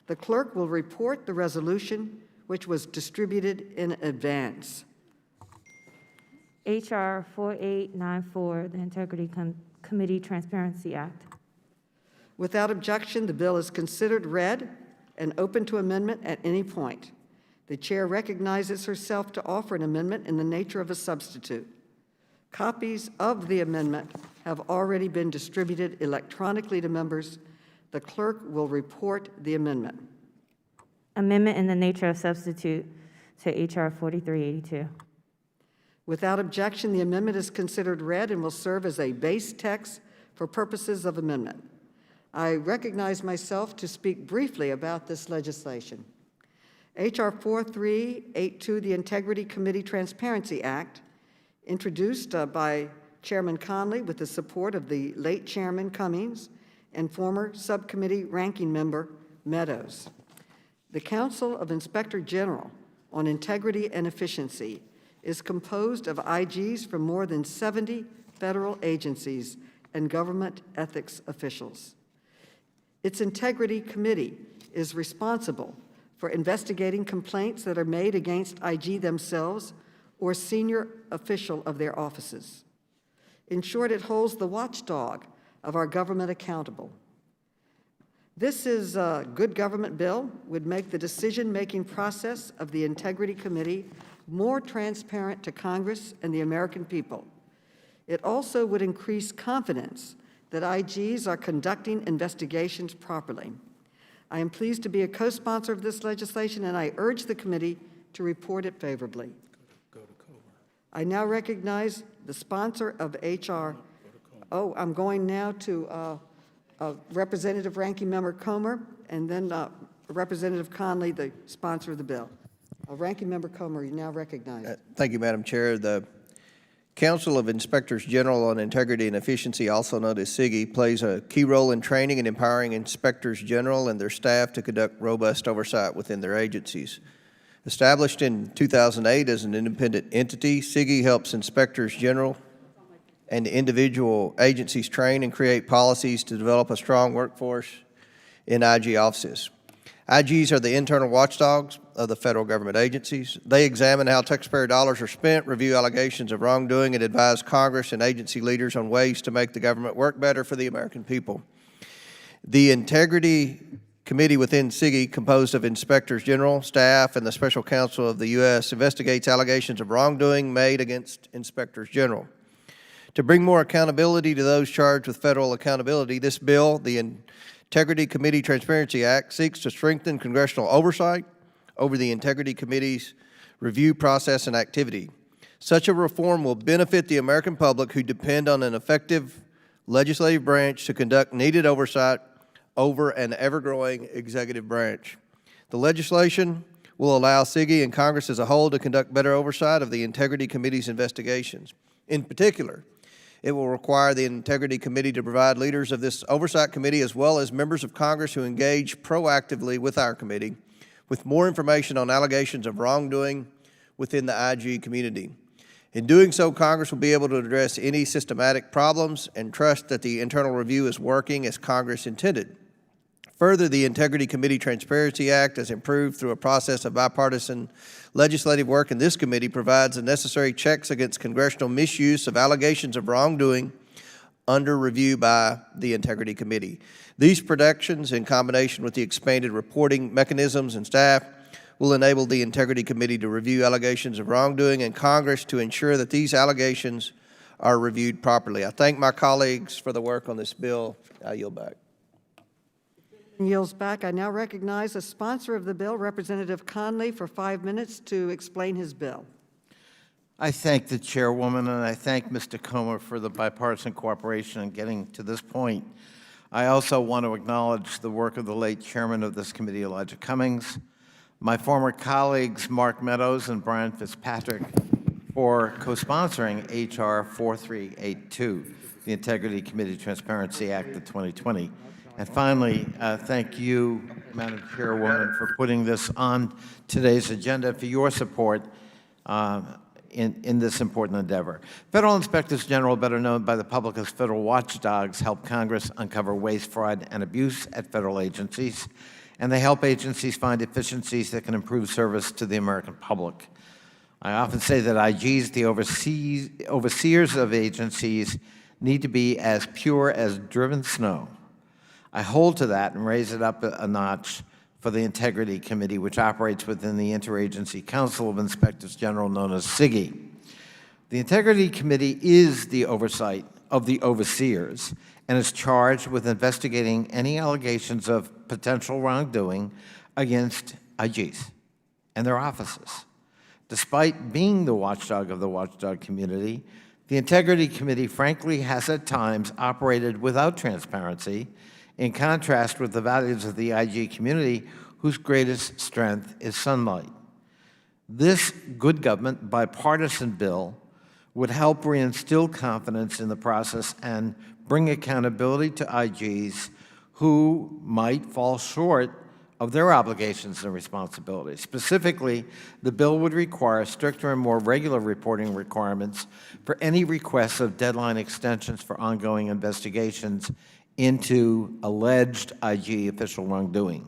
The clerk will report the resolution, which was distributed in advance. H.R. 4894, the Integrity Committee Transparency Act. Without objection, the bill is considered read and open to amendment at any point. The chair recognizes herself to offer an amendment in the nature of a substitute. Copies of the amendment have already been distributed electronically to members. The clerk will report the amendment. Amendment in the nature of substitute to H.R. 4382. Without objection, the amendment is considered read and will serve as a base text for purposes of amendment. I recognize myself to speak briefly about this legislation. H.R. 4382, the Integrity Committee Transparency Act, introduced by Chairman Conley with the support of the late Chairman Cummings and former subcommittee ranking member Meadows. The Council of Inspector General on Integrity and Efficiency is composed of IGs from more than 70 federal agencies and government ethics officials. Its Integrity Committee is responsible for investigating complaints that are made against IG themselves or senior official of their offices. In short, it holds the watchdog of our government accountable. This is a good government bill, would make the decision-making process of the Integrity Committee more transparent to Congress and the American people. It also would increase confidence that IGs are conducting investigations properly. I am pleased to be a co-sponsor of this legislation, and I urge the committee to report it favorably. I now recognize the sponsor of H.R. Oh, I'm going now to Representative Ranking Member Comer, and then Representative Conley, the sponsor of the bill. Ranking Member Comer, you now recognize. Thank you, Madam Chair. The Council of Inspectors General on Integrity and Efficiency, also known as CIGI, plays a key role in training and empowering inspectors general and their staff to conduct robust oversight within their agencies. Established in 2008 as an independent entity, CIGI helps inspectors general and individual agencies train and create policies to develop a strong workforce in IG offices. IGs are the internal watchdogs of the federal government agencies. They examine how taxpayer dollars are spent, review allegations of wrongdoing, and advise Congress and agency leaders on ways to make the government work better for the American people. The Integrity Committee within CIGI, composed of inspectors general, staff, and the special counsel of the U.S., investigates allegations of wrongdoing made against inspectors general. To bring more accountability to those charged with federal accountability, this bill, the Integrity Committee Transparency Act, seeks to strengthen congressional oversight over the Integrity Committee's review process and activity. Such a reform will benefit the American public who depend on an effective legislative branch to conduct needed oversight over an ever-growing executive branch. The legislation will allow CIGI and Congress as a whole to conduct better oversight of the Integrity Committee's investigations. In particular, it will require the Integrity Committee to provide leaders of this Oversight Committee as well as members of Congress who engage proactively with our committee with more information on allegations of wrongdoing within the IG community. In doing so, Congress will be able to address any systematic problems and trust that the internal review is working as Congress intended. Further, the Integrity Committee Transparency Act, as improved through a process of bipartisan legislative work in this committee, provides the necessary checks against congressional misuse of allegations of wrongdoing under review by the Integrity Committee. These protections, in combination with the expanded reporting mechanisms and staff, will enable the Integrity Committee to review allegations of wrongdoing in Congress to ensure that these allegations are reviewed properly. I thank my colleagues for the work on this bill. I yield back. Yields back. I now recognize the sponsor of the bill, Representative Conley, for 5 minutes to explain his bill. I thank the Chairwoman, and I thank Mr. Comer for the bipartisan cooperation in getting to this point. I also want to acknowledge the work of the late Chairman of this committee, Elijah Cummings, my former colleagues, Mark Meadows and Brian Fitzpatrick, for co-sponsoring H.R. 4382, the Integrity Committee Transparency Act of 2020. And finally, thank you, Madam Chairwoman, for putting this on today's agenda, for your support in this important endeavor. Federal Inspectors General, better known by the public as federal watchdogs, help Congress uncover waste, fraud, and abuse at federal agencies and they help agencies find efficiencies that can improve service to the American public. I often say that IGs, the overseers of agencies, need to be as pure as driven snow. I hold to that and raise it up a notch for the Integrity Committee, which operates within the Interagency Council of Inspectors General, known as SIGI. The Integrity Committee is the oversight of the overseers and is charged with investigating any allegations of potential wrongdoing against IGs and their offices. Despite being the watchdog of the watchdog community, the Integrity Committee frankly has at times operated without transparency, in contrast with the values of the IG community, whose greatest strength is sunlight. This good government bipartisan bill would help reinstill confidence in the process and bring accountability to IGs who might fall short of their obligations and responsibilities. Specifically, the bill would require stricter and more regular reporting requirements for any requests of deadline extensions for ongoing investigations into alleged IG official wrongdoing.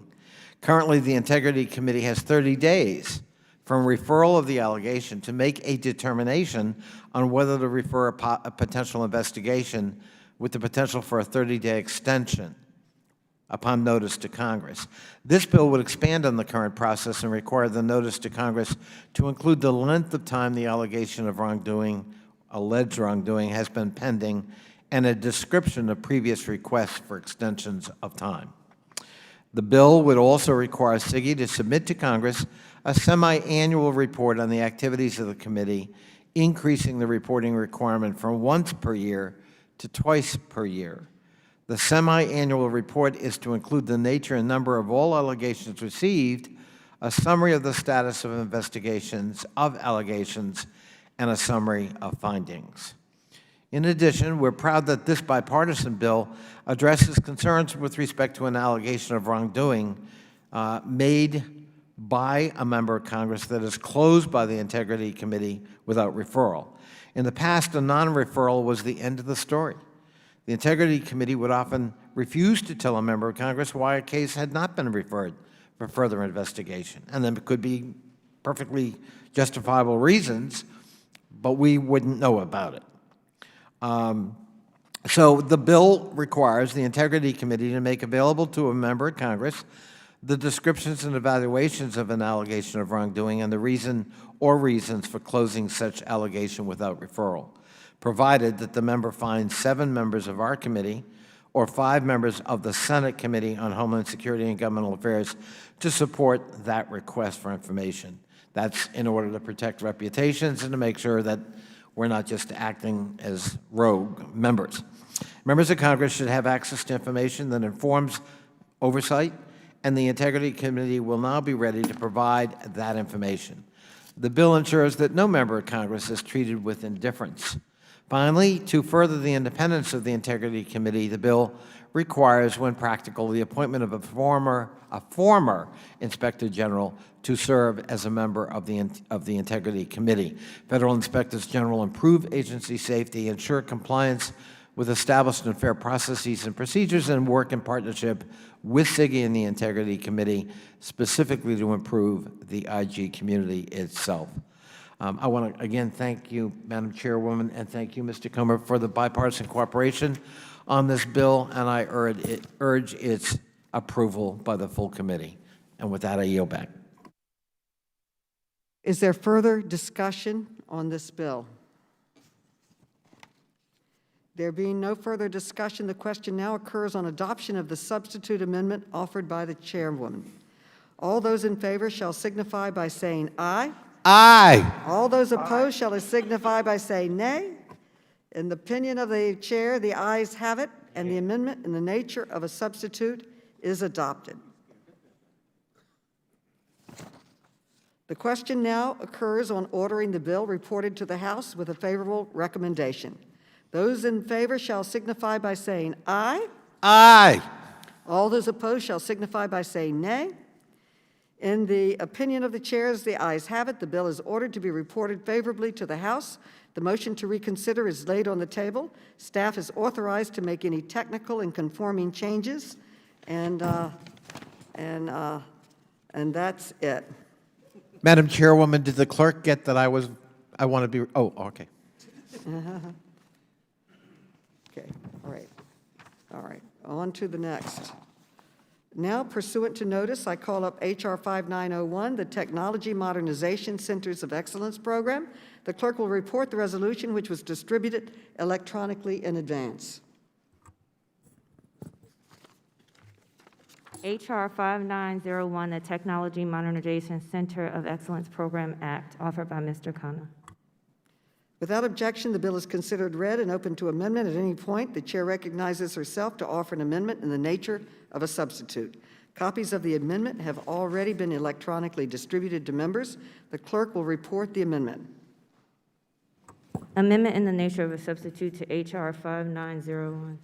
Currently, the Integrity Committee has 30 days from referral of the allegation to make a determination on whether to refer a potential investigation with the potential for a 30-day extension upon notice to Congress. This bill would expand on the current process and require the notice to Congress to include the length of time the allegation of wrongdoing, alleged wrongdoing, has been pending, and a description of previous requests for extensions of time. The bill would also require SIGI to submit to Congress a semi-annual report on the activities of the committee, increasing the reporting requirement from once per year to twice per year. The semi-annual report is to include the nature and number of all allegations received, a summary of the status of investigations of allegations, and a summary of findings. In addition, we're proud that this bipartisan bill addresses concerns with respect to an allegation of wrongdoing made by a member of Congress that is closed by the Integrity Committee without referral. In the past, a non-referral was the end of the story. The Integrity Committee would often refuse to tell a member of Congress why a case had not been referred for further investigation. And there could be perfectly justifiable reasons, but we wouldn't know about it. So the bill requires the Integrity Committee to make available to a member of Congress the descriptions and evaluations of an allegation of wrongdoing and the reason or reasons for closing such allegation without referral, provided that the member finds 7 members of our committee or 5 members of the Senate Committee on Homeland Security and Governmental Affairs to support that request for information. That's in order to protect reputations and to make sure that we're not just acting as rogue members. Members of Congress should have access to information that informs oversight, and the Integrity Committee will now be ready to provide that information. The bill ensures that no member of Congress is treated with indifference. Finally, to further the independence of the Integrity Committee, the bill requires, when practical, the appointment of a former Inspector General to serve as a member of the Integrity Committee. Federal Inspectors General improve agency safety, ensure compliance with established and fair processes and procedures, and work in partnership with SIGI and the Integrity Committee, specifically to improve the IG community itself. I want to again thank you, Madam Chairwoman, and thank you, Mr. Comer, for the bipartisan cooperation on this bill, and I urge its approval by the full committee. And with that, I yield back. Is there further discussion on this bill? There being no further discussion, the question now occurs on adoption of the substitute amendment offered by the Chairwoman. All those in favor shall signify by saying aye. Aye. All those opposed shall signify by saying nay. In the opinion of the chair, the ayes have it, and the amendment in the nature of a substitute is adopted. The question now occurs on ordering the bill reported to the House with a favorable recommendation. Those in favor shall signify by saying aye. Aye. All those opposed shall signify by saying nay. In the opinion of the chairs, the ayes have it. The bill is ordered to be reported favorably to the House. The motion to reconsider is laid on the table. Staff is authorized to make any technical and conforming changes, and And that's it. Madam Chairwoman, did the clerk get that I want to be, oh, okay. Okay, all right, on to the next. Now, pursuant to notice, I call up H.R. 5901, the Technology Modernization Centers of Excellence Program. The clerk will report the resolution, which was distributed electronically in advance. H.R. 5901, the Technology Modernization Center of Excellence Program Act, offered by Mr. Khanna. Without objection, the bill is considered read and open to amendment at any point. The chair recognizes herself to offer an amendment in the nature of a substitute. Copies of the amendment have already been electronically distributed to members. The clerk will report the amendment. Amendment in the nature of a substitute to H.R. 5901.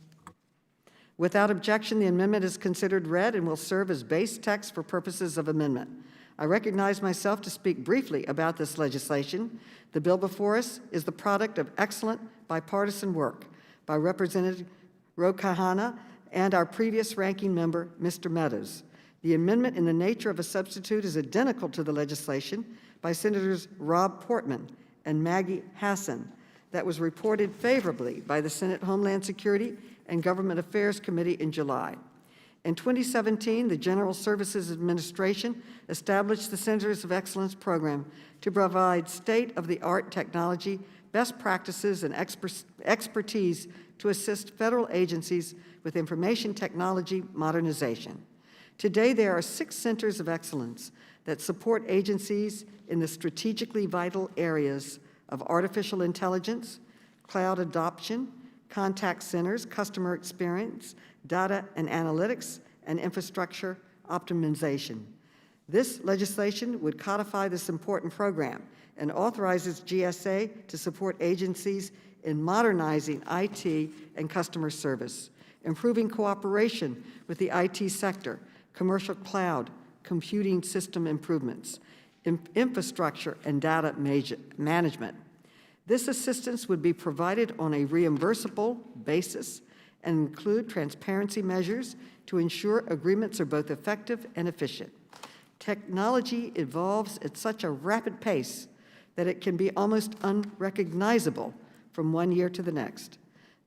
Without objection, the amendment is considered read and will serve as base text for purposes of amendment. I recognize myself to speak briefly about this legislation. The bill before us is the product of excellent bipartisan work by Representative Ro-Khanna and our previous ranking member, Mr. Meadows. The amendment in the nature of a substitute is identical to the legislation by Senators Rob Portman and Maggie Hassan that was reported favorably by the Senate Homeland Security and Government Affairs Committee in July. In 2017, the General Services Administration established the Centers of Excellence program to provide state-of-the-art technology, best practices, and expertise to assist federal agencies with information technology modernization. Today, there are 6 centers of excellence that support agencies in the strategically vital areas of artificial intelligence, cloud adoption, contact centers, customer experience, data and analytics, and infrastructure optimization. This legislation would codify this important program and authorizes GSA to support agencies in modernizing IT and customer service, improving cooperation with the IT sector, commercial cloud, computing system improvements, infrastructure, and data management. This assistance would be provided on a reimbursable basis and include transparency measures to ensure agreements are both effective and efficient. Technology evolves at such a rapid pace that it can be almost unrecognizable from one year to the next.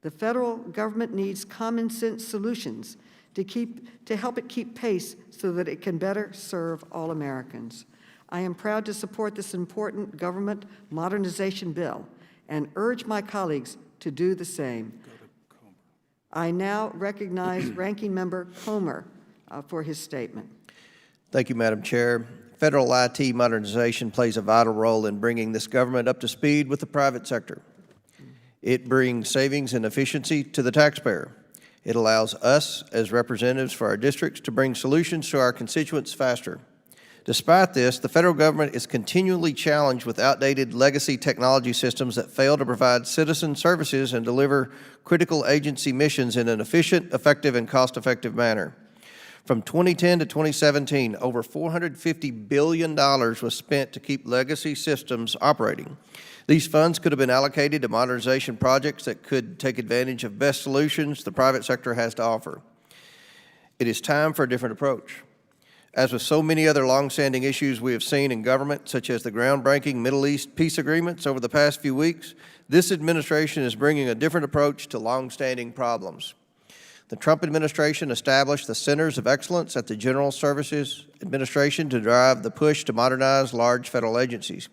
The federal government needs common sense solutions to help it keep pace so that it can better serve all Americans. I am proud to support this important government modernization bill and urge my colleagues to do the same. I now recognize Ranking Member Comer for his statement. Thank you, Madam Chair. Federal IT modernization plays a vital role in bringing this government up to speed with the private sector. It brings savings and efficiency to the taxpayer. It allows us, as representatives for our districts, to bring solutions to our constituents faster. Despite this, the federal government is continually challenged with outdated legacy technology systems that fail to provide citizen services and deliver critical agency missions in an efficient, effective, and cost-effective manner. From 2010 to 2017, over $450 billion was spent to keep legacy systems operating. These funds could have been allocated to modernization projects that could take advantage of best solutions the private sector has to offer. It is time for a different approach. As with so many other longstanding issues we have seen in government, such as the groundbreaking Middle East peace agreements over the past few weeks, this administration is bringing a different approach to longstanding problems. The Trump administration established the Centers of Excellence at the General Services Administration to drive the push to modernize large federal agencies.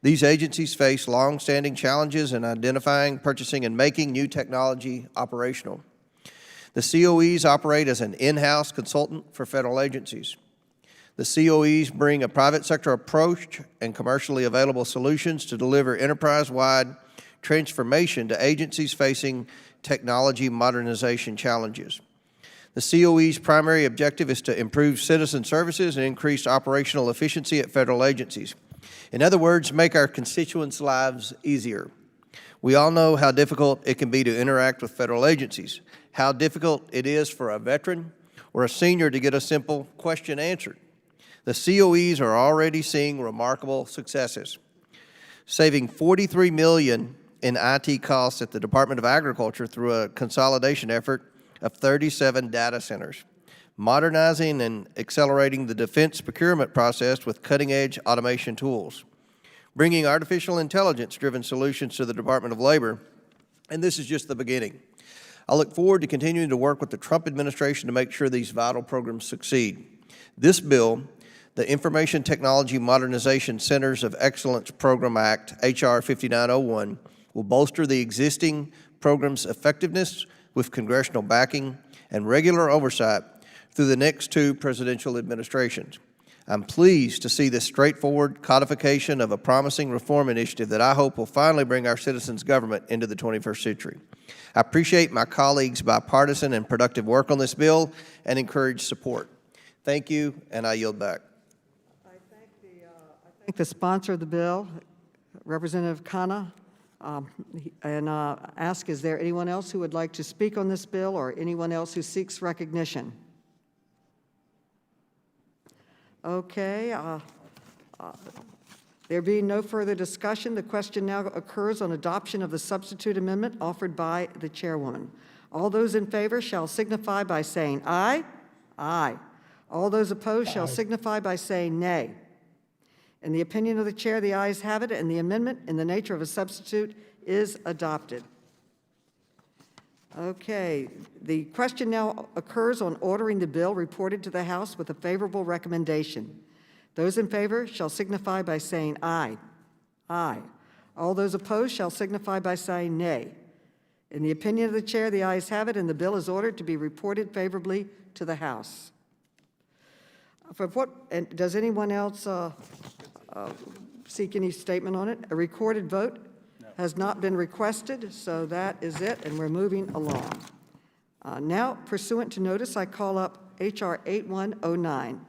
These agencies face longstanding challenges in identifying, purchasing, and making new technology operational. The COEs operate as an in-house consultant for federal agencies. The COEs bring a private sector approach and commercially available solutions to deliver enterprise-wide transformation to agencies facing technology modernization challenges. The COE's primary objective is to improve citizen services and increase operational efficiency at federal agencies. In other words, make our constituents' lives easier. We all know how difficult it can be to interact with federal agencies, how difficult it is for a veteran or a senior to get a simple question answered. The COEs are already seeing remarkable successes, saving $43 million in IT costs at the Department of Agriculture through a consolidation effort of 37 data centers, modernizing and accelerating the defense procurement process with cutting-edge automation tools, bringing artificial intelligence-driven solutions to the Department of Labor, and this is just the beginning. I look forward to continuing to work with the Trump administration to make sure these vital programs succeed. This bill, the Information Technology Modernization Centers of Excellence Program Act, H.R. 5901, will bolster the existing program's effectiveness with congressional backing and regular oversight through the next 2 presidential administrations. I'm pleased to see this straightforward codification of a promising reform initiative that I hope will finally bring our citizens' government into the 21st century. I appreciate my colleagues' bipartisan and productive work on this bill and encourage support. Thank you, and I yield back. I thank the sponsor of the bill, Representative Khanna, and ask, is there anyone else who would like to speak on this bill or anyone else who seeks recognition? Okay. There being no further discussion, the question now occurs on adoption of the substitute amendment offered by the Chairwoman. All those in favor shall signify by saying aye. Aye. All those opposed shall signify by saying nay. In the opinion of the Chair, the ayes have it, and the amendment in the nature of a substitute is adopted. Okay, the question now occurs on ordering the bill reported to the House with a favorable recommendation. Those in favor shall signify by saying aye. Aye. All those opposed shall signify by saying nay. In the opinion of the Chair, the ayes have it, and the bill is ordered to be reported favorably to the House. And does anyone else seek any statement on it? A recorded vote has not been requested, so that is it, and we're moving along. Now, pursuant to notice, I call up H.R. 8109,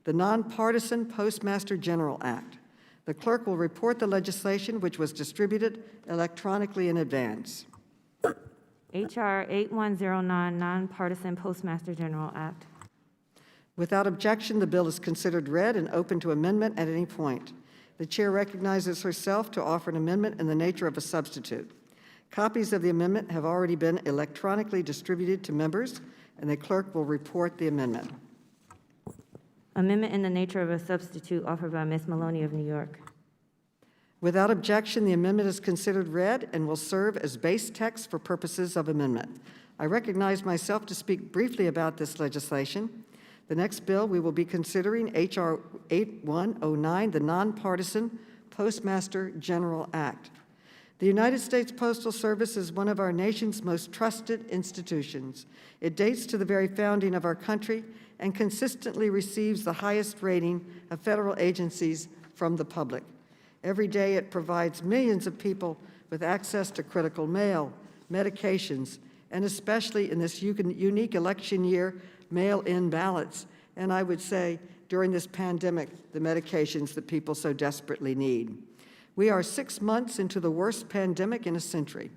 the Nonpartisan Postmaster General Act. The clerk will report the legislation, which was distributed electronically in advance. H.R. 8109, Nonpartisan Postmaster General Act. Without objection, the bill is considered read and open to amendment at any point. The Chair recognizes herself to offer an amendment in the nature of a substitute. Copies of the amendment have already been electronically distributed to members, and the clerk will report the amendment. Amendment in the nature of a substitute offered by Ms. Maloney of New York. Without objection, the amendment is considered read and will serve as base text for purposes of amendment. I recognize myself to speak briefly about this legislation. The next bill we will be considering, H.R. 8109, the Nonpartisan Postmaster General Act. The United States Postal Service is one of our nation's most trusted institutions. It dates to the very founding of our country and consistently receives the highest rating of federal agencies from the public. Every day it provides millions of people with access to critical mail, medications, and especially in this unique election year, mail-in ballots, and I would say during this pandemic, the medications that people so desperately need. We are 6 months into the worst pandemic in a century.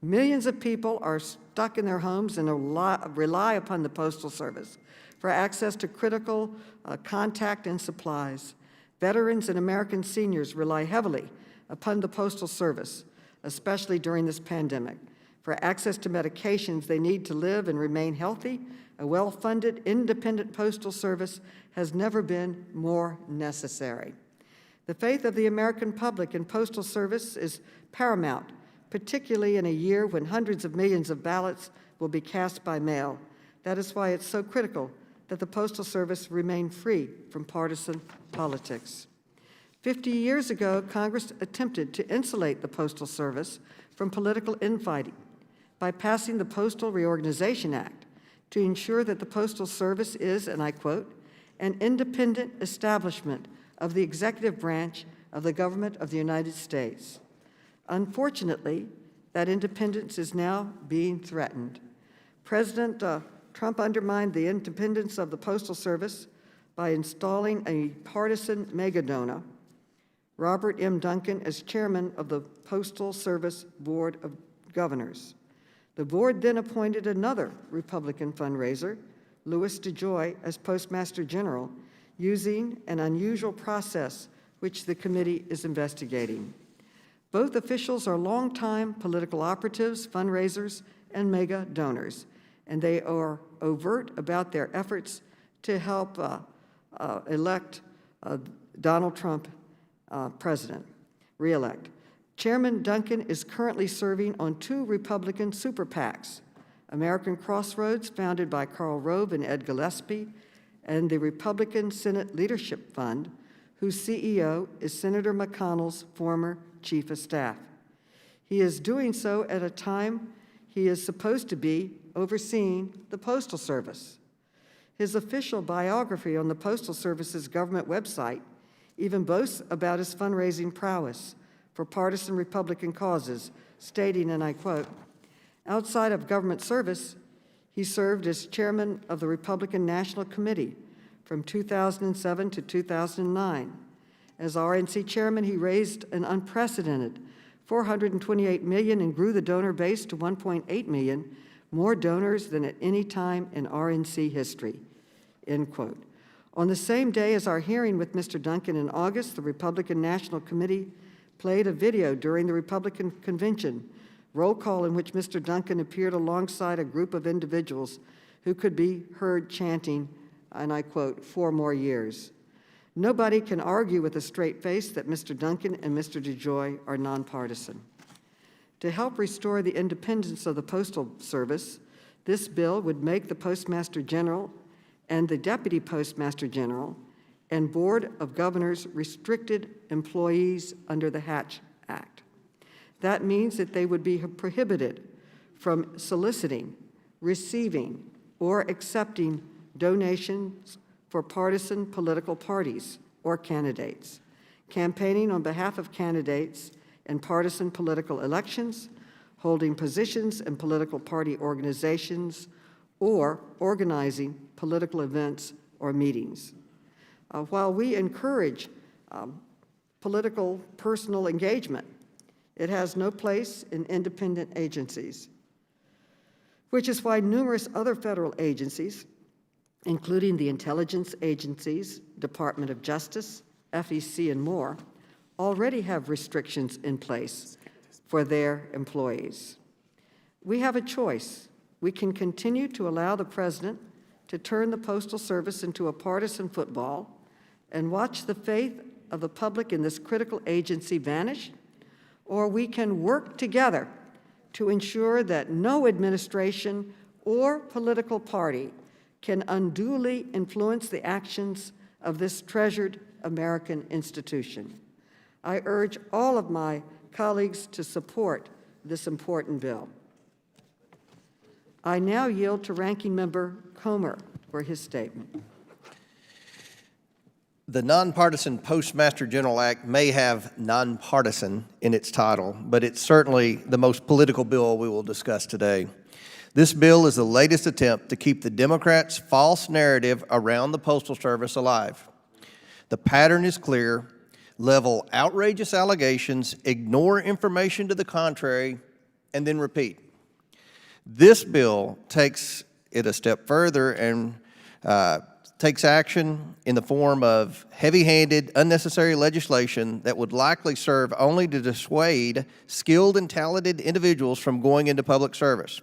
Millions of people are stuck in their homes and rely upon the Postal Service for access to critical contact and supplies. Veterans and American seniors rely heavily upon the Postal Service, especially during this pandemic. For access to medications they need to live and remain healthy, a well-funded, independent Postal Service has never been more necessary. The faith of the American public in Postal Service is paramount, particularly in a year when hundreds of millions of ballots will be cast by mail. That is why it's so critical that the Postal Service remain free from partisan politics. 50 years ago, Congress attempted to insulate the Postal Service from political infighting by passing the Postal Reorganization Act to ensure that the Postal Service is, and I quote, an independent establishment of the executive branch of the government of the United States. Unfortunately, that independence is now being threatened. President Trump undermined the independence of the Postal Service by installing a partisan megadonor, Robert M. Duncan, as chairman of the Postal Service Board of Governors. The board then appointed another Republican fundraiser, Louis DeJoy, as Postmaster General, using an unusual process which the committee is investigating. Both officials are longtime political operatives, fundraisers, and mega donors, and they are overt about their efforts to help elect Donald Trump president, re-elect. Chairman Duncan is currently serving on 2 Republican super PACs, American Crossroads, founded by Karl Rove and Ed Gillespie, and the Republican Senate Leadership Fund, whose CEO is Senator McConnell's former chief of staff. He is doing so at a time he is supposed to be overseeing the Postal Service. His official biography on the Postal Service's government website even boasts about his fundraising prowess for partisan Republican causes, stating, and I quote, "Outside of government service, he served as chairman of the Republican National Committee from 2007 to 2009. As RNC chairman, he raised an unprecedented $428 million and grew the donor base to 1.8 million, more donors than at any time in RNC history," end quote. On the same day as our hearing with Mr. Duncan in August, the Republican National Committee played a video during the Republican convention roll call in which Mr. Duncan appeared alongside a group of individuals who could be heard chanting, and I quote, "4 more years." Nobody can argue with a straight face that Mr. Duncan and Mr. DeJoy are nonpartisan. To help restore the independence of the Postal Service, this bill would make the Postmaster General and the Deputy Postmaster General and Board of Governors restricted employees under the Hatch Act. That means that they would be prohibited from soliciting, receiving, or accepting donations for partisan political parties or candidates, campaigning on behalf of candidates in partisan political elections, holding positions in political party organizations, or organizing political events or meetings. While we encourage political personal engagement, it has no place in independent agencies, which is why numerous other federal agencies, including the intelligence agencies, Department of Justice, FEC, and more, already have restrictions in place for their employees. We have a choice. We can continue to allow the president to turn the Postal Service into a partisan football and watch the faith of the public in this critical agency vanish, or we can work together to ensure that no administration or political party can unduly influence the actions of this treasured American institution. I urge all of my colleagues to support this important bill. I now yield to Ranking Member Comer for his statement. The Nonpartisan Postmaster General Act may have nonpartisan in its title, but it's certainly the most political bill we will discuss today. This bill is the latest attempt to keep the Democrats' false narrative around the Postal Service alive. The pattern is clear: level outrageous allegations, ignore information to the contrary, and then repeat. This bill takes it a step further and takes action in the form of heavy-handed, unnecessary legislation that would likely serve only to dissuade skilled and talented individuals from going into public service.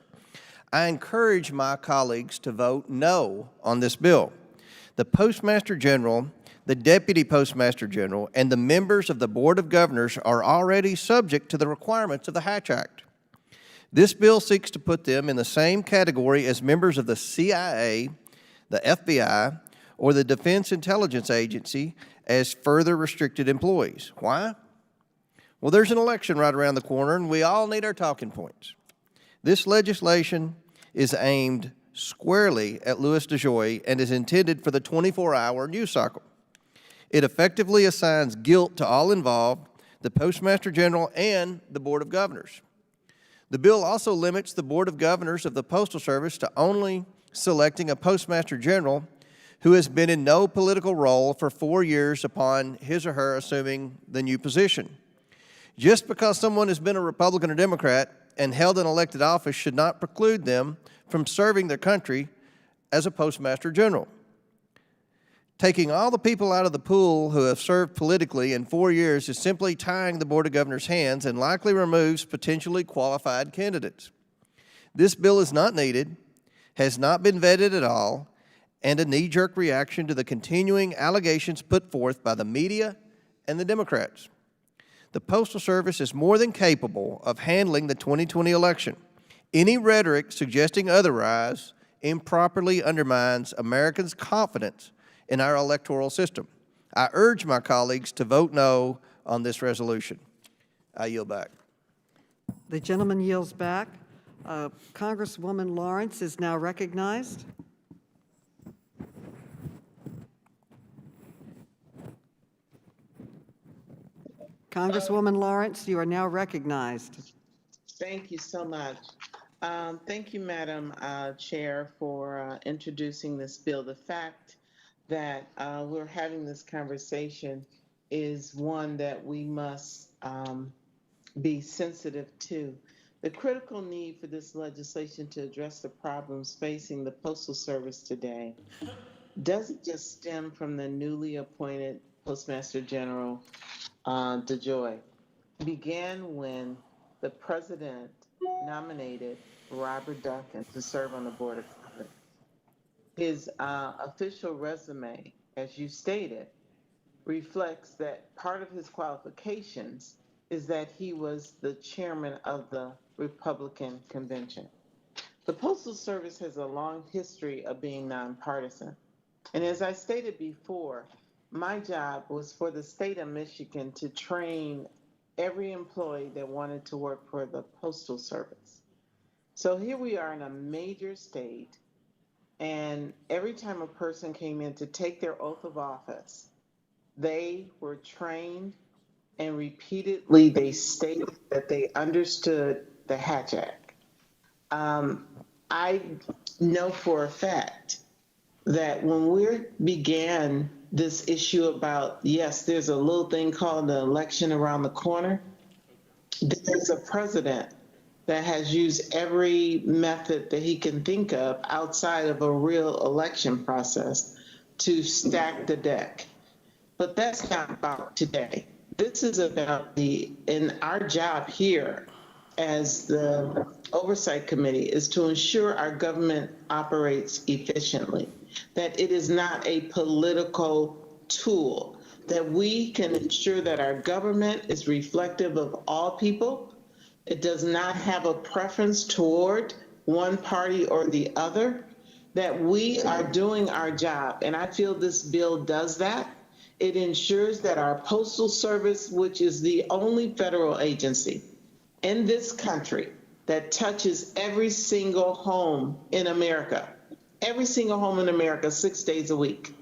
I encourage my colleagues to vote no on this bill. The Postmaster General, the Deputy Postmaster General, and the members of the Board of Governors are already subject to the requirements of the Hatch Act. This bill seeks to put them in the same category as members of the CIA, the FBI, or the Defense Intelligence Agency as further restricted employees. Why? Well, there's an election right around the corner, and we all need our talking points. This legislation is aimed squarely at Louis DeJoy and is intended for the 24-hour news cycle. It effectively assigns guilt to all involved, the Postmaster General and the Board of Governors. The bill also limits the Board of Governors of the Postal Service to only selecting a Postmaster General who has been in no political role for 4 years upon his or her assuming the new position. Just because someone has been a Republican or Democrat and held an elected office should not preclude them from serving their country as a Postmaster General. Taking all the people out of the pool who have served politically in 4 years is simply tying the Board of Governors' hands and likely removes potentially qualified candidates. This bill is not needed, has not been vetted at all, and a knee-jerk reaction to the continuing allegations put forth by the media and the Democrats. The Postal Service is more than capable of handling the 2020 election. Any rhetoric suggesting otherwise improperly undermines Americans' confidence in our electoral system. I urge my colleagues to vote no on this resolution. I yield back. The gentleman yields back. Congresswoman Lawrence is now recognized. Congresswoman Lawrence, you are now recognized. Thank you so much. Thank you, Madam Chair, for introducing this bill. The fact that we're having this conversation is one that we must be sensitive to. The critical need for this legislation to address the problems facing the Postal Service today doesn't just stem from the newly appointed Postmaster General, DeJoy. It began when the President nominated Robert Duncan to serve on the Board of Governors. His official resume, as you stated, reflects that part of his qualifications is that he was the chairman of the Republican Convention. The Postal Service has a long history of being nonpartisan. And as I stated before, my job was for the state of Michigan to train every employee that wanted to work for the Postal Service. So here we are in a major state, and every time a person came in to take their oath of office, they were trained, and repeatedly they stated that they understood the Hatch Act. I know for a fact that when we began this issue about, yes, there's a little thing called the election around the corner, there's a president that has used every method that he can think of outside of a real election process to stack the deck. But that's not about today. This is about and our job here as the Oversight Committee is to ensure our government operates efficiently, that it is not a political tool, that we can ensure that our government is reflective of all people. It does not have a preference toward one party or the other, that we are doing our job. And I feel this bill does that. It ensures that our Postal Service, which is the only federal agency in this country that touches every single home in America, 6 days a week.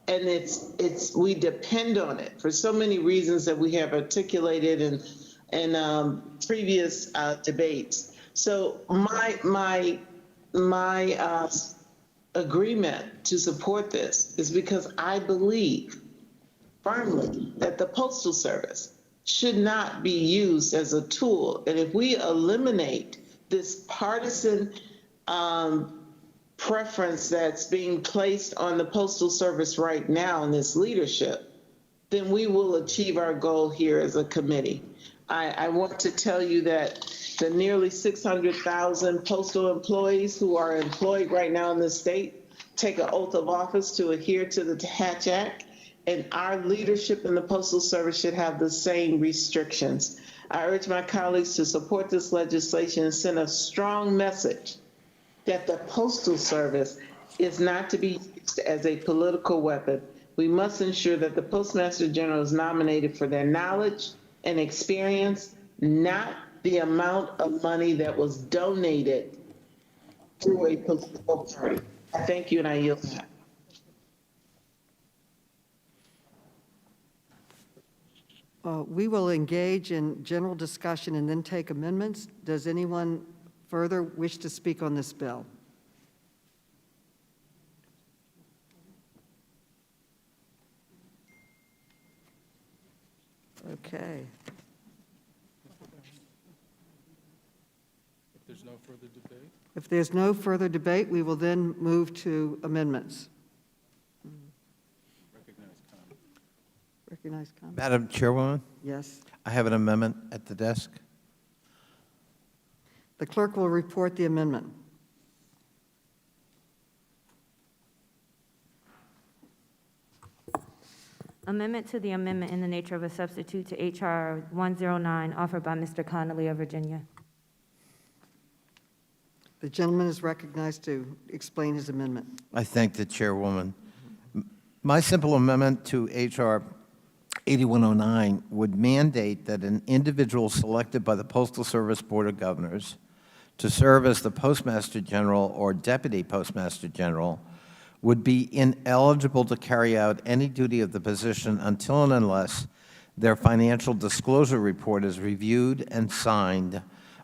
And we depend on it for so many reasons that we have articulated in previous debates. So my agreement to support this is because I believe firmly that the Postal Service should not be used as a tool. And if we eliminate this partisan preference that's being placed on the Postal Service right now in this leadership, then we will achieve our goal here as a committee. I want to tell you that the nearly 600,000 postal employees who are employed right now in this state take an oath of office to adhere to the Hatch Act, and our leadership in the Postal Service should have the same restrictions. I urge my colleagues to support this legislation and send a strong message that the Postal Service is not to be used as a political weapon. We must ensure that the Postmaster General is nominated for their knowledge and experience, not the amount of money that was donated through a political party. I thank you, and I yield back. We will engage in general discussion and then take amendments. Does anyone further wish to speak on this bill? Okay. If there's no further debate? If there's no further debate, we will then move to amendments. Recognize comment. Recognize comment? Madam Chairwoman, Yes. I have an amendment at the desk. The clerk will report the amendment. Amendment to the amendment in the nature of a substitute to H.R. 109, offered by Mr. Connolly of Virginia. The gentleman is recognized to explain his amendment. I thank the Chairwoman. My simple amendment to H.R. 8109 would mandate that an individual selected by the Postal Service Board of Governors to serve as the Postmaster General or Deputy Postmaster General would be ineligible to carry out any duty of the position until and unless their financial disclosure report is reviewed and signed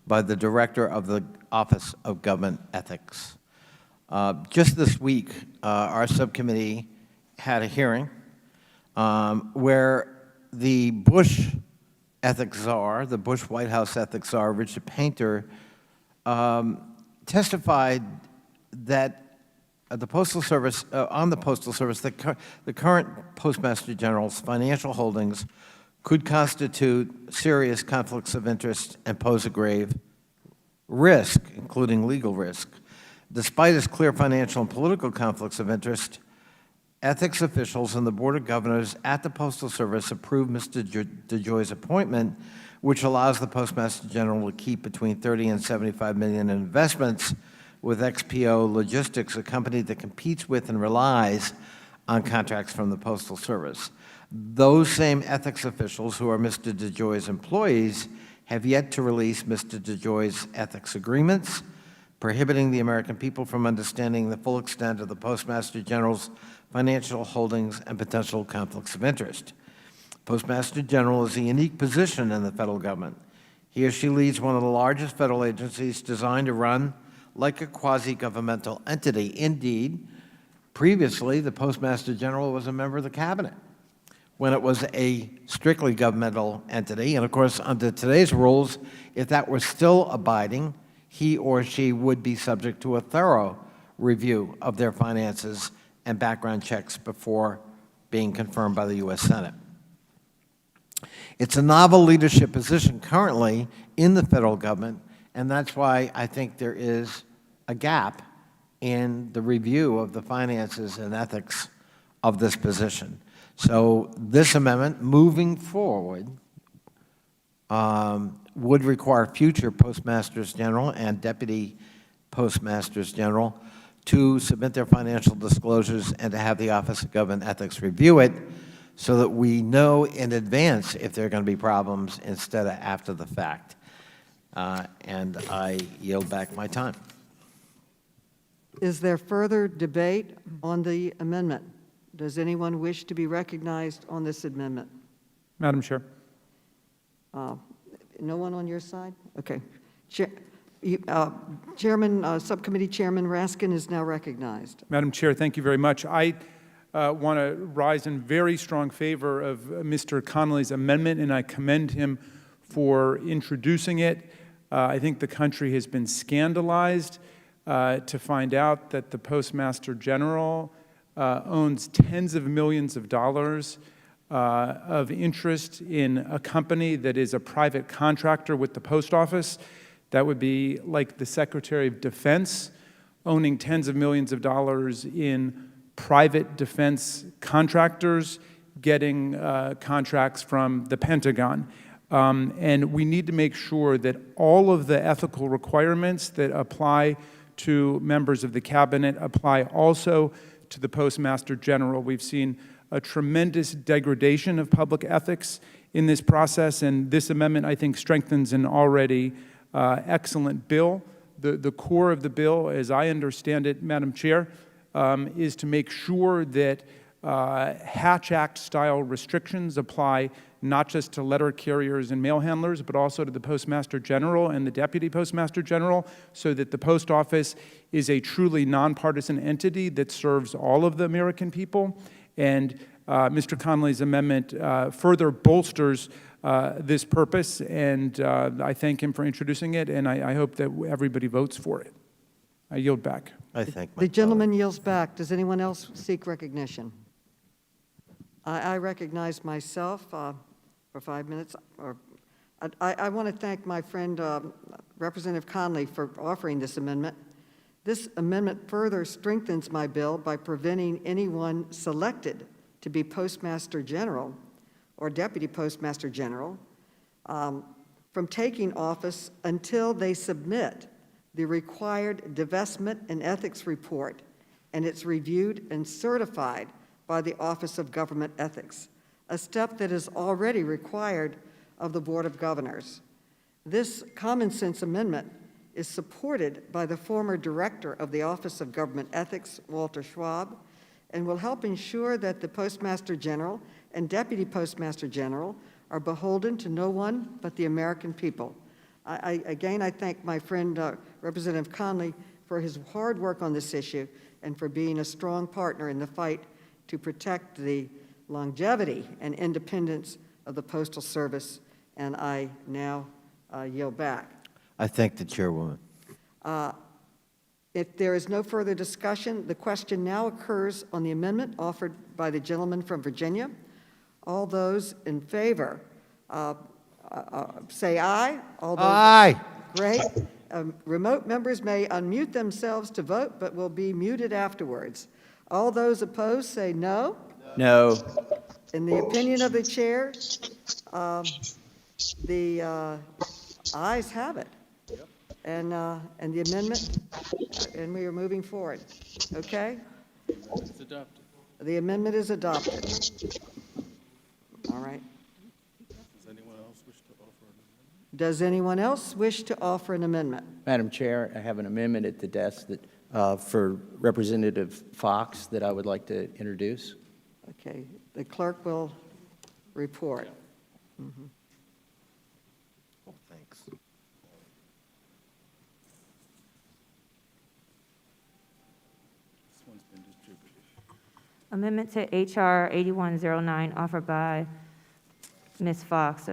by the Director of the Office of Government Ethics. Just this week, our subcommittee had a hearing where the Bush ethics czar, the Bush White House ethics czar, Richard Painter, testified that the Postal Service, on the Postal Service, the current Postmaster General's financial holdings could constitute serious conflicts of interest and pose a grave risk, including legal risk. Despite his clear financial and political conflicts of interest, ethics officials and the Board of Governors at the Postal Service approved Mr. DeJoy's appointment, which allows the Postmaster General to keep between $30 and $75 million in investments with XPO Logistics, a company that competes with and relies on contracts from the Postal Service. Those same ethics officials, who are Mr. DeJoy's employees, have yet to release Mr. DeJoy's ethics agreements, prohibiting the American people from understanding the full extent of the Postmaster General's financial holdings and potential conflicts of interest. Postmaster General is a unique position in the federal government. He or she leads one of the largest federal agencies designed to run like a quasi-governmental entity. Indeed, previously, the Postmaster General was a member of the cabinet when it was a strictly governmental entity. And of course, under today's rules, if that were still abiding, he or she would be subject to a thorough review of their finances and background checks before being confirmed by the U.S. Senate. It's a novel leadership position currently in the federal government, and that's why I think there is a gap in the review of the finances and ethics of this position. So this amendment, moving forward, would require future Postmasters General and Deputy Postmasters General to submit their financial disclosures and to have the Office of Government Ethics review it so that we know in advance if there are going to be problems instead of after the fact. And I yield back my time. Is there further debate on the amendment? Does anyone wish to be recognized on this amendment? Madam Chair. No one on your side? Okay. Subcommittee Chairman Raskin is now recognized. Madam Chair, thank you very much. I want to rise in very strong favor of Mr. Connolly's amendment, and I commend him for introducing it. I think the country has been scandalized to find out that the Postmaster General owns tens of millions of dollars of interest in a company that is a private contractor with the Post Office. That would be like the Secretary of Defense owning tens of millions of dollars in private defense contractors getting contracts from the Pentagon. And we need to make sure that all of the ethical requirements that apply to members of the cabinet apply also to the Postmaster General. We've seen a tremendous degradation of public ethics in this process, and this amendment, I think, strengthens an already excellent bill. The core of the bill, as I understand it, Madam Chair, is to make sure that Hatch Act-style restrictions apply not just to letter carriers and mail handlers, but also to the Postmaster General and the Deputy Postmaster General, so that the Post Office is a truly nonpartisan entity that serves all of the American people. And Mr. Connolly's amendment further bolsters this purpose, and I thank him for introducing it, and I hope that everybody votes for it. I yield back. I thank my The gentleman yields back. Does anyone else seek recognition? I recognize myself for 5 minutes. I want to thank my friend Representative Connolly for offering this amendment. This amendment further strengthens my bill by preventing anyone selected to be Postmaster General or Deputy Postmaster General from taking office until they submit the required divestment and ethics report, and it's reviewed and certified by the Office of Government Ethics, a step that is already required of the Board of Governors. This common sense amendment is supported by the former director of the Office of Government Ethics, Walter Schwab, and will help ensure that the Postmaster General and Deputy Postmaster General are beholden to no one but the American people. Again, I thank my friend Representative Conley for his hard work on this issue and for being a strong partner in the fight to protect the longevity and independence of the Postal Service, and I now yield back. I thank the Chairwoman. If there is no further discussion, the question now occurs on the amendment offered by the gentleman from Virginia. All those in favor, say aye. All those Aye. Great. Remote members may unmute themselves to vote, but will be muted afterwards. All those opposed, say no. No. In the opinion of the chair, the ayes have it. And the amendment, and we are moving forward. Okay? It's adopted. The amendment is adopted. All right. Does anyone else wish to offer an amendment? Madam Chair, I have an amendment at the desk that, for Representative Fox that I would like to introduce. Okay, the clerk will report. Thanks. Amendment to H.R. 8109 offered by Ms. Fox.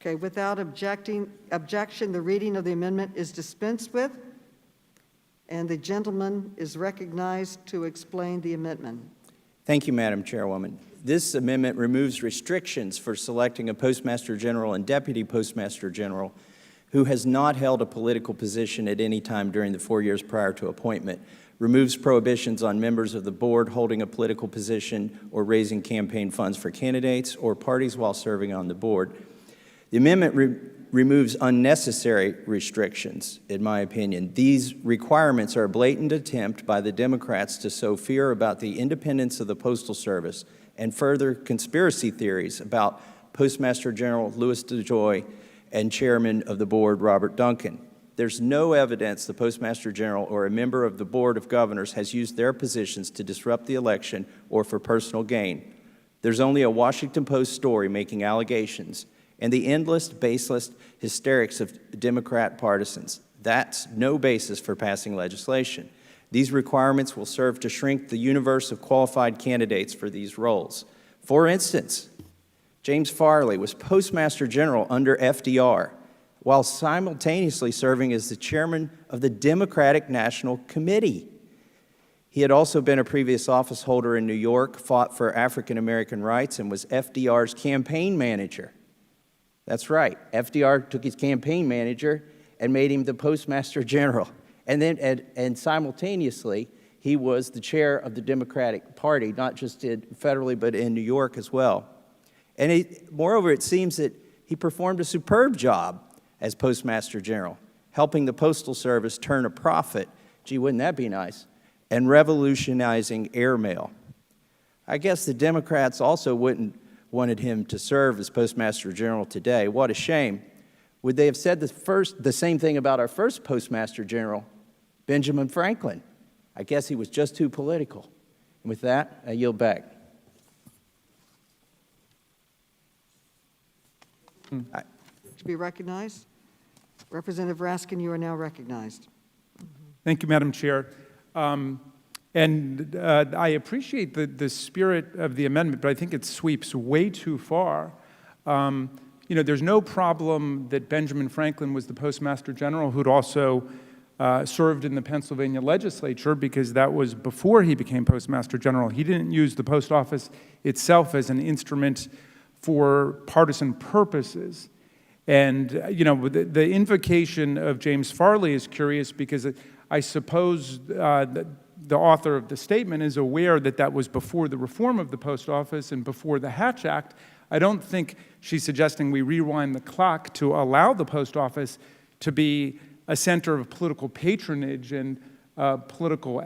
Okay, without objection, the reading of the amendment is dispensed with, and the gentleman is recognized to explain the amendment. Thank you, Madam Chairwoman. This amendment removes restrictions for selecting a Postmaster General and Deputy Postmaster General who has not held a political position at any time during the 4 years prior to appointment, removes prohibitions on members of the board holding a political position or raising campaign funds for candidates or parties while serving on the board. The amendment removes unnecessary restrictions, in my opinion. These requirements are a blatant attempt by the Democrats to sow fear about the independence of the Postal Service and further conspiracy theories about Postmaster General Louis DeJoy and Chairman of the Board Robert Duncan. There's no evidence the Postmaster General or a member of the Board of Governors has used their positions to disrupt the election or for personal gain. There's only a Washington Post story making allegations and the endless, baseless hysterics of Democrat partisans. That's no basis for passing legislation. These requirements will serve to shrink the universe of qualified candidates for these roles. For instance, James Farley was Postmaster General under FDR, while simultaneously serving as the chairman of the Democratic National Committee. He had also been a previous office holder in New York, fought for African American rights, and was FDR's campaign manager. That's right, FDR took his campaign manager and made him the Postmaster General. And simultaneously, he was the chair of the Democratic Party, not just federally, but in New York as well. And moreover, it seems that he performed a superb job as Postmaster General, helping the Postal Service turn a profit, gee, wouldn't that be nice, and revolutionizing airmail. I guess the Democrats also wanted him to serve as Postmaster General today. What a shame. Would they have said the same thing about our first Postmaster General, Benjamin Franklin? I guess he was just too political. And with that, I yield back. To be recognized. Representative Raskin, you are now recognized. Thank you, Madam Chair. I appreciate the spirit of the amendment, but I think it sweeps way too far. There's no problem that Benjamin Franklin was the Postmaster General who'd also served in the Pennsylvania legislature, because that was before he became Postmaster General. He didn't use the post office itself as an instrument for partisan purposes. And, the invocation of James Farley is curious because I suppose the author of the statement is aware that that was before the reform of the Post Office and before the Hatch Act. I don't think she's suggesting we rewind the clock to allow the Post Office to be a center of political patronage and political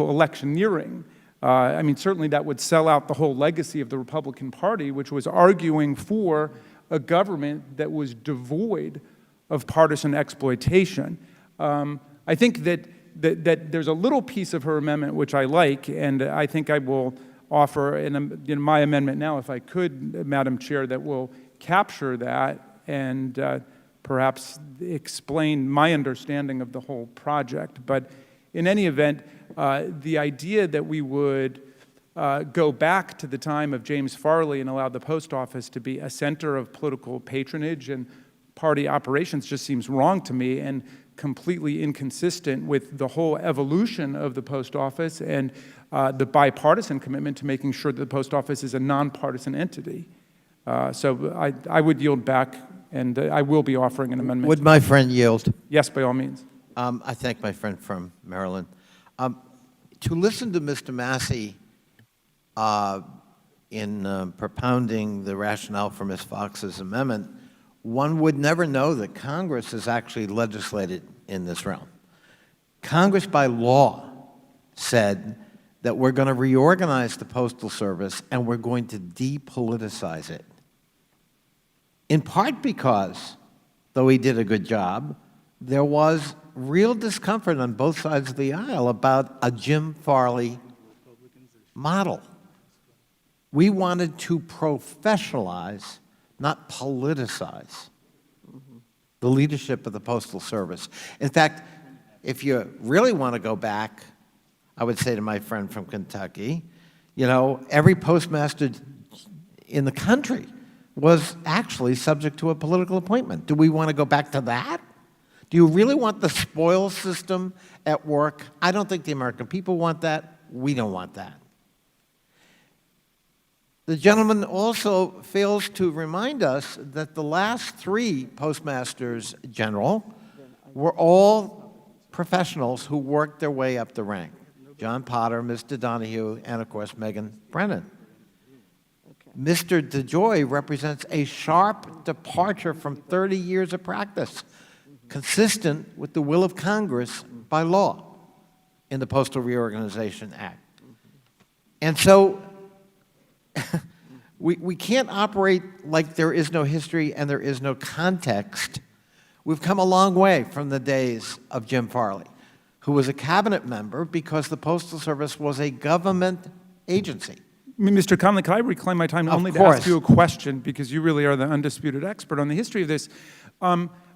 electioneering. I mean, certainly that would sell out the whole legacy of the Republican Party, which was arguing for a government that was devoid of partisan exploitation. I think that there's a little piece of her amendment which I like, and I think I will offer in my amendment now, if I could, Madam Chair, that will capture that and perhaps explain my understanding of the whole project. But in any event, the idea that we would go back to the time of James Farley and allow the Post Office to be a center of political patronage and party operations just seems wrong to me and completely inconsistent with the whole evolution of the Post Office and the bipartisan commitment to making sure that the Post Office is a nonpartisan entity. So I would yield back, and I will be offering an amendment. Would my friend yield? Yes, by all means. I thank my friend from Maryland. To listen to Mr. Massey in propounding the rationale for Ms. Fox's amendment, one would never know that Congress has actually legislated in this realm. Congress, by law, said that we're going to reorganize the Postal Service and we're going to depoliticize it. In part because, though he did a good job, there was real discomfort on both sides of the aisle about a Jim Farley model. We wanted to professionalize, not politicize, the leadership of the Postal Service. In fact, if you really want to go back, I would say to my friend from Kentucky, you know, every postmaster in the country was actually subject to a political appointment. Do we want to go back to that? Do you really want the spoils system at work? I don't think the American people want that. We don't want that. The gentleman also fails to remind us that the last three postmasters general were all professionals who worked their way up the rank. John Potter, Mr. Donahue, and of course, Megan Brennan. Mr. DeJoy represents a sharp departure from 30 years of practice, consistent with the will of Congress by law in the Postal Reorganization Act. And so we can't operate like there is no history and there is no context. We've come a long way from the days of Jim Farley, who was a cabinet member because the Postal Service was a government agency. Mr. Conley, could I reclaim my time only to ask you a question, because you really are the undisputed expert on the history of this.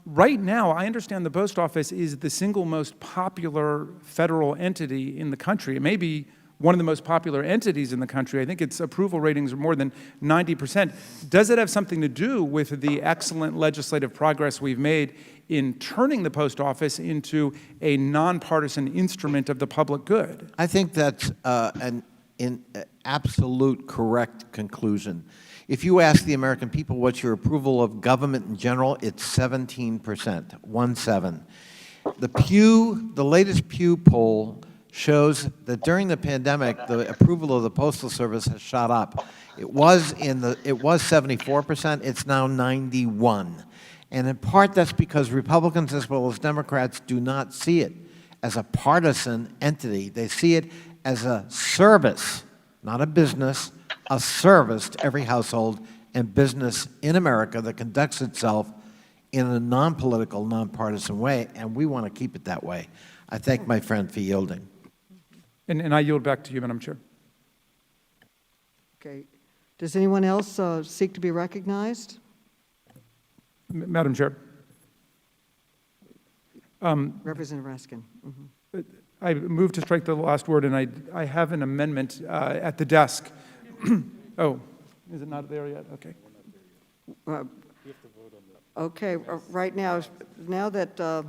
Right now, I understand the Post Office is the single most popular federal entity in the country. It may be one of the most popular entities in the country. I think its approval ratings are more than 90%. Does it have something to do with the excellent legislative progress we've made in turning the Post Office into a nonpartisan instrument of the public good? I think that's an absolute correct conclusion. If you ask the American people what's your approval of government in general, it's 17%, 1-7. The latest Pew poll shows that during the pandemic, the approval of the Postal Service has shot up. It was 74%, it's now 91%. And in part that's because Republicans as well as Democrats do not see it as a partisan entity. They see it as a service, not a business, a service to every household and business in America that conducts itself in a non-political, non-partisan way, and we want to keep it that way. I thank my friend for yielding. And I yield back to you, Madam Chair. Okay. Does anyone else seek to be recognized? Madam Chair. Representative Raskin. Mm-hmm. I move to strike the last word, and I have an amendment at the desk. Oh, is it not there yet? Okay. Okay, right now that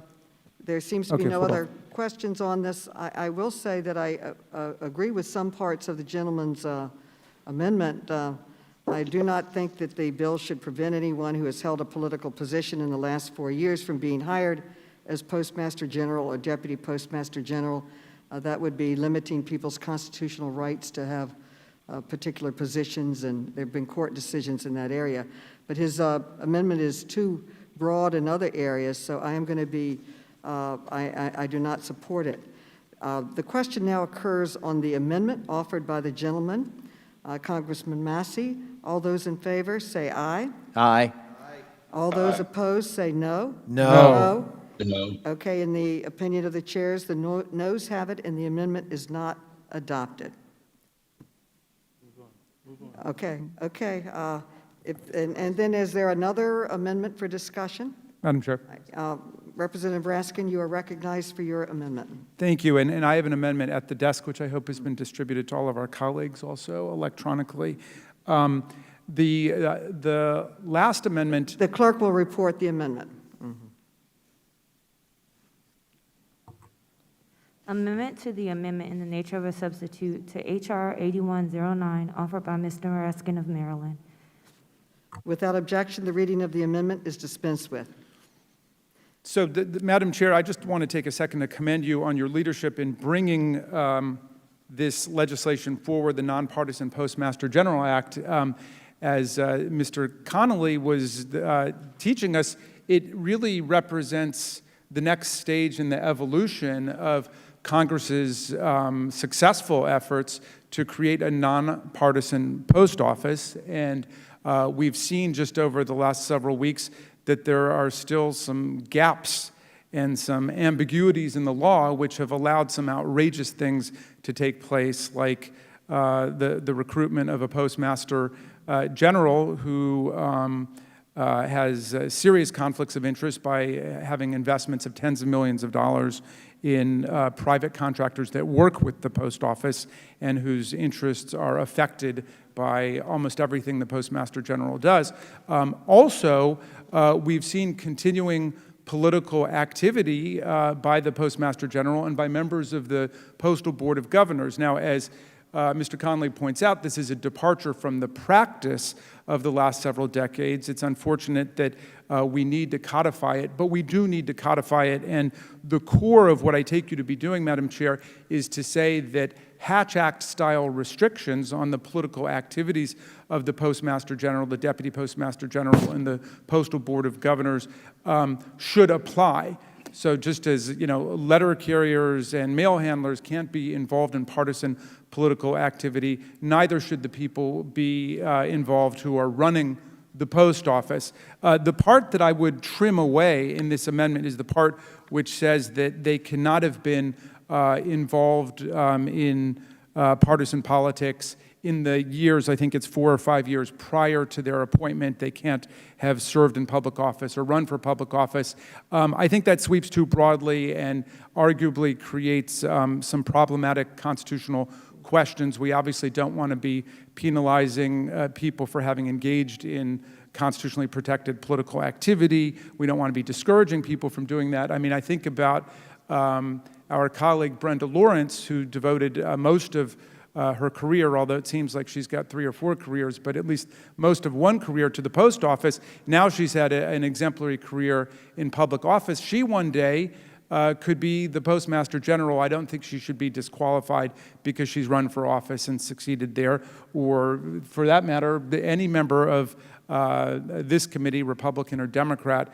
there seems to be no other questions on this, I will say that I agree with some parts of the gentleman's amendment. I do not think that the bill should prevent anyone who has held a political position in the last 4 years from being hired as Postmaster General or Deputy Postmaster General. That would be limiting people's constitutional rights to have particular positions, and there have been court decisions in that area. But his amendment is too broad in other areas, so I am going to be, I do not support it. The question now occurs on the amendment offered by the gentleman, Congressman Massey. All those in favor say aye. Aye. All those opposed say no. No. No. Okay, in the opinion of the chairs, the noes have it, and the amendment is not adopted. Okay. And then is there another amendment for discussion? Madam Chair. Representative Raskin, you are recognized for your amendment. Thank you. And I have an amendment at the desk, which I hope has been distributed to all of our colleagues also electronically. The last amendment. The clerk will report the amendment. Amendment to the amendment in the nature of a substitute to H.R. 8109, offered by Mr. Raskin of Maryland. Without objection, the reading of the amendment is dispensed with. So, Madam Chair, I just want to take a second to commend you on your leadership in bringing this legislation forward, the Nonpartisan Postmaster General Act. As Mr. Connolly was teaching us, it really represents the next stage in the evolution of Congress's successful efforts to create a nonpartisan post office. And we've seen just over the last several weeks that there are still some gaps and some ambiguities in the law which have allowed some outrageous things to take place, like the recruitment of a postmaster general who has serious conflicts of interest by having investments of tens of millions of dollars in private contractors that work with the post office and whose interests are affected by almost everything the Postmaster General does. Also, we've seen continuing political activity by the Postmaster General and by members of the Postal Board of Governors. Now, as Mr. Connolly points out, this is a departure from the practice of the last several decades. It's unfortunate that we need to codify it, but we do need to codify it. And the core of what I take you to be doing, Madam Chair, is to say that Hatch Act-style restrictions on the political activities of the Postmaster General, the Deputy Postmaster General, and the Postal Board of Governors should apply. So just as, letter carriers and mail handlers can't be involved in partisan political activity, neither should the people be involved who are running the post office. The part that I would trim away in this amendment is the part which says that they cannot have been involved in partisan politics in the years, I think it's 4 or 5 years prior to their appointment. They can't have served in public office or run for public office. I think that sweeps too broadly and arguably creates some problematic constitutional questions. We obviously don't want to be penalizing people for having engaged in constitutionally protected political activity. We don't want to be discouraging people from doing that. I mean, I think about our colleague Brenda Lawrence, who devoted most of her career, although it seems like she's got 3 or 4 careers, but at least most of one career to the post office. Now she's had an exemplary career in public office. She one day could be the Postmaster General. I don't think she should be disqualified because she's run for office and succeeded there, or for that matter, any member of this committee, Republican or Democrat,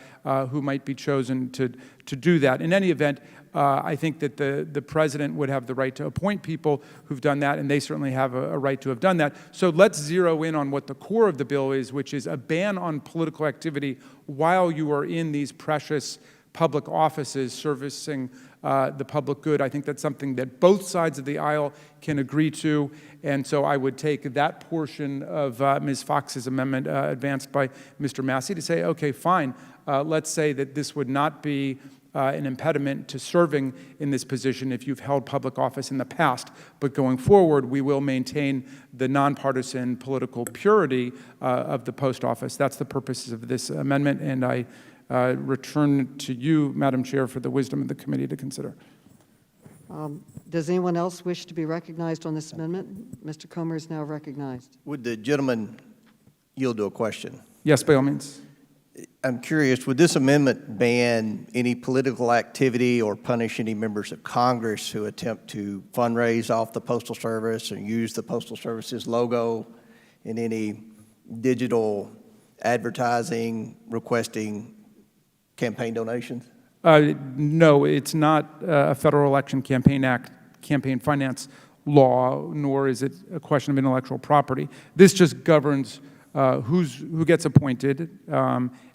who might be chosen to do that. In any event, I think that the president would have the right to appoint people who've done that, and they certainly have a right to have done that. So let's zero in on what the core of the bill is, which is a ban on political activity while you are in these precious public offices servicing the public good. I think that's something that both sides of the aisle can agree to, and so I would take that portion of Ms. Fox's amendment advanced by Mr. Massey to say, okay, fine, let's say that this would not be an impediment to serving in this position if you've held public office in the past. But going forward, we will maintain the nonpartisan political purity of the post office. That's the purposes of this amendment, and I return to you, Madam Chair, for the wisdom of the committee to consider. Does anyone else wish to be recognized on this amendment? Mr. Comer is now recognized. Would the gentleman yield to a question? Yes, by all means. I'm curious, would this amendment ban any political activity or punish any members of Congress who attempt to fundraise off the Postal Service or use the Postal Service's logo in any digital advertising requesting campaign donations? No, it's not a Federal Election Campaign Act, campaign finance law, nor is it a question of intellectual property. This just governs who gets appointed,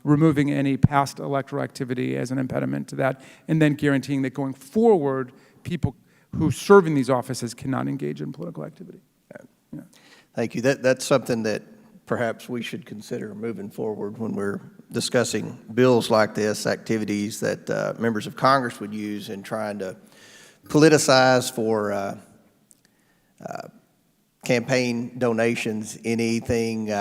removing any past electoral activity as an impediment to that, and then guaranteeing that going forward, people who serve in these offices cannot engage in political activity. Yeah. Thank you. That's something that perhaps we should consider moving forward when we're discussing bills like this, activities that members of Congress would use in trying to politicize for campaign donations, anything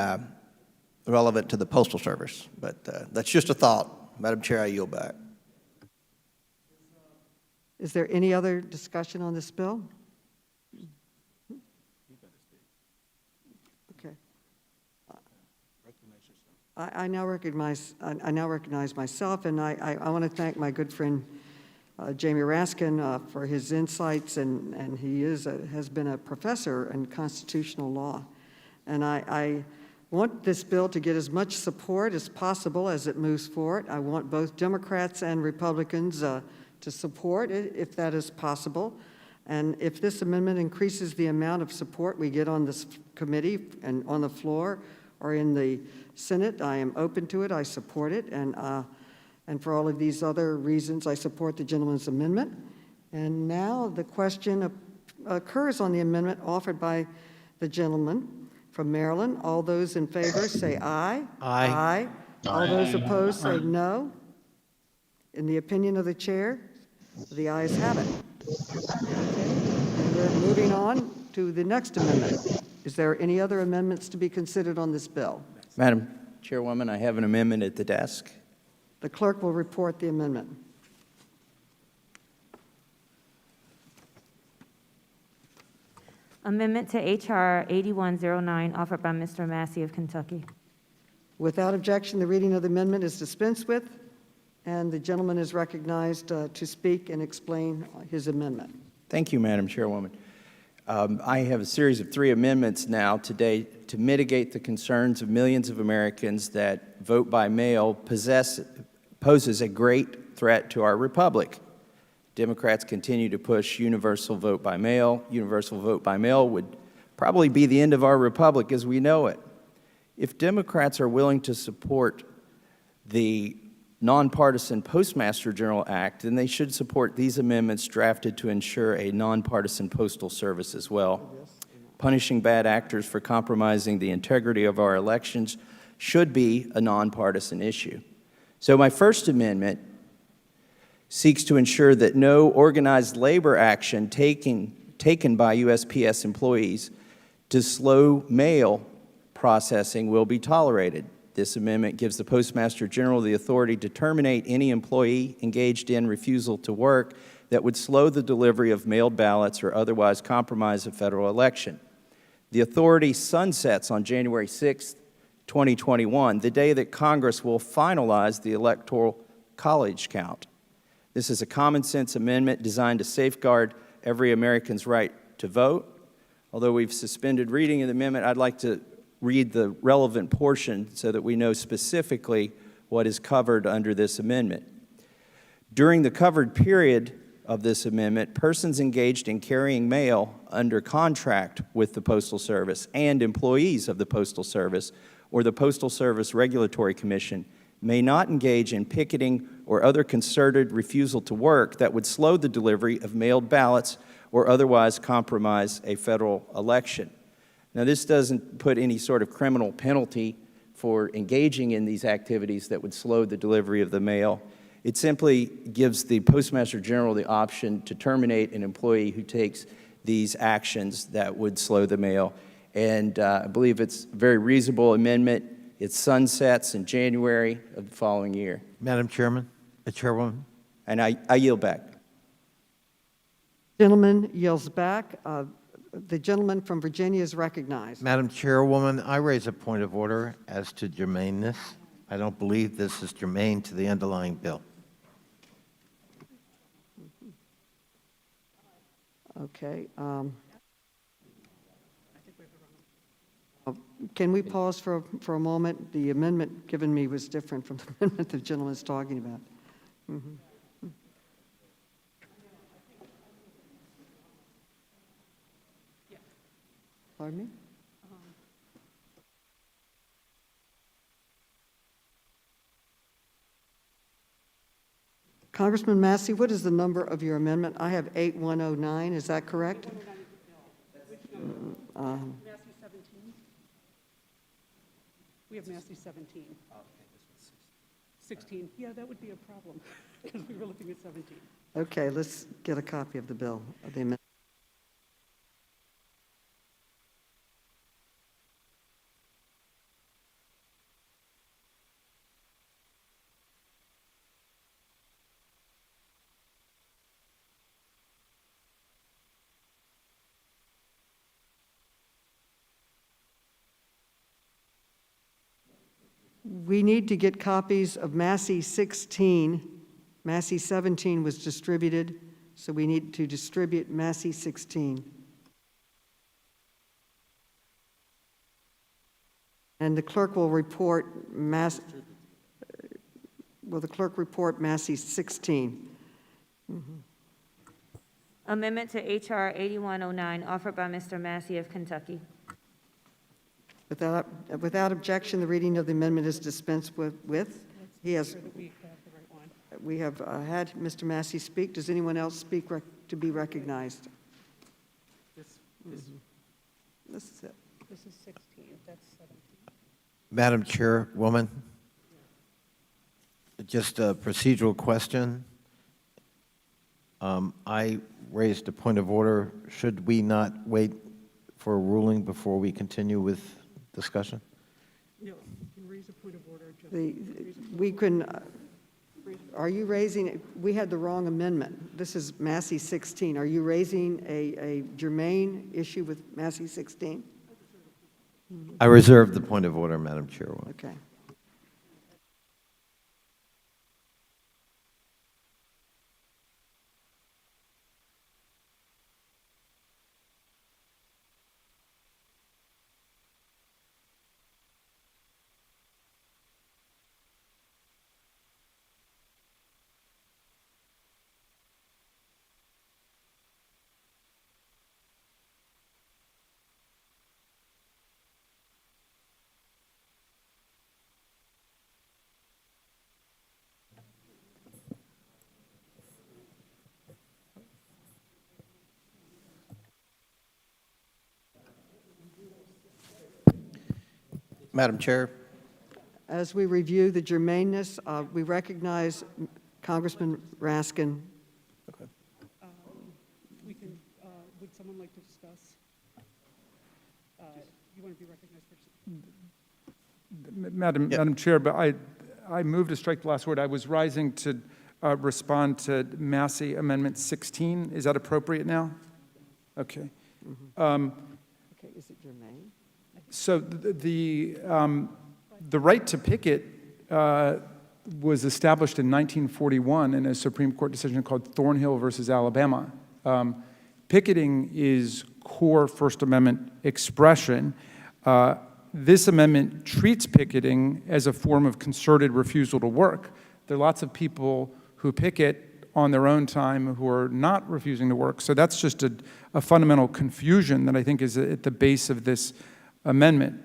relevant to the Postal Service. But that's just a thought. Madam Chair, I yield back. Is there any other discussion on this bill? Okay. I now recognize myself, and I want to thank my good friend Jamie Raskin for his insights, and he has been a professor in constitutional law. And I want this bill to get as much support as possible as it moves forward. I want both Democrats and Republicans to support it if that is possible. And if this amendment increases the amount of support we get on this committee and on the floor or in the Senate, I am open to it. I support it. And for all of these other reasons, I support the gentleman's amendment. And now the question occurs on the amendment offered by the gentleman from Maryland. All those in favor say aye. Aye. Aye. All those opposed say no. In the opinion of the chair, the ayes have it. Okay. And we're moving on to the next amendment. Is there any other amendments to be considered on this bill? Madam Chairwoman, I have an amendment at the desk. The clerk will report the amendment. Amendment to H.R. 8109, offered by Mr. Massey of Kentucky. Without objection, the reading of the amendment is dispensed with, and the gentleman is recognized to speak and explain his amendment. Thank you, Madam Chairwoman. I have a series of 3 amendments now today to mitigate the concerns of millions of Americans that vote by mail poses a great threat to our republic. Democrats continue to push universal vote by mail. Universal vote by mail would probably be the end of our republic as we know it. If Democrats are willing to support the Nonpartisan Postmaster General Act, then they should support these amendments drafted to ensure a nonpartisan postal service as well. Punishing bad actors for compromising the integrity of our elections should be a nonpartisan issue. So my first amendment seeks to ensure that no organized labor action taken by USPS employees to slow mail processing will be tolerated. This amendment gives the Postmaster General the authority to terminate any employee engaged in refusal to work that would slow the delivery of mailed ballots or otherwise compromise a federal election. The authority sunsets on January 6, 2021, the day that Congress will finalize the Electoral College count. This is a common-sense amendment designed to safeguard every American's right to vote. Although we've suspended reading of the amendment, I'd like to read the relevant portion so that we know specifically what is covered under this amendment. During the covered period of this amendment, persons engaged in carrying mail under contract with the Postal Service and employees of the Postal Service or the Postal Service Regulatory Commission may not engage in picketing or other concerted refusal to work that would slow the delivery of mailed ballots or otherwise compromise a federal election. Now, this doesn't put any sort of criminal penalty for engaging in these activities that would slow the delivery of the mail. It simply gives the Postmaster General the option to terminate an employee who takes these actions that would slow the mail. And I believe it's a very reasonable amendment. It sunsets in January of the following year. Madam Chairman, Chairwoman. And I yield back. Gentleman yields back. The gentleman from Virginia is recognized. Madam Chairwoman, I raise a point of order as to germaneness. I don't believe this is germane to the underlying bill. Okay. Can we pause for a moment? The amendment given me was different from the amendment the gentleman is talking about. Pardon me? Congressman Massey, what is the number of your amendment? I have 8109, is that correct? Massey 17? We have Massey 17. 16, yeah, that would be a problem, because we were looking at 17. Okay, let's get a copy of the bill, of the amendment. We need to get copies of Massey 16. Massey 17 was distributed, so we need to distribute Massey 16. And the clerk will report will the clerk report Massey 16? Amendment to H.R. 8109, offered by Mr. Massey of Kentucky. Without objection, the reading of the amendment is dispensed with. He has. Sure that we have the right one. We have had Mr. Massey speak. Does anyone else speak to be recognized? This This is it. is 16, that's 17. Madam Chairwoman, just a procedural question. I raised a point of order. Should we not wait for a ruling before we continue with discussion? No, you raise a point of order, just We can, are you raising, we had the wrong amendment. This is Massey 16. Are you raising a germane issue with Massey 16? I reserve the point of order, Madam Chairwoman. Okay. Madam Chair, As we review the germaneness, we recognize Congressman Raskin. we can, would someone like to discuss? You want to be recognized first? Madam Chair, but I moved to strike the last word. I was rising to respond to Massey Amendment 16. Is that appropriate now? Okay. Okay, is it germane? So the right to picket was established in 1941 in a Supreme Court decision called Thornhill versus Alabama. Picketing is core First Amendment expression. This amendment treats picketing as a form of concerted refusal to work. There are lots of people who picket on their own time who are not refusing to work. So that's just a fundamental confusion that I think is at the base of this amendment.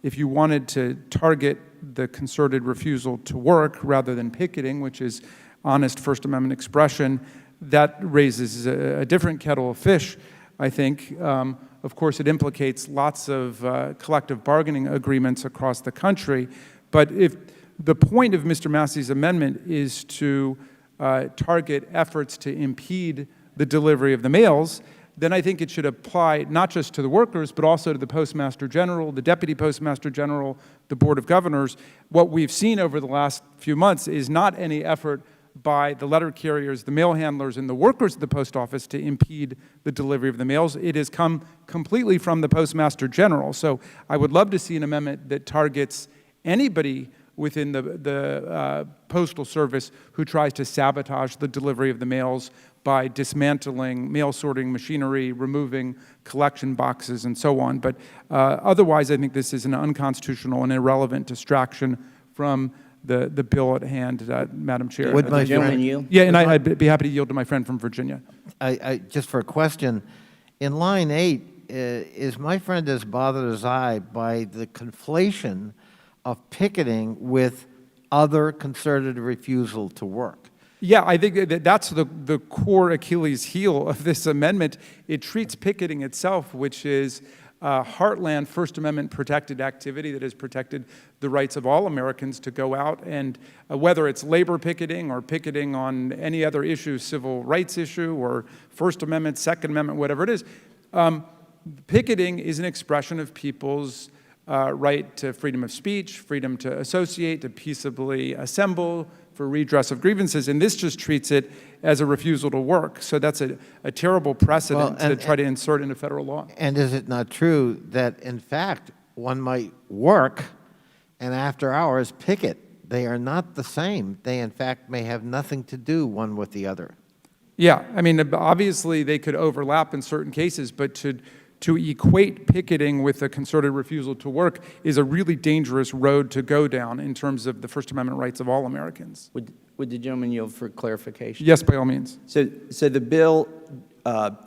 If you wanted to target the concerted refusal to work rather than picketing, which is honest First Amendment expression, that raises a different kettle of fish, I think. Of course, it implicates lots of collective bargaining agreements across the country. But if the point of Mr. Massey's amendment is to target efforts to impede the delivery of the mails, then I think it should apply not just to the workers, but also to the Postmaster General, the Deputy Postmaster General, the Board of Governors. What we've seen over the last few months is not any effort by the letter carriers, the mail handlers, and the workers at the post office to impede the delivery of the mails. It has come completely from the Postmaster General. So I would love to see an amendment that targets anybody within the Postal Service who tries to sabotage the delivery of the mails by dismantling mail sorting machinery, removing collection boxes, and so on. But otherwise, I think this is an unconstitutional and irrelevant distraction from the bill at hand, Madam Chair. Would my Gentleman friend- yield? Yeah, and I'd be happy to yield to my friend from Virginia. Just for a question, in line 8, is my friend as bothered as I by the conflation of picketing with other concerted refusal to work? Yeah, I think that's the core Achilles heel of this amendment. It treats picketing itself, which is heartland First Amendment protected activity that has protected the rights of all Americans to go out, and whether it's labor picketing or picketing on any other issue, civil rights issue or First Amendment, Second Amendment, whatever it is, picketing is an expression of people's right to freedom of speech, freedom to associate, to peaceably assemble, for redress of grievances, and this just treats it as a refusal to work. So that's a terrible precedent to try to insert into federal law. And is it not true that, in fact, one might work and after hours picket? They are not the same. They, in fact, may have nothing to do one with the other. Yeah, I mean, obviously they could overlap in certain cases, but to equate picketing with a concerted refusal to work is a really dangerous road to go down in terms of the First Amendment rights of all Americans. Would the gentleman yield for clarification? Yes, by all means. So the bill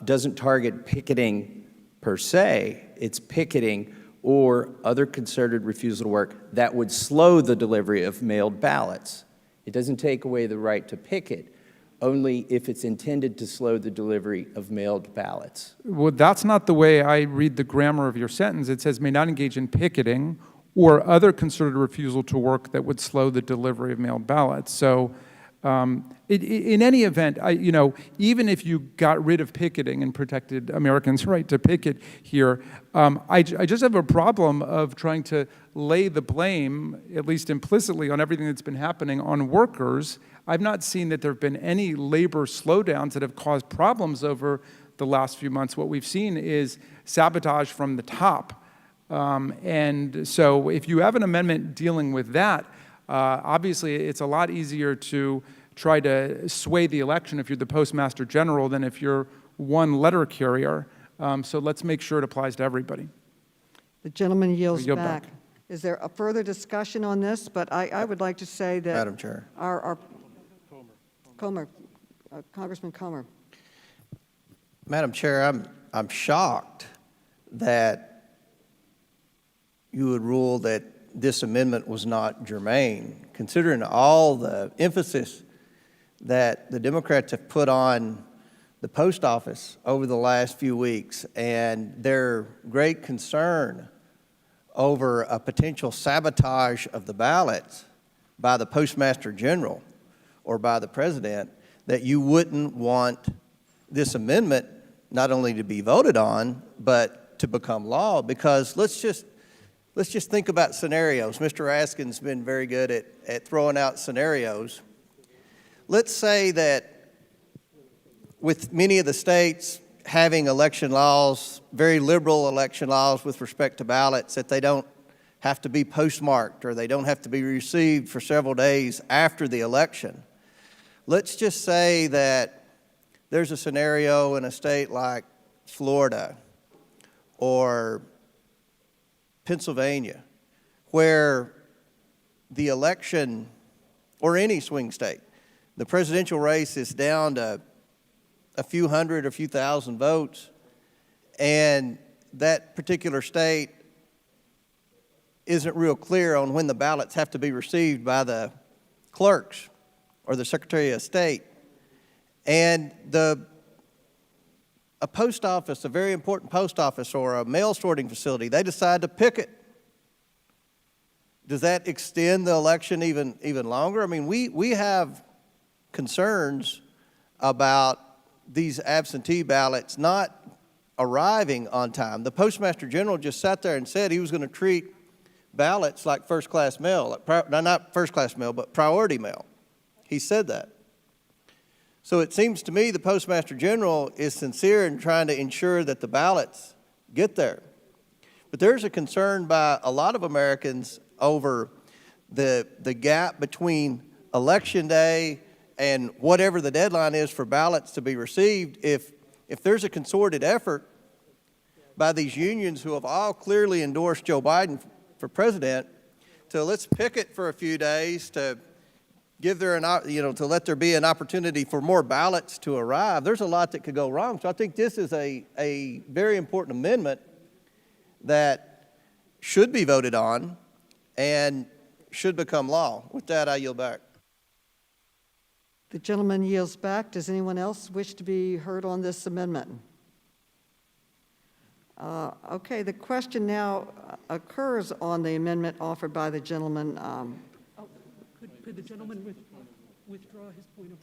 doesn't target picketing per se. It's picketing or other concerted refusal to work that would slow the delivery of mailed ballots. It doesn't take away the right to picket, only if it's intended to slow the delivery of mailed ballots. Well, that's not the way I read the grammar of your sentence. It says may not engage in picketing or other concerted refusal to work that would slow the delivery of mailed ballots. So in any event, even if you got rid of picketing and protected Americans' right to picket here, I just have a problem of trying to lay the blame, at least implicitly, on everything that's been happening on workers. I've not seen that there have been any labor slowdowns that have caused problems over the last few months. What we've seen is sabotage from the top. And so if you have an amendment dealing with that, obviously it's a lot easier to try to sway the election if you're the Postmaster General than if you're one letter carrier. So let's make sure it applies to everybody. The gentleman yields Yield back. back. Is there a further discussion on this? But I would like to say that Madam Chair. our Congressman Comer. Madam Chair, I'm shocked that you would rule that this amendment was not germane, considering all the emphasis that the Democrats have put on the post office over the last few weeks and their great concern over a potential sabotage of the ballots by the Postmaster General or by the President, that you wouldn't want this amendment not only to be voted on, but to become law. Because let's just think about scenarios. Mr. Raskin's been very good at throwing out scenarios. Let's say that with many of the states having election laws, very liberal election laws with respect to ballots, that they don't have to be postmarked or they don't have to be received for several days after the election. Let's just say that there's a scenario in a state like Florida or Pennsylvania where the election, or any swing state, the presidential race is down to a few hundred, a few thousand votes, and that particular state isn't real clear on when the ballots have to be received by the clerks or the Secretary of State. And a post office, a very important post office or a mail sorting facility, they decide to picket. Does that extend the election even longer? I mean, we have concerns about these absentee ballots not arriving on time. The Postmaster General just sat there and said he was going to treat ballots like first-class mail, not first-class mail, but priority mail. He said that. So it seems to me the Postmaster General is sincere in trying to ensure that the ballots get there. But there's a concern by a lot of Americans over the gap between Election Day and whatever the deadline is for ballots to be received, if there's a concerted effort by these unions who have all clearly endorsed Joe Biden for president, to let's picket for a few days to give there to let there be an opportunity for more ballots to arrive, there's a lot that could go wrong. So I think this is a very important amendment that should be voted on and should become law. With that, I yield back. The gentleman yields back. Does anyone else wish to be heard on this amendment? Okay, the question now occurs on the amendment offered by the gentleman. Could the gentleman withdraw his point of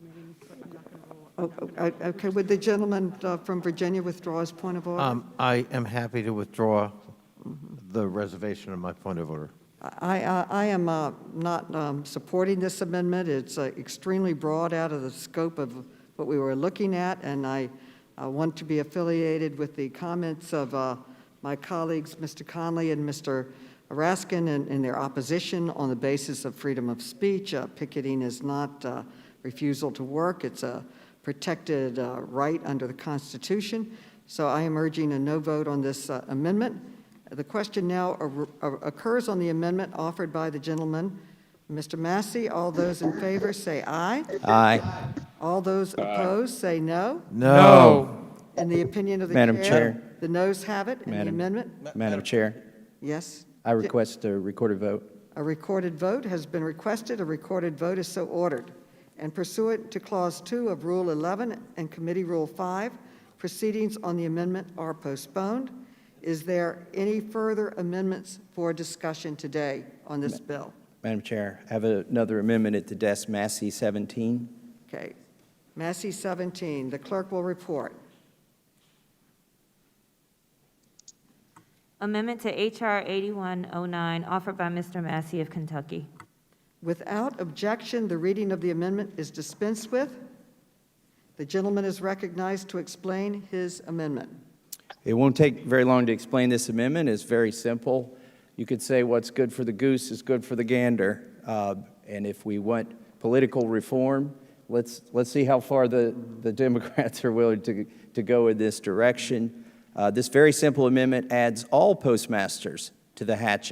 remaining, but I'm not going to roll. Okay, would the gentleman from Virginia withdraw his point of order? I am happy to withdraw the reservation of my point of order. I am not supporting this amendment. It's extremely broad out of the scope of what we were looking at, and I want to be affiliated with the comments of my colleagues, Mr. Conley and Mr. Raskin, in their opposition on the basis of freedom of speech. Picketing is not refusal to work. It's a protected right under the Constitution. So I am urging a no vote on this amendment. The question now occurs on the amendment offered by the gentleman, Mr. Massey. All those in favor say aye. Aye. All those opposed say no. No. In the opinion of the Madam Chair. the noes have it, and the Madam- amendment? Madam Chair, Yes. I request a recorded vote. A recorded vote has been requested. A recorded vote is so ordered. And pursuant to Clause 2 of Rule 11 and Committee Rule 5, proceedings on the amendment are postponed. Is there any further amendments for discussion today on this bill? Madam Chair, I have another amendment at the desk, Massey 17. Okay. Massey 17. The clerk will report. Amendment to H.R. 8109, offered by Mr. Massey of Kentucky. Without objection, the reading of the amendment is dispensed with. The gentleman is recognized to explain his amendment. It won't take very long to explain this amendment. It's very simple. You could say what's good for the goose is good for the gander. And if we want political reform, let's see how far the Democrats are willing to go in this direction. This very simple amendment adds all postmasters to the Hatch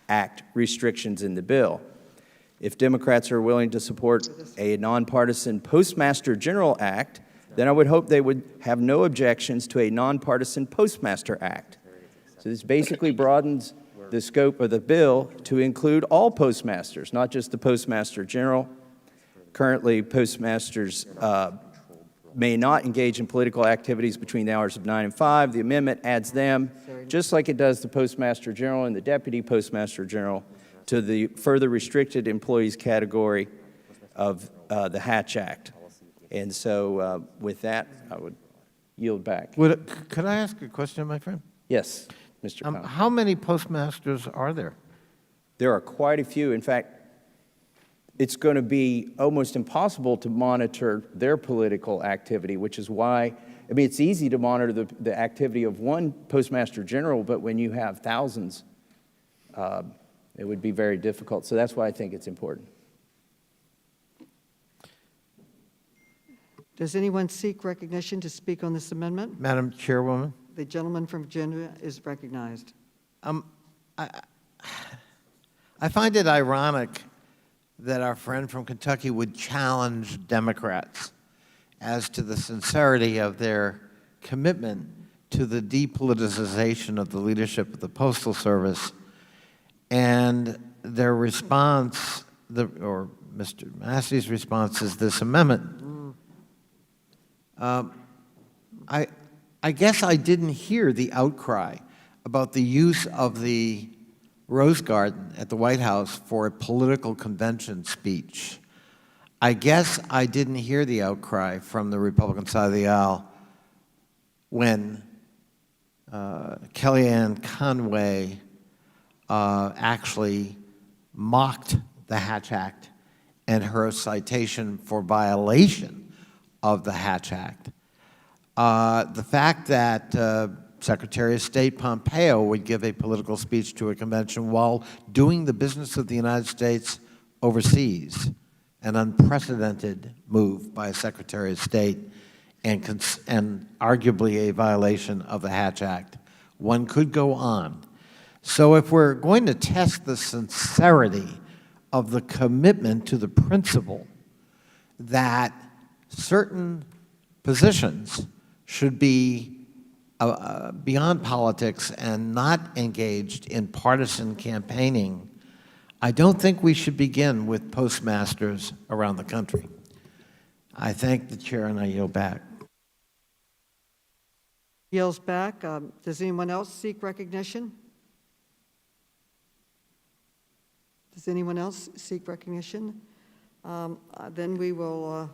Act restrictions in the bill. If Democrats are willing to support a nonpartisan Postmaster General Act, then I would hope they would have no objections to a nonpartisan Postmaster Act. So this basically broadens the scope of the bill to include all postmasters, not just the Postmaster General. Currently, postmasters may not engage in political activities between the hours of 9 and 5. The amendment adds them, just like it does the Postmaster General and the Deputy Postmaster General, to the further restricted employees category of the Hatch Act. And so with that, I would yield back. Could I ask a question, my friend? Yes, Mr. Conley. How many postmasters are there? There are quite a few. In fact, it's going to be almost impossible to monitor their political activity, which is why, I mean, it's easy to monitor the activity of one Postmaster General, but when you have thousands, it would be very difficult. So that's why I think it's important. Does anyone seek recognition to speak on this amendment? Madam Chairwoman? The gentleman from Virginia is recognized. I find it ironic that our friend from Kentucky would challenge Democrats as to the sincerity of their commitment to the depoliticization of the leadership of the Postal Service, and their response, or Mr. Massey's response, is this amendment. I guess I didn't hear the outcry about the use of the Rose Garden at the White House for a political convention speech. I guess I didn't hear the outcry from the Republican side of the aisle when Kellyanne Conway actually mocked the Hatch Act and her citation for violation of the Hatch Act. The fact that Secretary of State Pompeo would give a political speech to a convention while doing the business of the United States overseas, an unprecedented move by a Secretary of State and arguably a violation of the Hatch Act. One could go on. So if we're going to test the sincerity of the commitment to the principle that certain positions should be beyond politics and not engaged in partisan campaigning, I don't think we should begin with postmasters around the country. I thank the chair and I yield back. Yields back. Does anyone else seek recognition? Does anyone else seek recognition? Then we will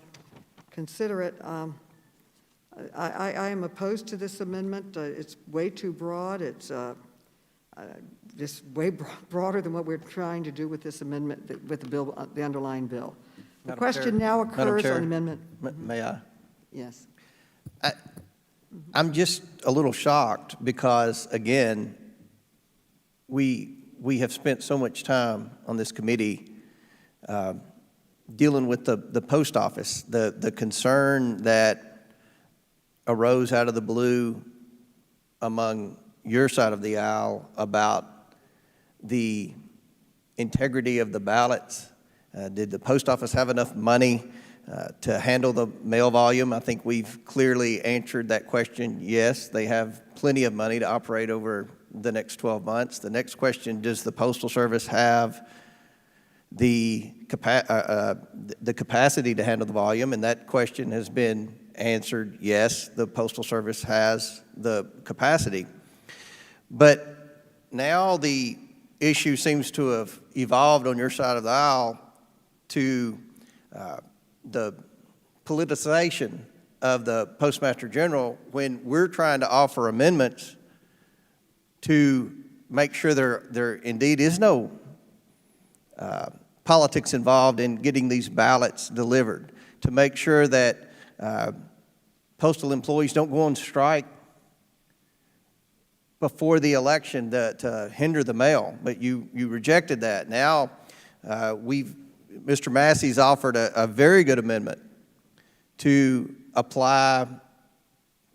consider it. I am opposed to this amendment. It's way too broad. It's just way broader than what we're trying to do with this amendment, with the bill, the underlying bill. The Madam question Chair. now Madam occurs Chair. on amendment. May I? Yes. I'm just a little shocked because, again, we have spent so much time on this committee dealing with the post office, the concern that arose out of the blue among your side of the aisle about the integrity of the ballots. Did the post office have enough money to handle the mail volume? I think we've clearly answered that question. Yes, they have plenty of money to operate over the next 12 months. The next question, does the Postal Service have the capacity to handle the volume? And that question has been answered. Yes, the Postal Service has the capacity. But now the issue seems to have evolved on your side of the aisle to the politicization of the Postmaster General when we're trying to offer amendments to make sure there indeed is no politics involved in getting these ballots delivered, to make sure that postal employees don't go on strike before the election to hinder the mail. But you rejected that. Now Mr. Massey's offered a very good amendment to apply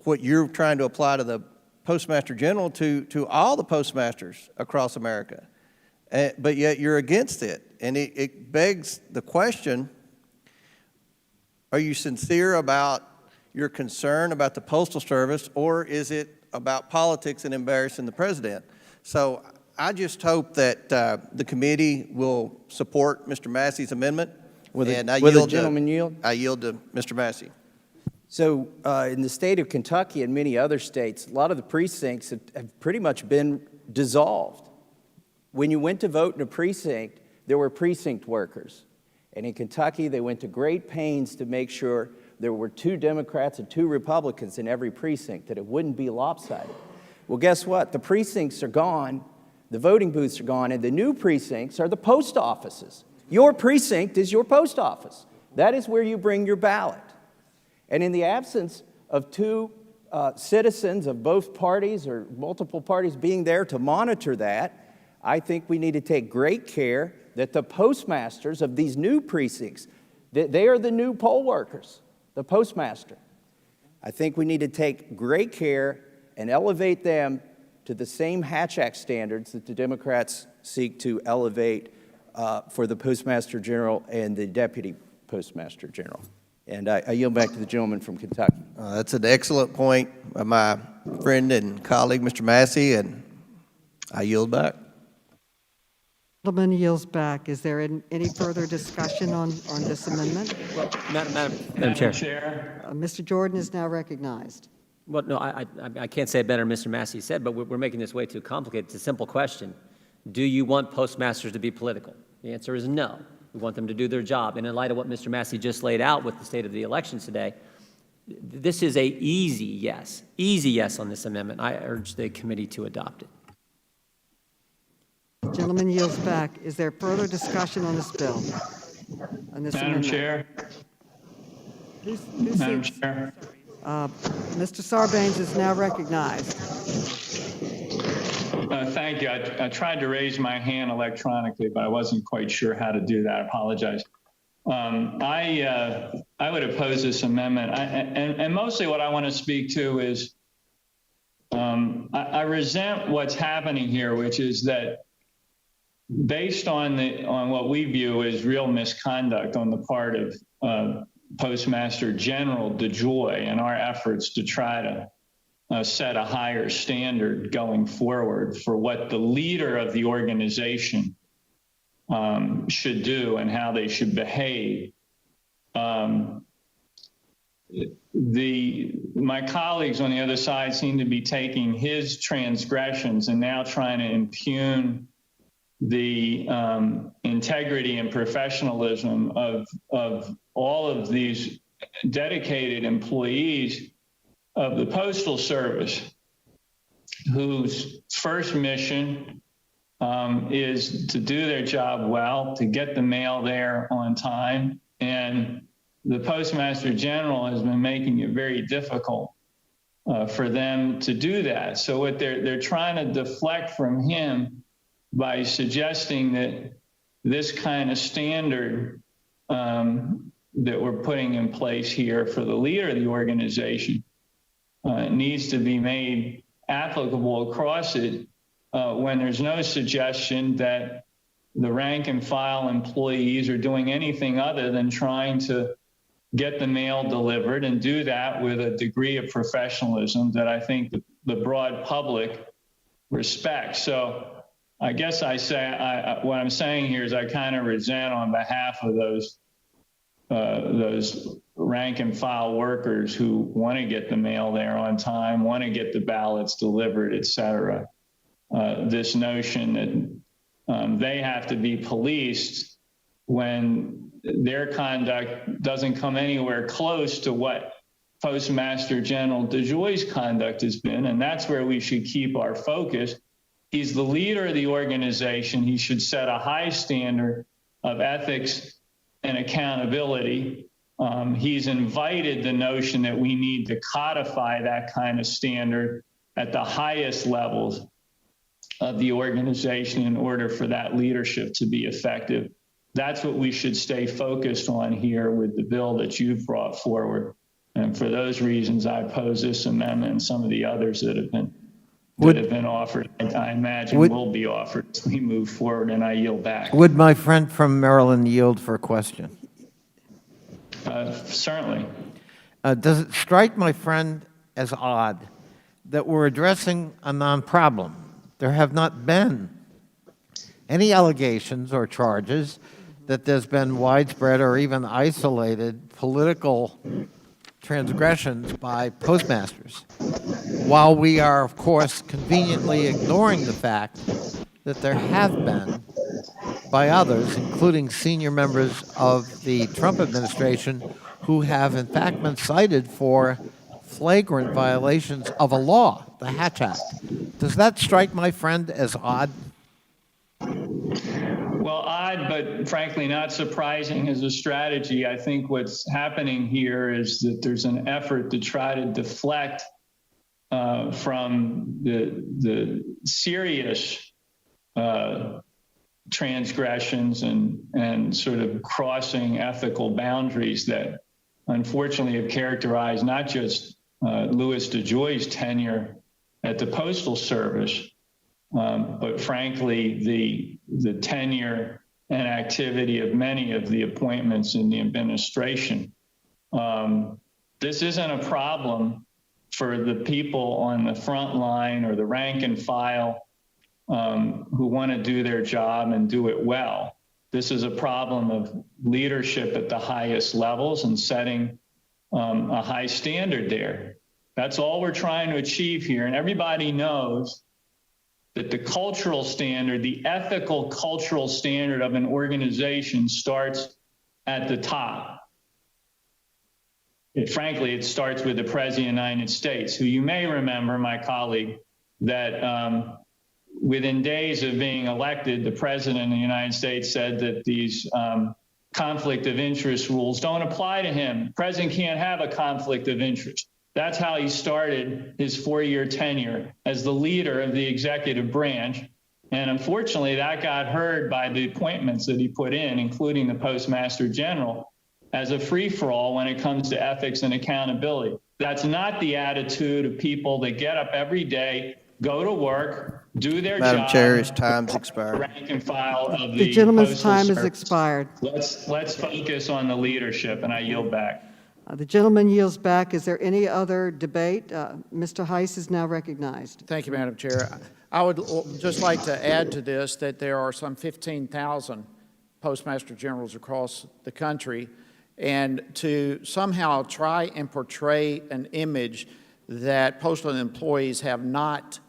what you're trying to apply to the Postmaster General to all the postmasters across America. But yet you're against it. And it begs the question, are you sincere about your concern about the Postal Service, or is it about politics and embarrassing the president? So I just hope that the committee will support Mr. Massey's amendment. Will the gentleman yield? I yield to Mr. Massey. So in the state of Kentucky and many other states, a lot of the precincts have pretty much been dissolved. When you went to vote in a precinct, there were precinct workers. And in Kentucky, they went to great pains to make sure there were 2 Democrats and 2 Republicans in every precinct, that it wouldn't be lopsided. Well, guess what? The precincts are gone, the voting booths are gone, and the new precincts are the post offices. Your precinct is your post office. That is where you bring your ballot. And in the absence of 2 citizens of both parties or multiple parties being there to monitor that, I think we need to take great care that the postmasters of these new precincts, they are the new poll workers, the postmaster. I think we need to take great care and elevate them to the same Hatch Act standards that the Democrats seek to elevate for the Postmaster General and the Deputy Postmaster General. And I yield back to the gentleman from Kentucky. That's an excellent point by my friend and colleague, Mr. Massey, and I yield back. Gentleman yields back. Is there any further discussion on this amendment? Madam Chair. Mr. Jordan is now recognized. Well, no, I can't say it better than Mr. Massey said, but we're making this way too complicated. It's a simple question. Do you want postmasters to be political? The answer is no. We want them to do their job. And in light of what Mr. Massey just laid out with the state of the elections today, this is an easy yes on this amendment. I urge the committee to adopt it. Gentleman yields back. Is there further discussion on this bill? On this Madam amendment? Chair. Who Madam seeks- Chair. Mr. Sarbanes is now recognized. Thank you. I tried to raise my hand electronically, but I wasn't quite sure how to do that. I apologize. I would oppose this amendment. And mostly what I want to speak to is I resent what's happening here, which is that based on what we view as real misconduct on the part of Postmaster General DeJoy and our efforts to try to set a higher standard going forward for what the leader of the organization should do and how they should behave. My colleagues on the other side seem to be taking his transgressions and now trying to impugn the integrity and professionalism of all of these dedicated employees of the Postal Service, whose first mission is to do their job well, to get the mail there on time. And the Postmaster General has been making it very difficult for them to do that. So what they're trying to deflect from him by suggesting that this kind of standard that we're putting in place here for the leader of the organization needs to be made applicable across it when there's no suggestion that the rank and file employees are doing anything other than trying to get the mail delivered and do that with a degree of professionalism that I think the broad public respects. So I guess I say what I'm saying here is I kind of resent on behalf of those rank and file workers who want to get the mail there on time, want to get the ballots delivered, et cetera. This notion that they have to be policed when their conduct doesn't come anywhere close to what Postmaster General DeJoy's conduct has been, and that's where we should keep our focus. He's the leader of the organization. He should set a high standard of ethics and accountability. He's invited the notion that we need to codify that kind of standard at the highest levels of the organization in order for that leadership to be effective. That's what we should stay focused on here with the bill that you've brought forward. And for those reasons, I oppose this amendment and some of the others that have been offered, and I imagine will be offered as we move forward, and I yield back. Would my friend from Maryland yield for a question? Certainly. Does it strike my friend as odd that we're addressing a non-problem? There have not been any allegations or charges that there's been widespread or even isolated political transgressions by postmasters, while we are, of course, conveniently ignoring the fact that there have been by others, including senior members of the Trump administration, who have in fact been cited for flagrant violations of a law, the Hatch Act. Does that strike my friend as odd? Well, odd, but frankly not surprising as a strategy. I think what's happening here is that there's an effort to try to deflect from the serious transgressions and sort of crossing ethical boundaries that unfortunately have characterized not just Louis DeJoy's tenure at the Postal Service, but frankly, the tenure and activity of many of the appointments in the administration. This isn't a problem for the people on the front line or the rank and file who want to do their job and do it well. This is a problem of leadership at the highest levels and setting a high standard there. That's all we're trying to achieve here. And everybody knows that the cultural standard, the ethical cultural standard of an organization starts at the top. Frankly, it starts with the President of the United States, who you may remember, my colleague, that within days of being elected, the President of the United States said that these conflict of interest rules don't apply to him. The President can't have a conflict of interest. That's how he started his 4-year tenure as the leader of the executive branch. And unfortunately, that got heard by the appointments that he put in, including the Postmaster General, as a free-for-all when it comes to ethics and accountability. That's not the attitude of people that get up every day, go to work, do their job. Madam Chair, his time's expired. Rank and file of The the gentleman's Postal time has Service. expired. Let's focus on the leadership, and I yield back. The gentleman yields back. Is there any other debate? Mr. Heiss is now recognized. Thank you, Madam Chair. I would just like to add to this that there are some 15,000 Postmaster Generals across the country, and to somehow try and portray an image that postal employees have not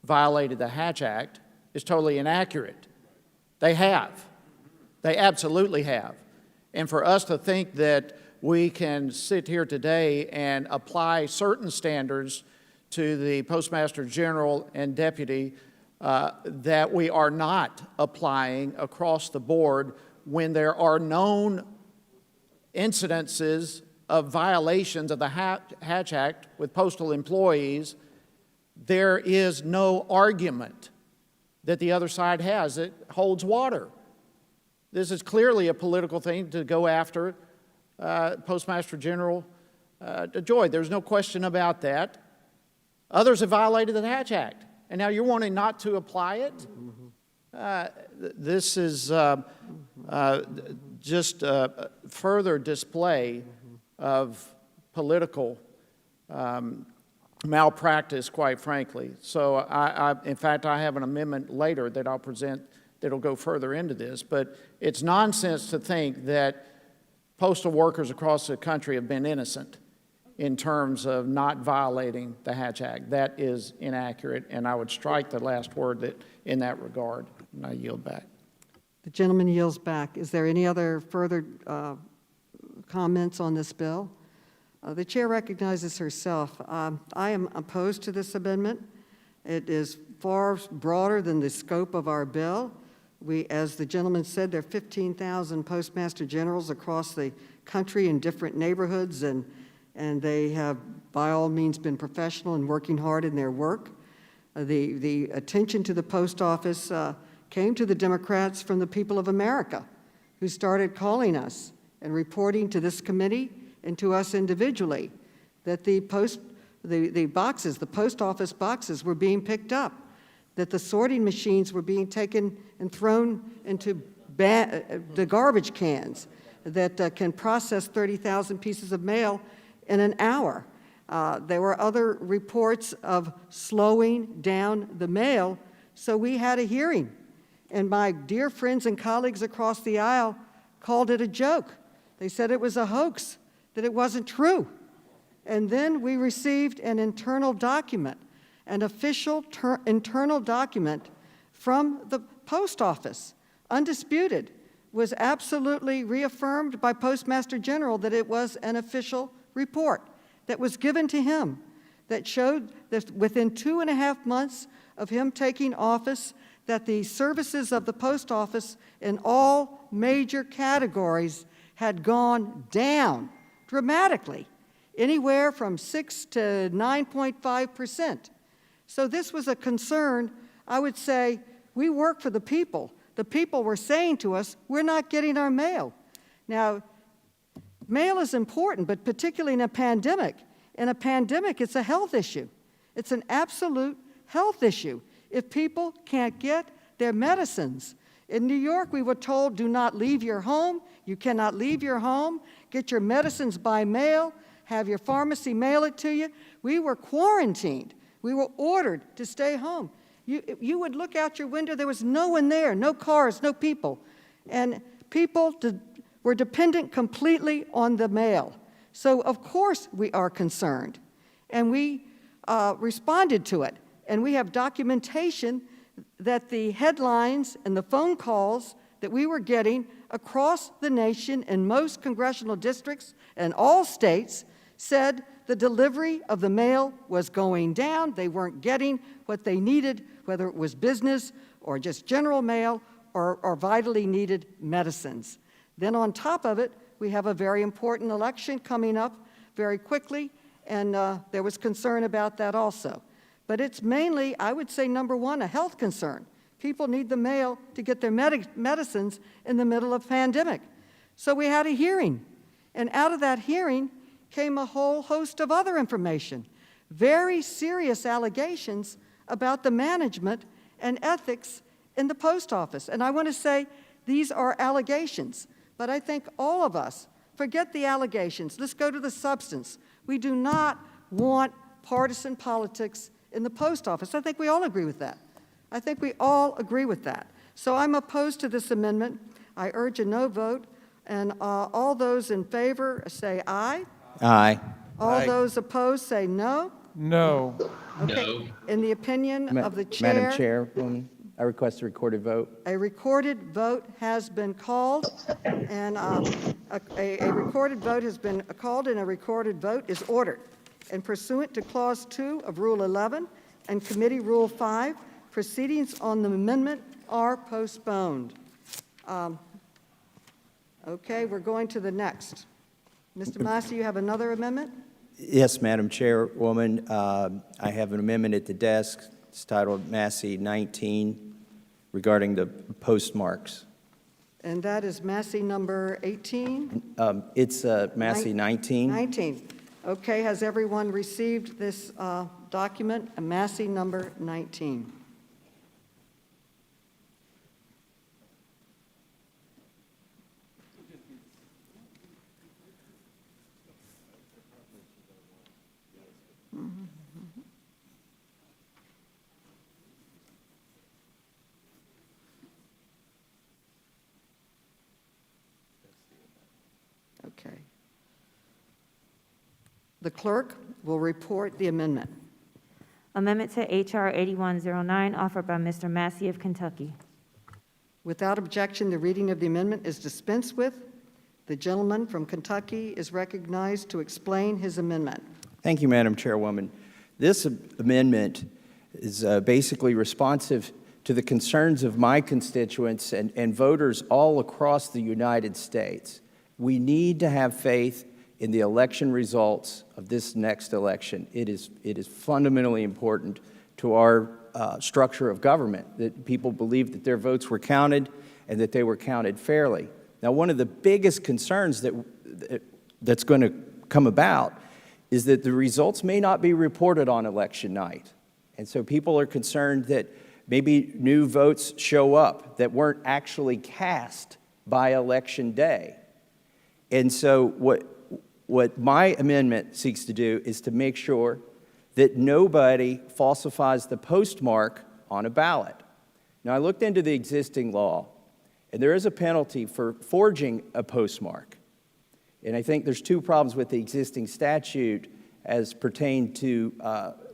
violated the Hatch Act is totally inaccurate. They have. They absolutely have. And for us to think that we can sit here today and apply certain standards to the Postmaster General and Deputy that we are not applying across the board when there are known incidences of violations of the Hatch Act with postal employees, there is no argument that the other side has that holds water. This is clearly a political thing to go after Postmaster General DeJoy. There's no question about that. Others have violated the Hatch Act, and now you're wanting not to apply it? This is just a further display of political malpractice, quite frankly. So in fact, I have an amendment later that I'll present that'll go further into this, but it's nonsense to think that postal workers across the country have been innocent in terms of not violating the Hatch Act. That is inaccurate, and I would strike the last word in that regard, and I yield back. The gentleman yields back. Is there any other further comments on this bill? The chair recognizes herself. I am opposed to this amendment. It is far broader than the scope of our bill. As the gentleman said, there are 15,000 Postmaster Generals across the country in different neighborhoods, and they have, by all means, been professional and working hard in their work. The attention to the post office came to the Democrats from the people of America, who started calling us and reporting to this committee and to us individually that the post office boxes were being picked up, that the sorting machines were being taken and thrown into the garbage cans that can process 30,000 pieces of mail in an hour. There were other reports of slowing down the mail, so we had a hearing. And my dear friends and colleagues across the aisle called it a joke. They said it was a hoax, that it wasn't true. And then we received an internal document, an official internal document from the post office, undisputed, was absolutely reaffirmed by Postmaster General that it was an official report that was given to him that showed that within 2.5 months of him taking office, that the services of the post office in all major categories had gone down dramatically, anywhere from 6 to 9.5%. So this was a concern. I would say we work for the people. The people were saying to us, we're not getting our mail. Now, mail is important, but particularly in a pandemic. In a pandemic, it's a health issue. It's an absolute health issue if people can't get their medicines. In New York, we were told, do not leave your home. You cannot leave your home. Get your medicines by mail. Have your pharmacy mail it to you. We were quarantined. We were ordered to stay home. You would look out your window, there was no one there, no cars, no people. And people were dependent completely on the mail. So, of course, we are concerned. And we responded to it. And we have documentation that the headlines and the phone calls that we were getting across the nation in most congressional districts and all states said the delivery of the mail was going down. They weren't getting what they needed, whether it was business or just general mail or vitally needed medicines. Then on top of it, we have a very important election coming up very quickly, and there was concern about that also. But it's mainly, I would say, number one, a health concern. People need the mail to get their medicines in the middle of pandemic. So we had a hearing, and out of that hearing came a whole host of other information, very serious allegations about the management and ethics in the post office. And I want to say these are allegations, but I think all of us, forget the allegations. Let's go to the substance. We do not want partisan politics in the post office. I think we all agree with that. I think we all agree with that. So I'm opposed to this amendment. I urge a no vote, and all those in favor say aye. Aye. All those opposed say no. No. Okay. In the opinion of the chair. Madam Chairwoman, I request a recorded vote. A recorded vote has been called, and a recorded vote has been called, and a recorded vote is ordered. And pursuant to Clause 2 of Rule 11 and Committee Rule 5, proceedings on the amendment are postponed. Okay, we're going to the next. Mr. Massey, you have another amendment? Yes, Madam Chairwoman. I have an amendment at the desk. It's titled Massey 19 regarding the postmarks. And that is Massey number 18? It's Massey 19. 19. Okay, has everyone received this document, Massey number 19? Okay. The clerk will report the amendment. Amendment to H.R. 8109, offered by Mr. Massey of Kentucky. Without objection, the reading of the amendment is dispensed with. The gentleman from Kentucky is recognized to explain his amendment. Thank you, Madam Chairwoman. This amendment is basically responsive to the concerns of my constituents and voters all across the United States. We need to have faith in the election results of this next election. It is fundamentally important to our structure of government that people believe that their votes were counted and that they were counted fairly. Now, one of the biggest concerns that's going to come about is that the results may not be reported on election night. And so people are concerned that maybe new votes show up that weren't actually cast by election day. And so what my amendment seeks to do is to make sure that nobody falsifies the postmark on a ballot. Now, I looked into the existing law, and there is a penalty for forging a postmark. And I think there's two problems with the existing statute as pertain to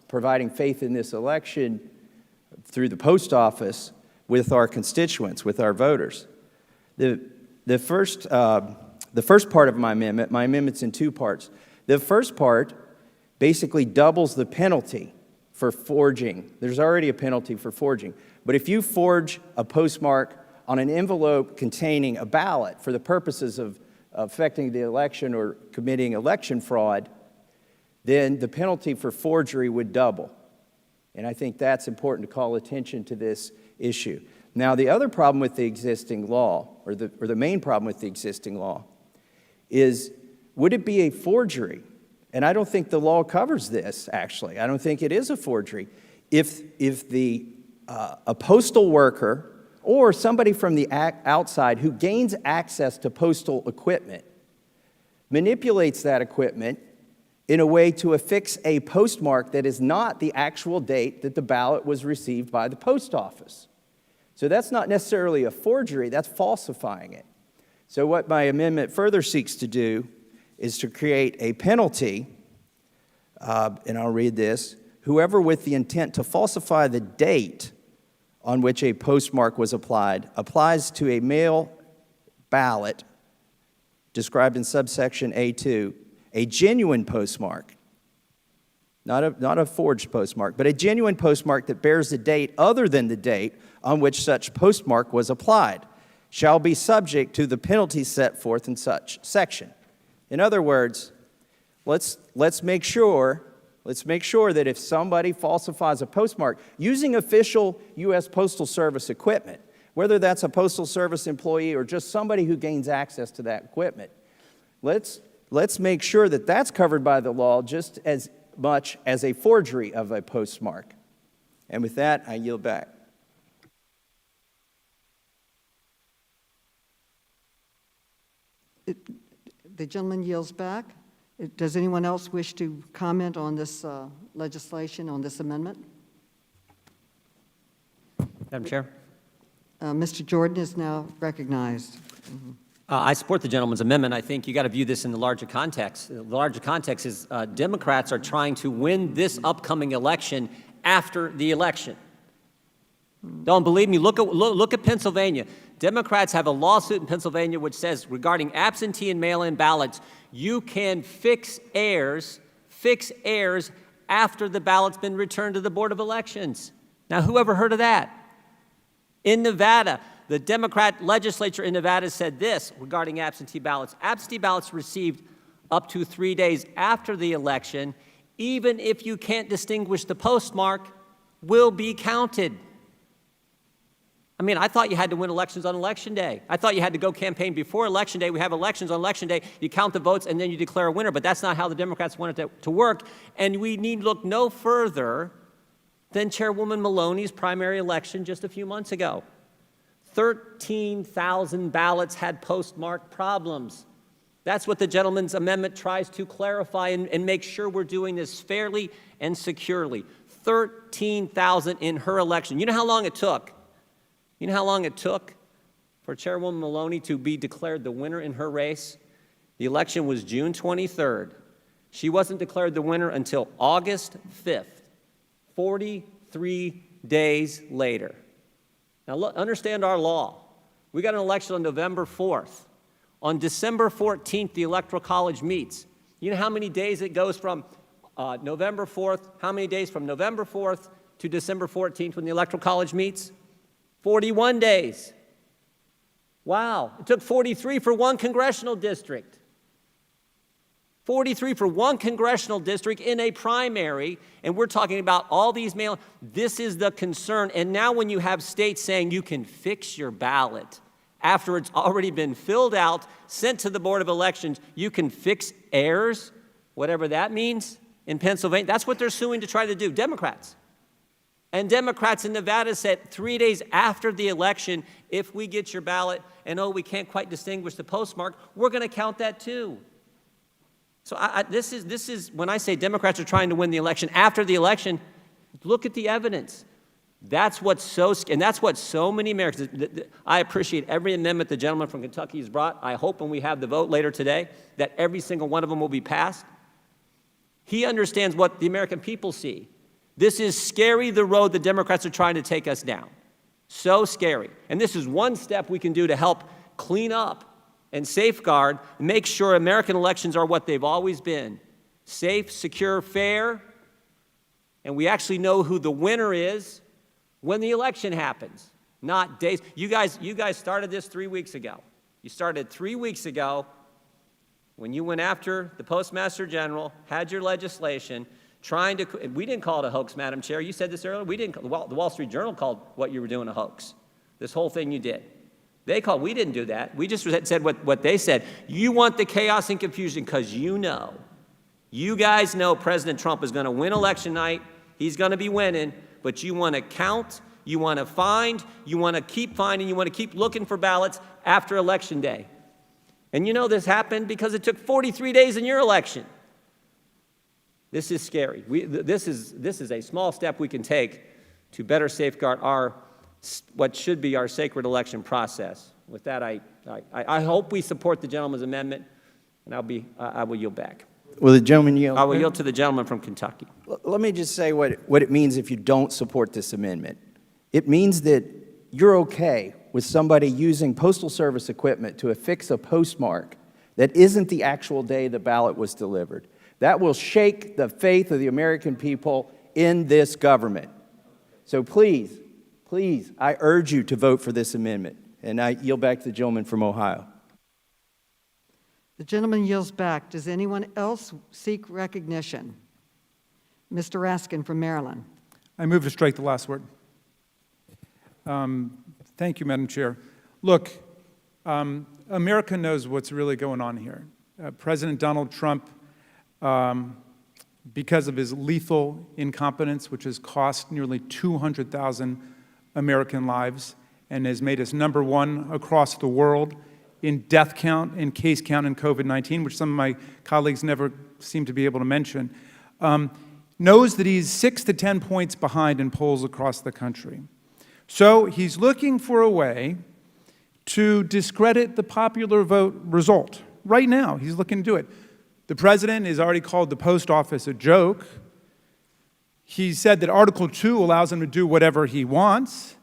providing faith in this election through the post office with our constituents, with our voters. The first part of my amendment's in two parts. The first part basically doubles the penalty for forging. There's already a penalty for forging. But if you forge a postmark on an envelope containing a ballot for the purposes of affecting the election or committing election fraud, then the penalty for forgery would double. And I think that's important to call attention to this issue. Now, the other problem with the existing law, or the main problem with the existing law, is would it be a forgery? And I don't think the law covers this, actually. I don't think it is a forgery. If a postal worker or somebody from the outside who gains access to postal equipment manipulates that equipment in a way to affix a postmark that is not the actual date that the ballot was received by the post office. So that's not necessarily a forgery, that's falsifying it. So what my amendment further seeks to do is to create a penalty, and I'll read this: whoever with the intent to falsify the date on which a postmark was applies to a mail ballot described in subsection A2, a genuine postmark, not a forged postmark, but a genuine postmark that bears the date other than the date on which such postmark was applied, shall be subject to the penalty set forth in such section. In other words, let's make sure that if somebody falsifies a postmark using official U.S. Postal Service equipment, whether that's a Postal Service employee or just somebody who gains access to that equipment, let's make sure that that's covered by the law just as much as a forgery of a postmark. And with that, I yield back. The gentleman yields back. Does anyone else wish to comment on this legislation, on this amendment? Madam Chair? Mr. Jordan is now recognized. I support the gentleman's amendment. I think you got to view this in the larger context. The larger context is Democrats are trying to win this upcoming election after the election. Don't believe me? Look at Pennsylvania. Democrats have a lawsuit in Pennsylvania which says regarding absentee and mail-in ballots, you can fix errors after the ballot's been returned to the Board of Elections. Now, who ever heard of that? In Nevada, the Democrat legislature in Nevada said this regarding absentee ballots. Absentee ballots received up to 3 days after the election, even if you can't distinguish the postmark, will be counted. I mean, I thought you had to win elections on Election Day. I thought you had to go campaign before Election Day. We have elections on Election Day. You count the votes, and then you declare a winner. But that's not how the Democrats want it to work. And we need look no further than Chairwoman Maloney's primary election just a few months ago. 13,000 ballots had postmark problems. That's what the gentleman's amendment tries to clarify and make sure we're doing this fairly and securely. 13,000 in her election. You know how long it took? You know how long it took for Chairwoman Maloney to be declared the winner in her race? The election was June 23rd. She wasn't declared the winner until August 5th, 43 days later. Now, look, understand our law. We got an election on November 4th. On December 14th, the Electoral College meets. You know how many days it goes from November 4th? How many days from November 4th to December 14th when the Electoral College meets? 41 days. Wow. It took 43 for one congressional district. 43 for one congressional district in a primary, and we're talking about all these mail. This is the concern. And now when you have states saying you can fix your ballot after it's already been filled out, sent to the Board of Elections, you can fix errors, whatever that means, in Pennsylvania. That's what they're suing to try to do, Democrats. And Democrats in Nevada said 3 days after the election, if we get your ballot and, oh, we can't quite distinguish the postmark, we're going to count that too. So this is when I say Democrats are trying to win the election after the election, look at the evidence. That's what's so, and that's what so many Americans, I appreciate every amendment the gentleman from Kentucky has brought. I hope when we have the vote later today that every single one of them will be passed. He understands what the American people see. This is scary, the road the Democrats are trying to take us down. So scary. And this is one step we can do to help clean up and safeguard and make sure American elections are what they've always been. Safe, secure, fair, and we actually know who the winner is when the election happens, not days. You guys started this 3 weeks ago. You started 3 weeks ago when you went after the Postmaster General, had your legislation, trying to, we didn't call it a hoax, Madam Chair. You said this earlier. We didn't. The Wall Street Journal called what you were doing a hoax. This whole thing you did. They called. We didn't do that. We just said what they said. You want the chaos and confusion because you guys know President Trump is going to win election night. He's going to be winning, but you want to count, you want to find, you want to keep finding, you want to keep looking for ballots after Election Day. And you know this happened because it took 43 days in your election. This is scary. This is a small step we can take to better safeguard what should be our sacred election process. With that, I hope we support the gentleman's amendment, and I will yield back. Will the gentleman yield? I will yield to the gentleman from Kentucky. Let me just say what it means if you don't support this amendment. It means that you're okay with somebody using Postal Service equipment to affix a postmark that isn't the actual day the ballot was delivered. That will shake the faith of the American people in this government. So please, I urge you to vote for this amendment. And I yield back to the gentleman from Ohio. The gentleman yields back. Does anyone else seek recognition? Mr. Raskin from Maryland. I move to strike the last word. Thank you, Madam Chair. Look, America knows what's really going on here. President Donald Trump, because of his lethal incompetence, which has cost nearly 200,000 American lives and has made us #1 across the world in death count, in case count in COVID-19, which some of my colleagues never seem to be able to mention, knows that he's 6 to 10 points behind in polls across the country. So he's looking for a way to discredit the popular vote result. Right now, he's looking to do it. The president has already called the post office a joke. He said that Article 2 allows him to do whatever he wants.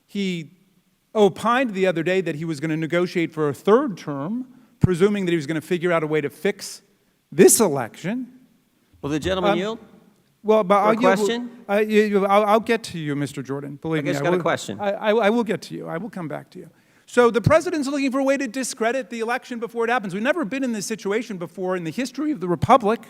He opined the other day that he was going to negotiate for a third term, presuming that he was going to figure out a way to fix this election. Will the gentleman yield? Well, but For a question? I'll get to you, Mr. Jordan. Believe me. I just got a question. I will get to you. I will come back to you. So the president's looking for a way to discredit the election before it happens. We've never been in this situation before in the history of the republic,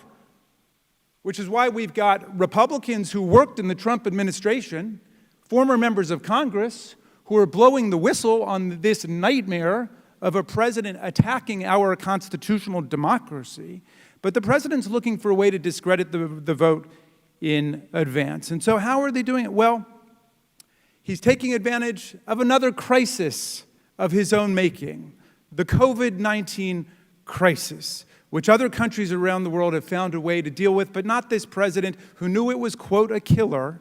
which is why we've got Republicans who worked in the Trump administration, former members of Congress, who are blowing the whistle on this nightmare of a president attacking our constitutional democracy. But the president's looking for a way to discredit the vote in advance. And so how are they doing it? Well, he's taking advantage of another crisis of his own making, the COVID-19 crisis, which other countries around the world have found a way to deal with, but not this president who knew it was, quote, a killer.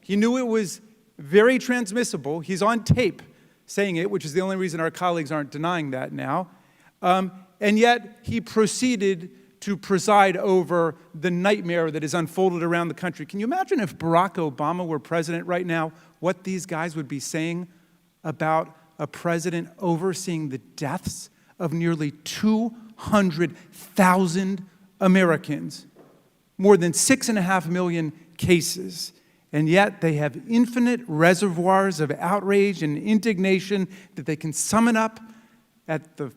He knew it was very transmissible. He's on tape saying it, which is the only reason our colleagues aren't denying that now. And yet he proceeded to preside over the nightmare that is unfolded around the country. Can you imagine if Barack Obama were president right now, what these guys would be saying about a president overseeing the deaths of nearly 200,000 Americans, more than 6.5 million cases, and yet they have infinite reservoirs of outrage and indignation that they can summon up at the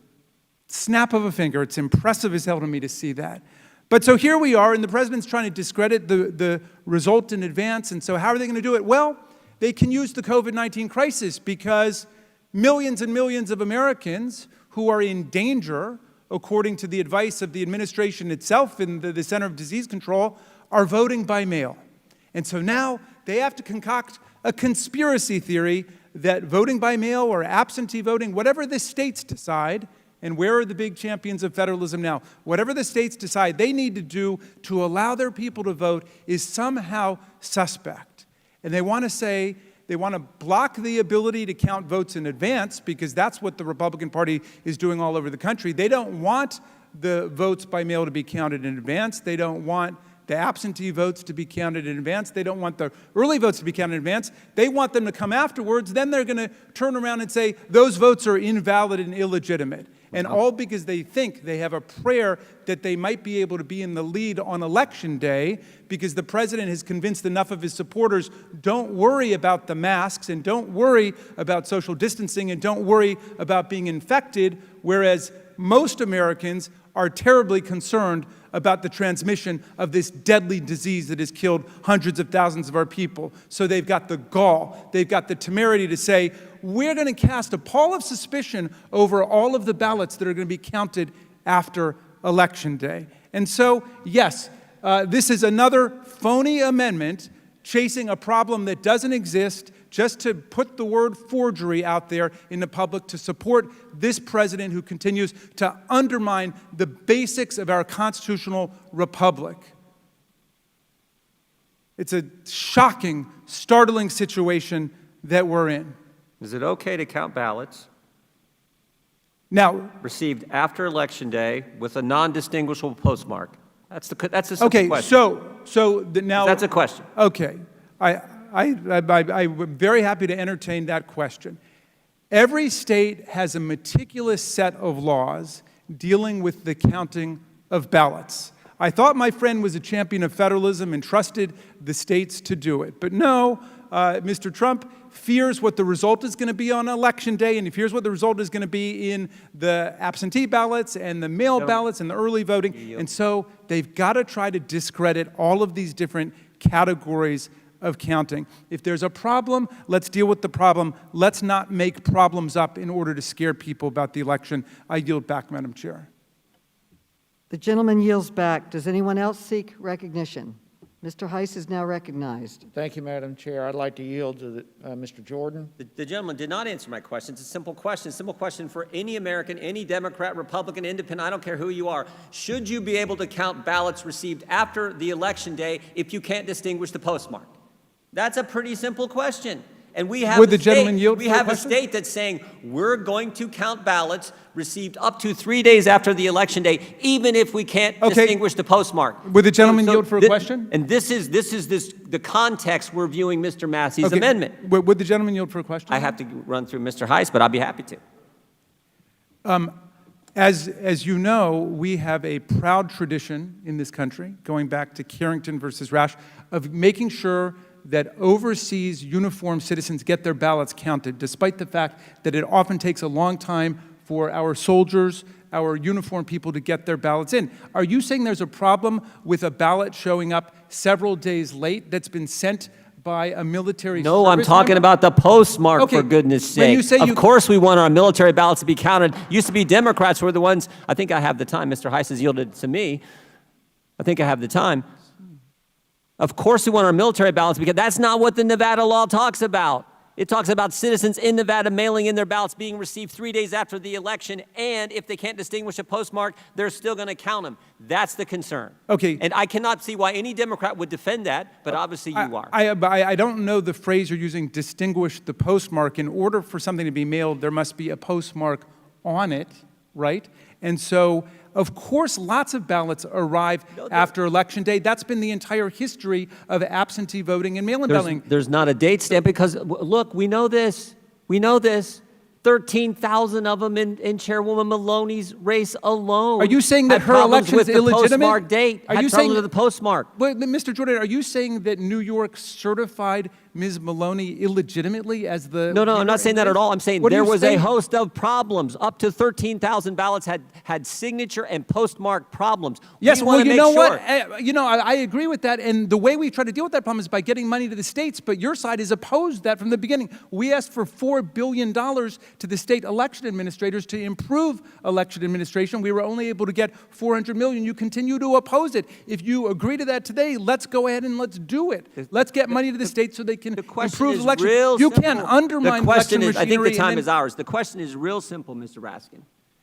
snap of a finger. It's impressive as hell to me to see that. But so here we are, and the president's trying to discredit the result in advance, and so how are they going to do it? Well, they can use the COVID-19 crisis because millions and millions of Americans who are in danger, according to the advice of the administration itself and the Center of Disease Control, are voting by mail. And so now they have to concoct a conspiracy theory that voting by mail or absentee voting, whatever the states decide, and where are the big champions of federalism now? Whatever the states decide they need to do to allow their people to vote is somehow suspect. And they want to say, they want to block the ability to count votes in advance because that's what the Republican Party is doing all over the country. They don't want the votes by mail to be counted in advance. They don't want the absentee votes to be counted in advance. They don't want the early votes to be counted in advance. They want them to come afterwards. Then they're going to turn around and say those votes are invalid and illegitimate. And all because they think they have a prayer that they might be able to be in the lead on Election Day because the president has convinced enough of his supporters, don't worry about the masks and don't worry about social distancing and don't worry about being infected, whereas most Americans are terribly concerned about the transmission of this deadly disease that has killed hundreds of thousands of our people. So they've got the gall, they've got the temerity to say, we're going to cast a pall of suspicion over all of the ballots that are going to be counted after Election Day. And so, yes, this is another phony amendment chasing a problem that doesn't exist just to put the word forgery out there in the public to support this president who continues to undermine the basics of our constitutional republic. It's a shocking, startling situation that we're in. Is it okay to count ballots Now, received after Election Day with a non-distinguishable postmark? That's a simple okay, question. now That's a question. Okay, I'm very happy to entertain that question. Every state has a meticulous set of laws dealing with the counting of ballots. I thought my friend was a champion of federalism and trusted the states to do it. But no, Mr. Trump fears what the result is going to be on Election Day, and he fears what the result is going to be in the absentee ballots and the mail ballots and the early voting. And so they've got to try to discredit all of these different categories of counting. If there's a problem, let's deal with the problem. Let's not make problems up in order to scare people about the election. I yield back, Madam Chair. The gentleman yields back. Does anyone else seek recognition? Mr. Heiss is now recognized. Thank you, Madam Chair. I'd like to yield to Mr. Jordan. The gentleman did not answer my question. It's a simple question for any American, any Democrat, Republican, Independent, I don't care who you are. Should you be able to count ballots received after the Election Day if you can't distinguish the postmark? That's a pretty simple question. And we have Would the gentleman yield we for a have a question? state that's saying we're going to count ballots received up to 3 days after the Election Day, even if we can't distinguish the postmark. Would the gentleman yield for a question? And this is the context we're viewing Mr. Massey's amendment. Would the gentleman yield for a question? I have to run through Mr. Heiss, but I'll be happy to. As you know, we have a proud tradition in this country, going back to Carrington versus Rash, of making sure that overseas uniformed citizens get their ballots counted, despite the fact that it often takes a long time for our soldiers, our uniformed people to get their ballots in. Are you saying there's a problem with a ballot showing up several days late that's been sent by a military No, I'm service talking member? about the postmark, Okay, for goodness when you sake. say Of course we want our military ballots to be counted. Used to be Democrats were the ones, I think I have the time. Mr. Heiss has yielded to me. I think I have the time. Of course we want our military ballots, because that's not what the Nevada law talks about. It talks about citizens in Nevada mailing in their ballots being received 3 days after the election, and if they can't distinguish a postmark, they're still going to count them. That's the concern. Okay. And I cannot see why any Democrat would defend that, but obviously you are. I don't know the phrase you're using, distinguish the postmark. In order for something to be mailed, there must be a postmark on it, right? And so, of course, lots of ballots arrive after Election Day. That's been the entire history of absentee voting and mail-in balloting. There's not a date stamp because, look, we know this. We know this. 13,000 of them in Chairwoman Maloney's race alone. Are you saying that had her problems election is with the illegitimate? postmark date? Are Had you problems saying with the postmark? But, Mr. Jordan, are you saying that New York certified Ms. Maloney illegitimately as the No, I'm winner not saying in that this? at all. I'm saying What are there you was saying? a host of problems. Up to 13,000 ballots had signature and postmark problems. Yes, we well, want to you make know sure. what? I agree with that. And the way we try to deal with that problem is by getting money to the states. But your side has opposed that from the beginning. We asked for $4 billion to the state election administrators to improve election administration. We were only able to get $400 million. You continue to oppose it. If you agree to that today, let's go ahead and let's do it. Let's get money to the states so they can improve election. Real You simple. can't undermine the question election is, I think machinery the time and is ours. The question is real simple, Mr. Raskin.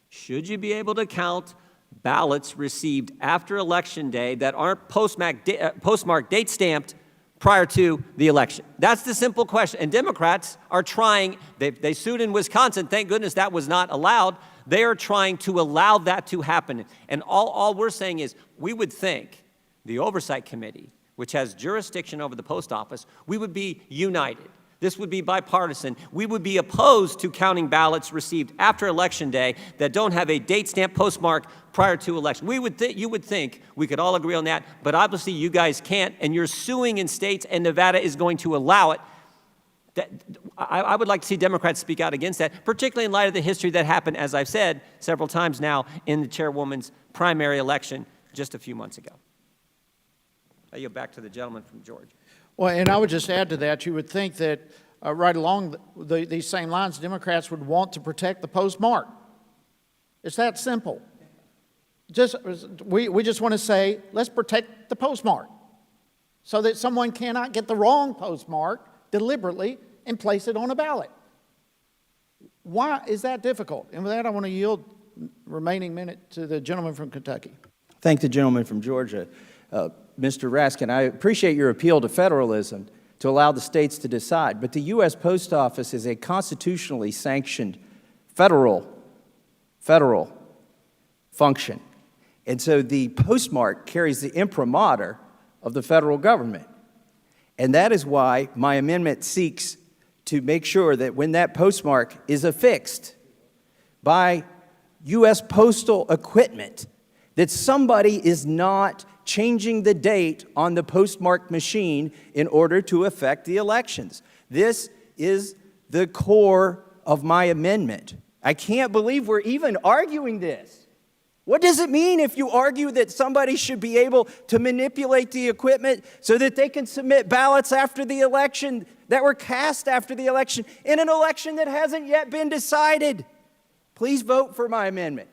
Should you be able to count ballots received after Election Day that aren't postmarked date stamped prior to the election? That's the simple question. And Democrats are trying, they sued in Wisconsin. Thank goodness that was not allowed. They are trying to allow that to happen. And all we're saying is we would think the Oversight Committee, which has jurisdiction over the post office, we would be united. This would be bipartisan. We would be opposed to counting ballots received after Election Day that don't have a date stamp postmark prior to election. You would think we could all agree on that, but obviously you guys can't, and you're suing in states, and Nevada is going to allow it. I would like to see Democrats speak out against that, particularly in light of the history that happened, as I've said several times now, in the Chairwoman's primary election just a few months ago. I yield back to the gentleman from Georgia. Well, and I would just add to that, you would think that right along these same lines, Democrats would want to protect the postmark. It's that simple. We just want to say, let's protect the postmark so that someone cannot get the wrong postmark deliberately and place it on a ballot. Why is that difficult? And with that, I want to yield remaining minute to the gentleman from Kentucky. Thank the gentleman from Georgia. Mr. Raskin, I appreciate your appeal to federalism to allow the states to decide, but the U.S. Post Office is a constitutionally sanctioned federal function. And so the postmark carries the imprimatur of the federal government. And that is why my amendment seeks to make sure that when that postmark is affixed by U.S. postal equipment, that somebody is not changing the date on the postmark machine in order to affect the elections. This is the core of my amendment. I can't believe we're even arguing this. What does it mean if you argue that somebody should be able to manipulate the equipment so that they can submit ballots after the election that were cast after the election in an election that hasn't yet been decided? Please vote for my amendment.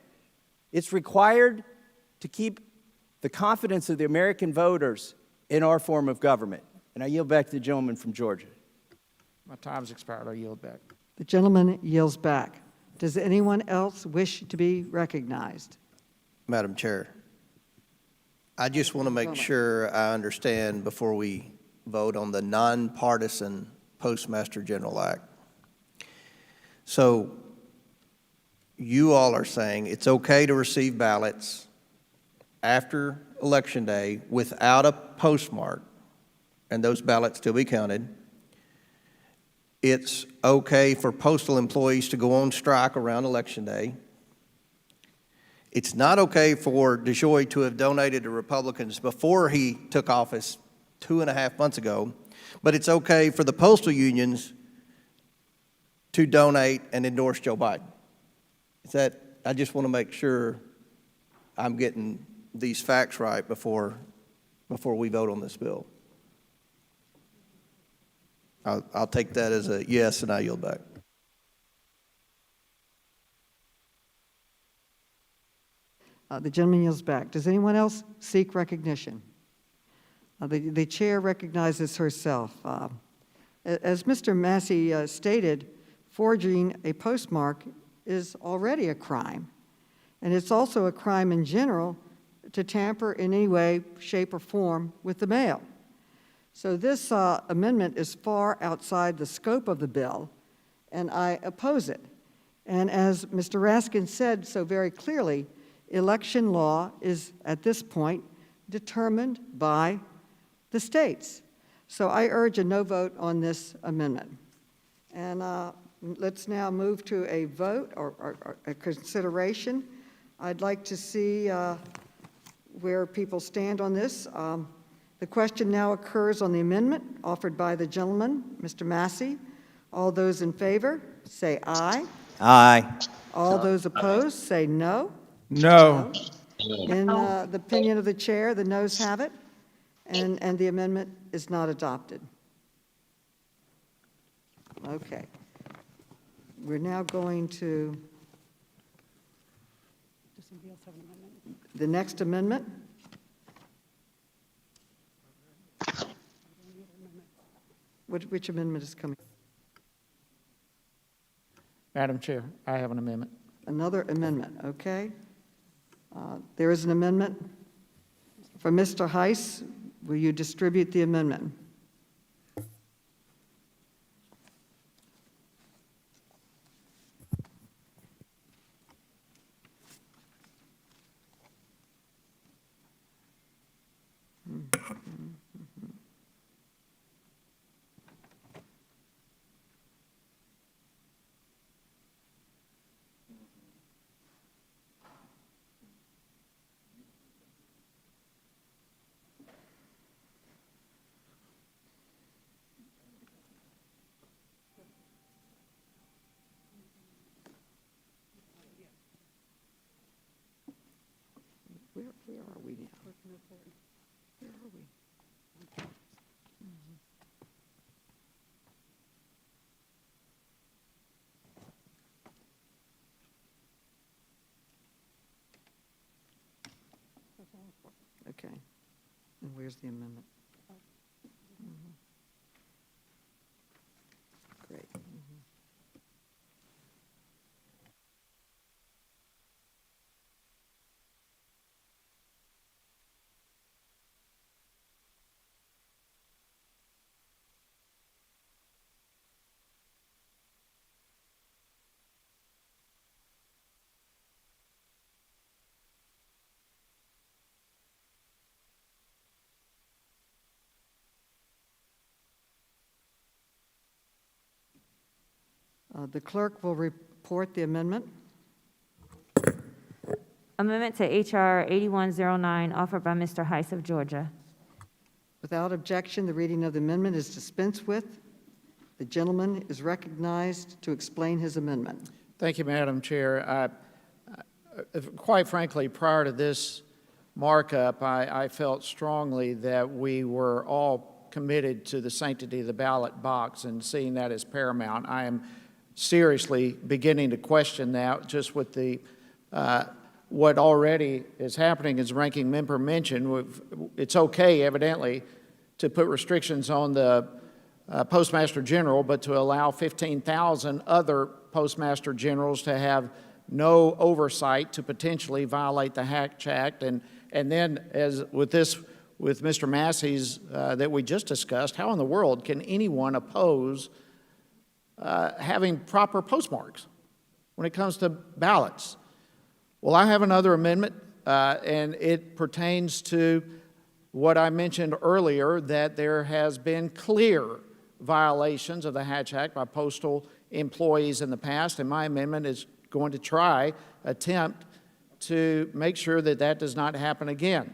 It's required to keep the confidence of the American voters in our form of government. And I yield back to the gentleman from Georgia. My time's expired. I yield back. The gentleman yields back. Does anyone else wish to be recognized? Madam Chair, I just want to make sure I understand before we vote on the nonpartisan Postmaster General Act. So you all are saying it's okay to receive ballots after Election Day without a postmark, and those ballots still be counted. It's okay for postal employees to go on strike around Election Day. It's not okay for DeJoy to have donated to Republicans before he took office 2.5 months ago, but it's okay for the postal unions to donate and endorse Joe Biden. I just want to make sure I'm getting these facts right before we vote on this bill. I'll take that as a yes, and I yield back. The gentleman yields back. Does anyone else seek recognition? The chair recognizes herself. As Mr. Massey stated, forging a postmark is already a crime. And it's also a crime in general to tamper in any way, shape, or form with the mail. So this amendment is far outside the scope of the bill, and I oppose it. And as Mr. Raskin said so very clearly, election law is, at this point, determined by the states. So I urge a no vote on this amendment. And let's now move to a vote or a consideration. I'd like to see where people stand on this. The question now occurs on the amendment offered by the gentleman, Mr. Massey. All those in favor, say aye. Aye. All those opposed, say no. No. In the opinion of the chair, the noes have it, and the amendment is not adopted. Okay. We're now going to Does somebody else have an amendment? the next amendment. Which amendment is coming? Madam Chair, I have an amendment. Another amendment, okay. There is an amendment from Mr. Heiss. Will you distribute the amendment? Where are we now? Where are we? Okay. And where's the amendment? Great. The clerk will report the amendment. Amendment to H.R. 8109, offered by Mr. Heiss of Georgia. Without objection, the reading of the amendment is dispensed with. The gentleman is recognized to explain his amendment. Thank you, Madam Chair. Quite frankly, prior to this markup, I felt strongly that we were all committed to the sanctity of the ballot box and seeing that as paramount. I am seriously beginning to question that just with the what already is happening, as the ranking member mentioned. It's okay, evidently, to put restrictions on the Postmaster General, but to allow 15,000 other Postmaster Generals to have no oversight to potentially violate the Hatch Act. And then, as with Mr. Massey's that we just discussed, how in the world can anyone oppose having proper postmarks when it comes to ballots? Well, I have another amendment, and it pertains to what I mentioned earlier, that there has been clear violations of the Hatch Act by postal employees in the past, and my amendment is going to attempt to make sure that that does not happen again.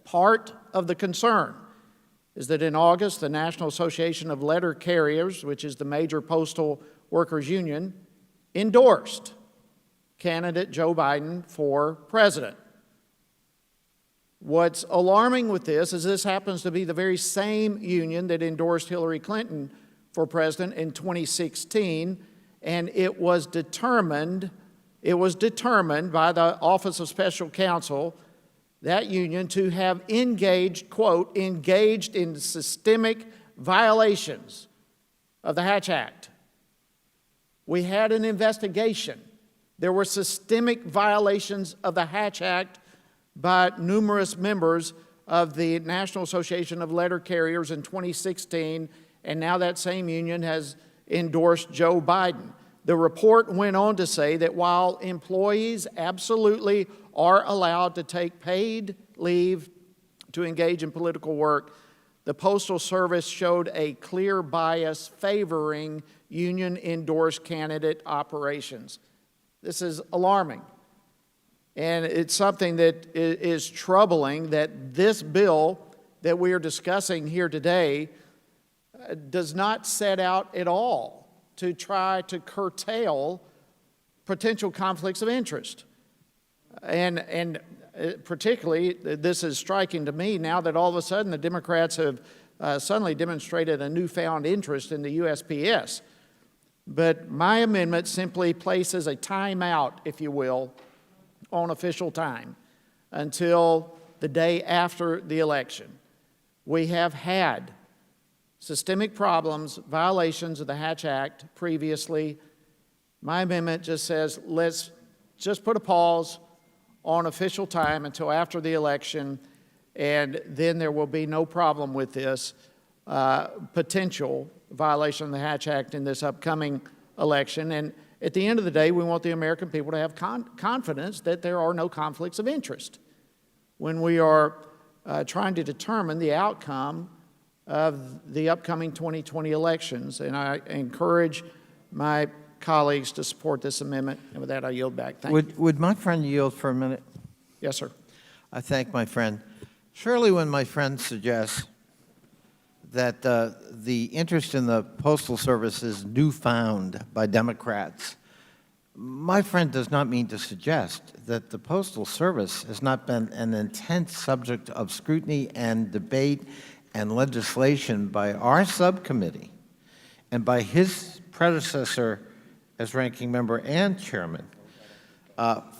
Part of the concern is that in August, the National Association of Letter Carriers, which is the major postal workers union, endorsed candidate Joe Biden for president. What's alarming with this is this happens to be the very same union that endorsed Hillary Clinton for president in 2016, and it was determined by the Office of Special Counsel, that union, to have engaged, quote, engaged in systemic violations of the Hatch Act. We had an investigation. There were systemic violations of the Hatch Act by numerous members of the National Association of Letter Carriers in 2016, and now that same union has endorsed Joe Biden. The report went on to say that while employees absolutely are allowed to take paid leave to engage in political work, the Postal Service showed a clear bias favoring union-endorsed candidate operations. This is alarming. And it's something that is troubling, that this bill that we are discussing here today does not set out at all to try to curtail potential conflicts of interest. And particularly, this is striking to me now that all of a sudden the Democrats have suddenly demonstrated a newfound interest in the USPS. But my amendment simply places a timeout, if you will, on official time until the day after the election. We have had systemic problems, violations of the Hatch Act previously. My amendment just says, let's just put a pause on official time until after the election, and then there will be no problem with this potential violation of the Hatch Act in this upcoming election. And at the end of the day, we want the American people to have confidence that there are no conflicts of interest when we are trying to determine the outcome of the upcoming 2020 elections. And I encourage my colleagues to support this amendment. And with that, I yield back. Thank you. Would my friend yield for a minute? Yes, sir. I thank my friend. Surely when my friend suggests that the interest in the Postal Service is newfound by Democrats, my friend does not mean to suggest that the Postal Service has not been an intense subject of scrutiny and debate and legislation by our subcommittee and by his predecessor as ranking member and chairman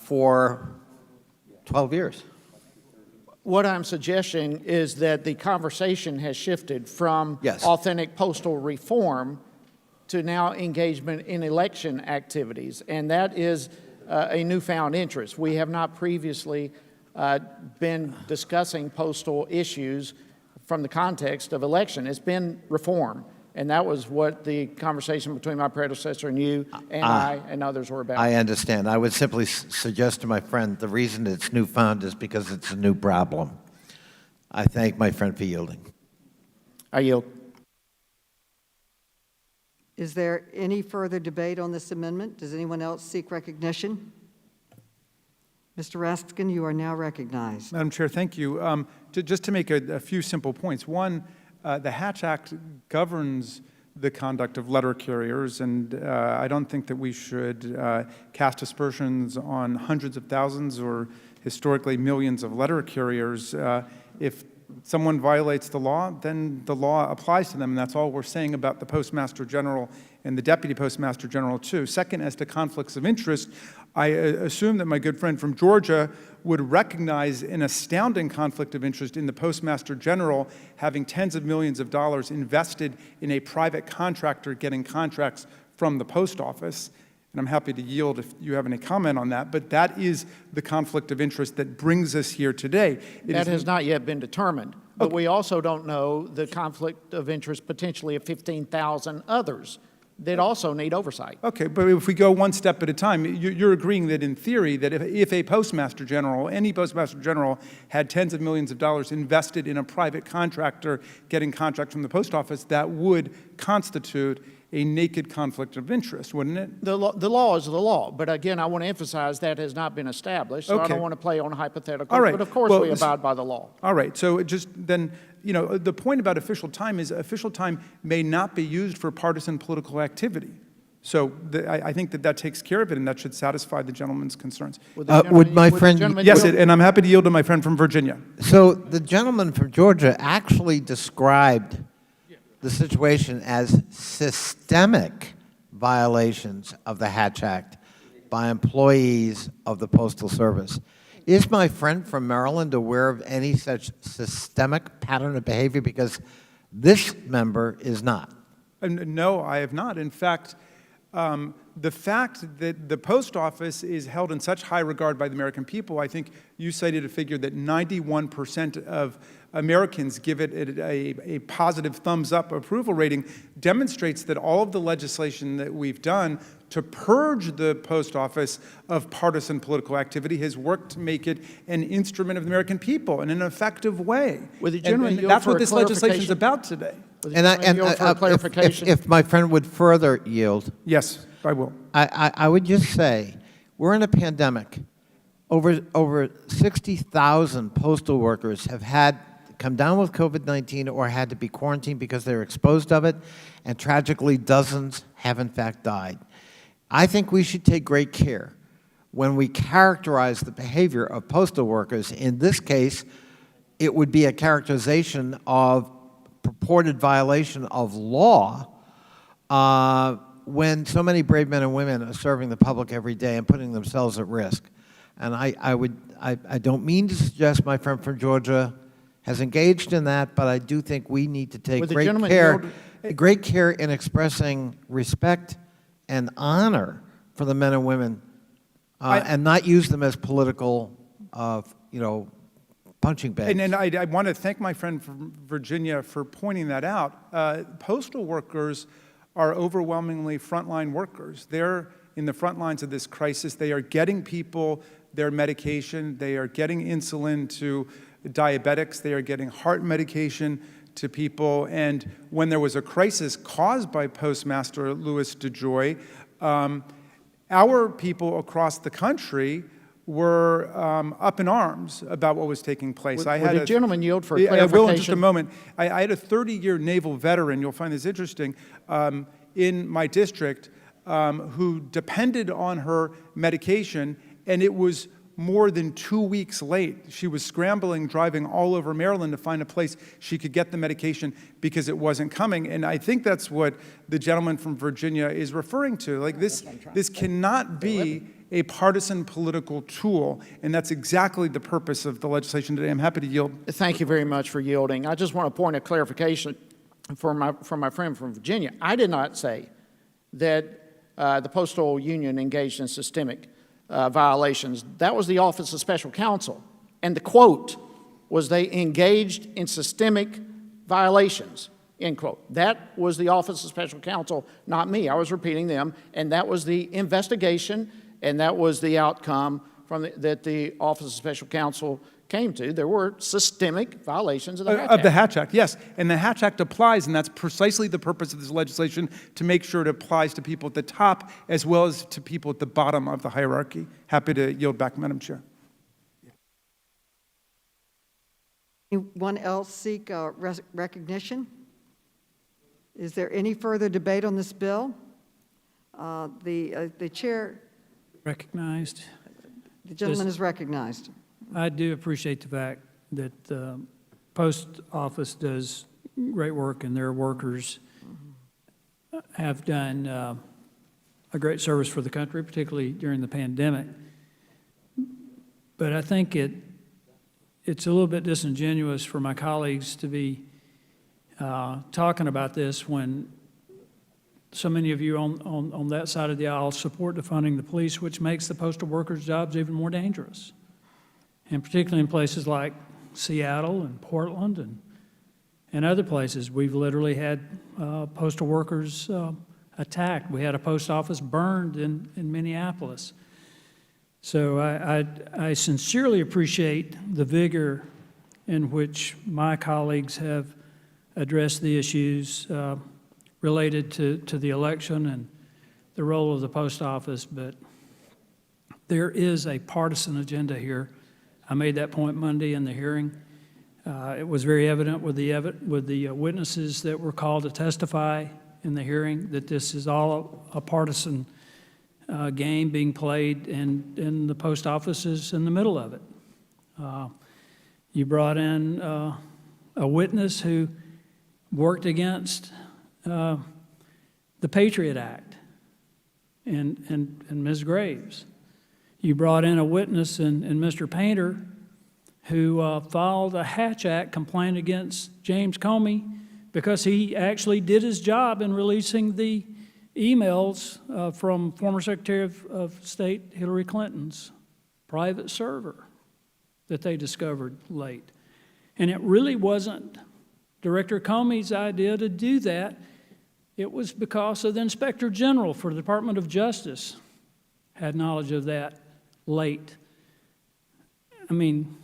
for 12 years. What I'm suggesting is that the conversation has shifted from authentic postal reform to now engagement in election activities, and that is a newfound interest. We have not previously been discussing postal issues from the context of election. It's been reform, and that was what the conversation between my predecessor and you and I and others were about. I understand. I would simply suggest to my friend the reason it's newfound is because it's a new problem. I thank my friend for yielding. I yield. Is there any further debate on this amendment? Does anyone else seek recognition? Mr. Raskin, you are now recognized. Madam Chair, thank you. Just to make a few simple points. One, the Hatch Act governs the conduct of letter carriers, and I don't think that we should cast aspersions on hundreds of thousands or historically millions of letter carriers. If someone violates the law, then the law applies to them, and that's all we're saying about the Postmaster General and the Deputy Postmaster General, too. Second, as to conflicts of interest, I assume that my good friend from Georgia would recognize an astounding conflict of interest in the Postmaster General having tens of millions of dollars invested in a private contractor getting contracts from the post office. And I'm happy to yield if you have any comment on that, but that is the conflict of interest that brings us here today. That has not yet been determined. But we also don't know the conflict of interest potentially of 15,000 others that also need oversight. Okay, but if we go one step at a time, you're agreeing that in theory that if a Postmaster General, any Postmaster General had tens of millions of dollars invested in a private contractor getting contracts from the post office, that would constitute a naked conflict of interest, wouldn't it? The law is the law, but again, I want to emphasize that has not been established, so I Okay. don't want to play on hypotheticals, All right. but of course Well, we abide by the law. All right, so just then, you know, the point about official time is official time may not be used for partisan political activity. So I think that takes care of it, and that should satisfy the gentleman's concerns. Would the gentleman Yes, yield? and I'm happy to yield to my friend from Virginia. So the gentleman from Georgia actually described the situation as systemic violations of the Hatch Act by employees of the Postal Service. Is my friend from Maryland aware of any such systemic pattern of behavior? Because this member is not. No, I have not. In fact, the fact that the post office is held in such high regard by the American people, I think you cited a figure that 91% of Americans give it a positive thumbs-up approval rating, demonstrates that all of the legislation that we've done to purge the post office of partisan political activity has worked to make it an instrument of the American people in an effective way. Would the gentleman And yield that's for what a this legislation is clarification? about today. Would the And gentleman yield for a clarification? if my friend would further yield, Yes, I will. I would just say, we're in a pandemic. Over 60,000 postal workers have had come down with COVID-19 or had to be quarantined because they were exposed of it, and tragically dozens have in fact died. I think we should take great care when we characterize the behavior of postal workers. In this case, it would be a characterization of purported violation of law when so many brave men and women are serving the public every day and putting themselves at risk. And I don't mean to suggest my friend from Georgia has engaged in that, but I do think we need to take Would the great gentleman care in expressing respect and honor for the men and women, and not use them as political, punching bags. And I want to thank my friend from Virginia for pointing that out. Postal workers are overwhelmingly frontline workers. They're in the front lines of this crisis. They are getting people their medication. They are getting insulin to diabetics. They are getting heart medication to people. And when there was a crisis caused by Postmaster Louis DeJoy, our people across the country were up in arms about what was taking place. Would the gentleman yield for a I clarification? will in just a moment. I had a 30-year naval veteran, you'll find this interesting, in my district who depended on her medication, and it was more than 2 weeks late. She was scrambling, driving all over Maryland to find a place she could get the medication because it wasn't coming. And I think that's what the gentleman from Virginia is referring to. Like this cannot be a partisan political tool, and that's exactly the purpose of the legislation today. I'm happy to yield. Thank you very much for yielding. I just want to point a clarification from my friend from Virginia. I did not say that the Postal Union engaged in systemic violations. That was the Office of Special Counsel. And the quote was they engaged in systemic violations, end quote. That was the Office of Special Counsel, not me. I was repeating them. And that was the investigation, and that was the outcome that the Office of Special Counsel came to. There were systemic violations of the Hatch Act. Of the Hatch Act, yes. And the Hatch Act applies, and that's precisely the purpose of this legislation, to make sure it applies to people at the top as well as to people at the bottom of the hierarchy. Happy to yield back, Madam Chair. Anyone else seek recognition? Is there any further debate on this bill? The chair, Recognized. the gentleman is recognized. I do appreciate the fact that the post office does great work, and their workers have done a great service for the country, particularly during the pandemic. But I think it's a little bit disingenuous for my colleagues to be talking about this when so many of you on that side of the aisle support defunding the police, which makes the postal workers' jobs even more dangerous. And particularly in places like Seattle and Portland and other places, we've literally had postal workers attacked. We had a post office burned in Minneapolis. So I sincerely appreciate the vigor in which my colleagues have addressed the issues related to the election and the role of the post office, but there is a partisan agenda here. I made that point Monday in the hearing. It was very evident with the witnesses that were called to testify in the hearing that this is all a partisan game being played, and the post office is in the middle of it. You brought in a witness who worked against the Patriot Act and Ms. Graves. You brought in a witness in Mr. Painter who filed a Hatch Act complaint against James Comey because he actually did his job in releasing the emails from former Secretary of State Hillary Clinton's private server that they discovered late. And it really wasn't Director Comey's idea to do that. It was because of the Inspector General for the Department of Justice had knowledge of that late. I mean,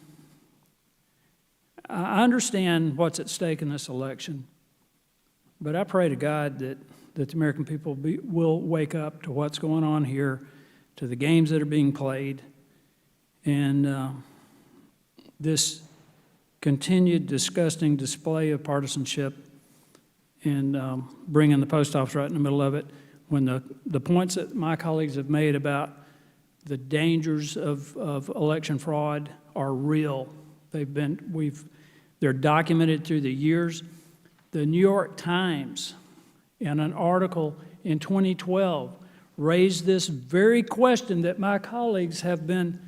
I understand what's at stake in this election, but I pray to God that the American people will wake up to what's going on here, to the games that are being played, and this continued disgusting display of partisanship and bringing the post office right in the middle of it, when the points that my colleagues have made about the dangers of election fraud are real. They're documented through the years. The New York Times, in an article in 2012, raised this very question that my colleagues have been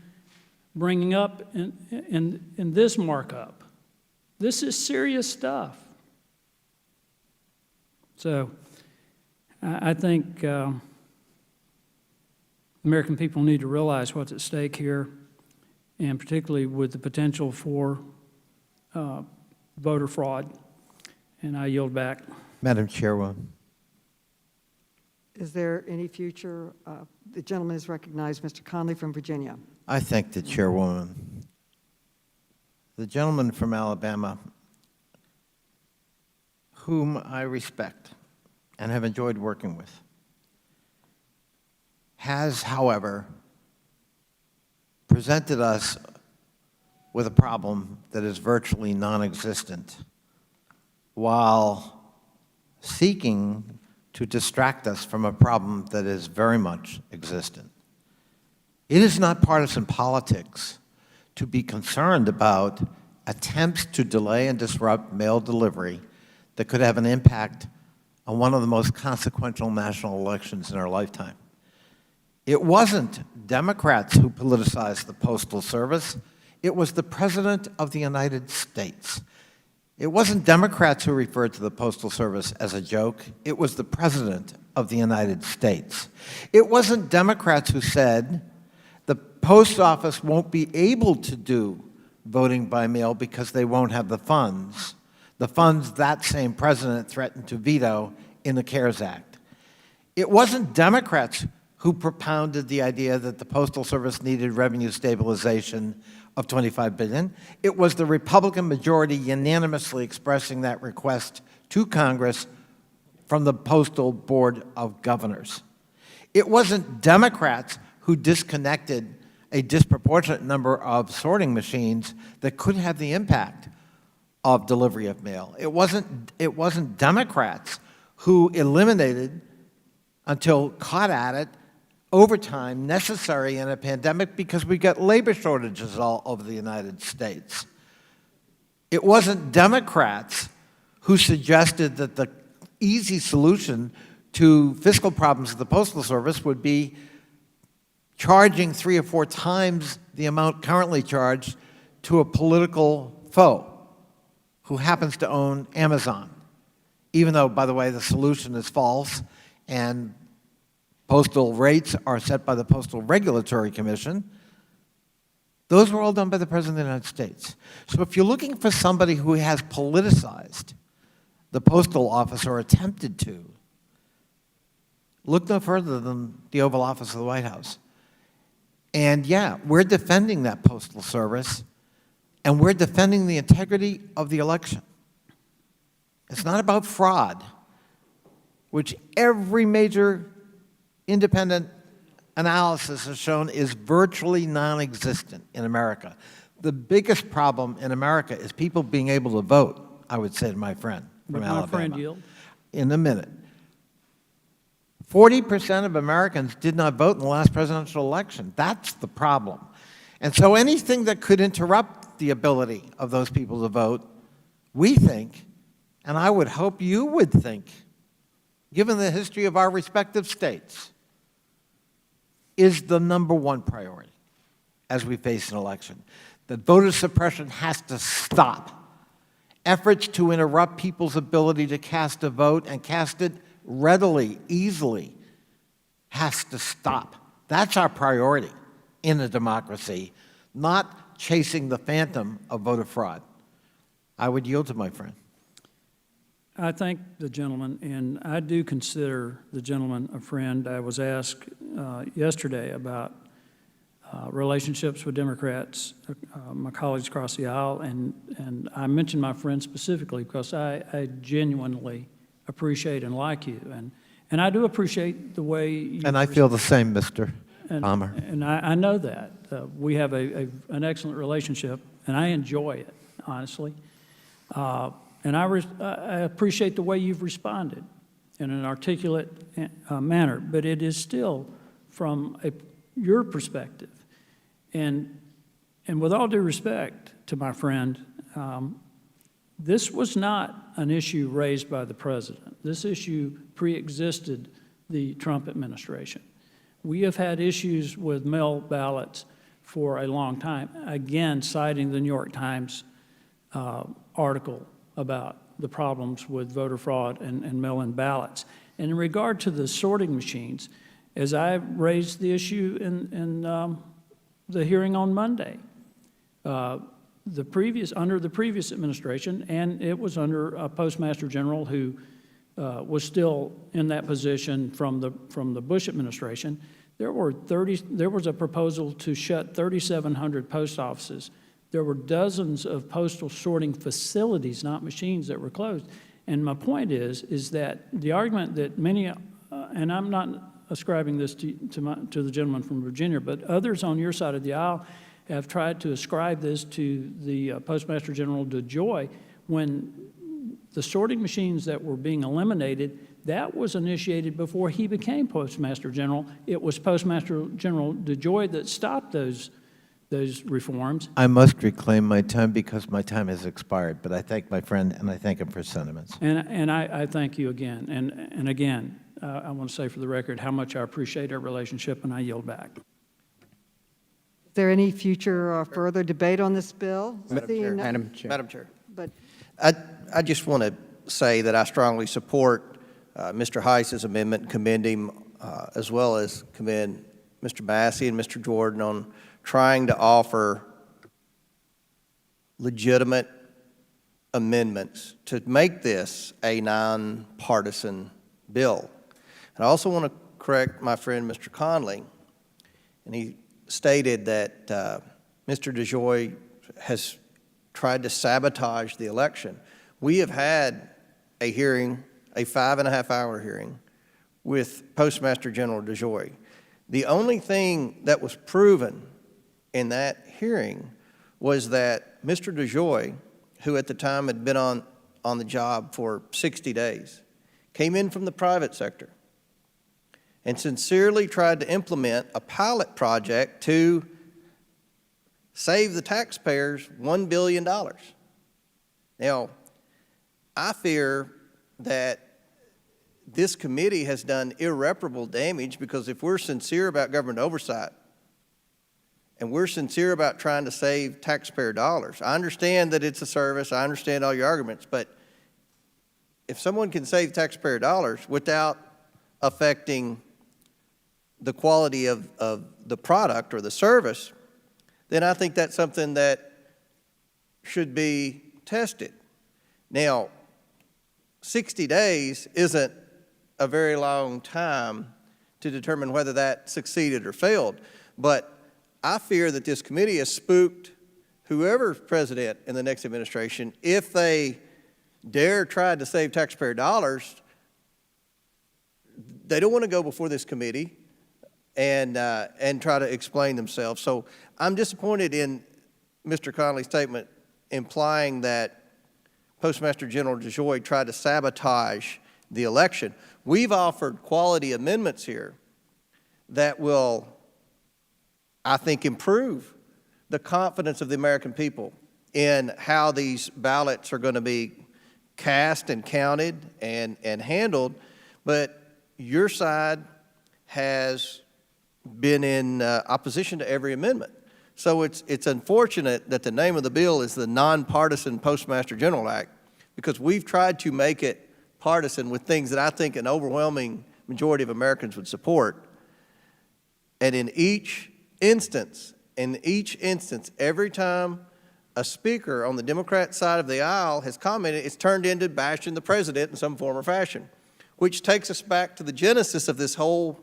bringing up in this markup. This is serious stuff. So I think American people need to realize what's at stake here, and particularly with the potential for voter fraud. And I yield back. Madam Chairwoman. Is there any future? The gentleman is recognized, Mr. Conley from Virginia. I thank the Chairwoman. The gentleman from Alabama, whom I respect and have enjoyed working with, has, however, presented us with a problem that is virtually non-existent, while seeking to distract us from a problem that is very much existent. It is not partisan politics to be concerned about attempts to delay and disrupt mail delivery that could have an impact on one of the most consequential national elections in our lifetime. It wasn't Democrats who politicized the Postal Service. It was the President of the United States. It wasn't Democrats who referred to the Postal Service as a joke. It was the President of the United States. It wasn't Democrats who said the post office won't be able to do voting by mail because they won't have the funds that same president threatened to veto in the CARES Act. It wasn't Democrats who propounded the idea that the Postal Service needed revenue stabilization of $25 billion. It was the Republican majority unanimously expressing that request to Congress from the Postal Board of Governors. It wasn't Democrats who disconnected a disproportionate number of sorting machines that could have the impact of delivery of mail. It wasn't Democrats who eliminated, until caught at it, overtime necessary in a pandemic because we got labor shortages all over the United States. It wasn't Democrats who suggested that the easy solution to fiscal problems of the Postal Service would be charging 3 or 4 times the amount currently charged to a political foe who happens to own Amazon. Even though, by the way, the solution is false and postal rates are set by the Postal Regulatory Commission, those were all done by the President of the United States. So if you're looking for somebody who has politicized the postal office or attempted to, look no further than the Oval Office of the White House. And yeah, we're defending that Postal Service, and we're defending the integrity of the election. It's not about fraud, which every major independent analysis has shown is virtually non-existent in America. The biggest problem in America is people being able to vote, I would say to my friend from My Alabama. friend yield. In a minute. 40% of Americans did not vote in the last presidential election. That's the problem. And so anything that could interrupt the ability of those people to vote, we think, and I would hope you would think, given the history of our respective states, is the #1 priority as we face an election. That voter suppression has to stop. Efforts to interrupt people's ability to cast a vote and cast it readily, easily, has to stop. That's our priority in a democracy, not chasing the phantom of voter fraud. I would yield to my friend. I thank the gentleman, and I do consider the gentleman a friend. I was asked yesterday about relationships with Democrats, my colleagues across the aisle, and I mentioned my friend specifically because I genuinely appreciate and like you, and I do appreciate the way you... And I feel the same, Mr. Palmer. And I know that. We have an excellent relationship, and I enjoy it, honestly. And I appreciate the way you've responded in an articulate manner, but it is still from your perspective. And with all due respect to my friend, this was not an issue raised by the president. This issue pre-existed the Trump administration. We have had issues with mail ballots for a long time, again, citing the New York Times article about the problems with voter fraud and mail-in ballots. And in regard to the sorting machines, as I raised the issue in the hearing on Monday, under the previous administration, and it was under a Postmaster General who was still in that position from the Bush administration, there was a proposal to shut 3,700 post offices. There were dozens of postal sorting facilities, not machines, that were closed. And my point is that the argument that many, and I'm not ascribing this to the gentleman from Virginia, but others on your side of the aisle have tried to ascribe this to the Postmaster General DeJoy, when the sorting machines that were being eliminated, that was initiated before he became Postmaster General. It was Postmaster General DeJoy that stopped those reforms. I must reclaim my time because my time has expired, but I thank my friend and I thank him for his sentiments. And I thank you again. And again, I want to say for the record how much I appreciate our relationship, and I yield back. Is there any future or further debate on this bill? Seeing none- Madam Chair. But I just want to say that I strongly support Mr. Heiss's amendment, commend him, as well as commend Mr. Massey and Mr. Jordan on trying to offer legitimate amendments to make this a nonpartisan bill. And I also want to correct my friend, Mr. Conley, and he stated that Mr. DeJoy has tried to sabotage the election. We have had a hearing, a 5.5-hour hearing, with Postmaster General DeJoy. The only thing that was proven in that hearing was that Mr. DeJoy, who at the time had been on the job for 60 days, came in from the private sector and sincerely tried to implement a pilot project to save the taxpayers $1 billion. Now, I fear that this committee has done irreparable damage, because if we're sincere about government oversight and we're sincere about trying to save taxpayer dollars, I understand that it's a service, I understand all your arguments, but if someone can save taxpayer dollars without affecting the quality of the product or the service, then I think that's something that should be tested. Now, 60 days isn't a very long time to determine whether that succeeded or failed, but I fear that this committee has spooked whoever's president in the next administration. If they dare try to save taxpayer dollars, they don't want to go before this committee and try to explain themselves. So I'm disappointed in Mr. Connolly's statement implying that Postmaster General DeJoy tried to sabotage the election. We've offered quality amendments here that will, I think, improve the confidence of the American people in how these ballots are going to be cast and counted and handled. But your side has been in opposition to every amendment. So it's unfortunate that the name of the bill is the Nonpartisan Postmaster General Act, because we've tried to make it partisan with things that I think an overwhelming majority of Americans would support. And in each instance, every time a speaker on the Democrat side of the aisle has commented, it's turned into bashing the president in some form or fashion, which takes us back to the genesis of this whole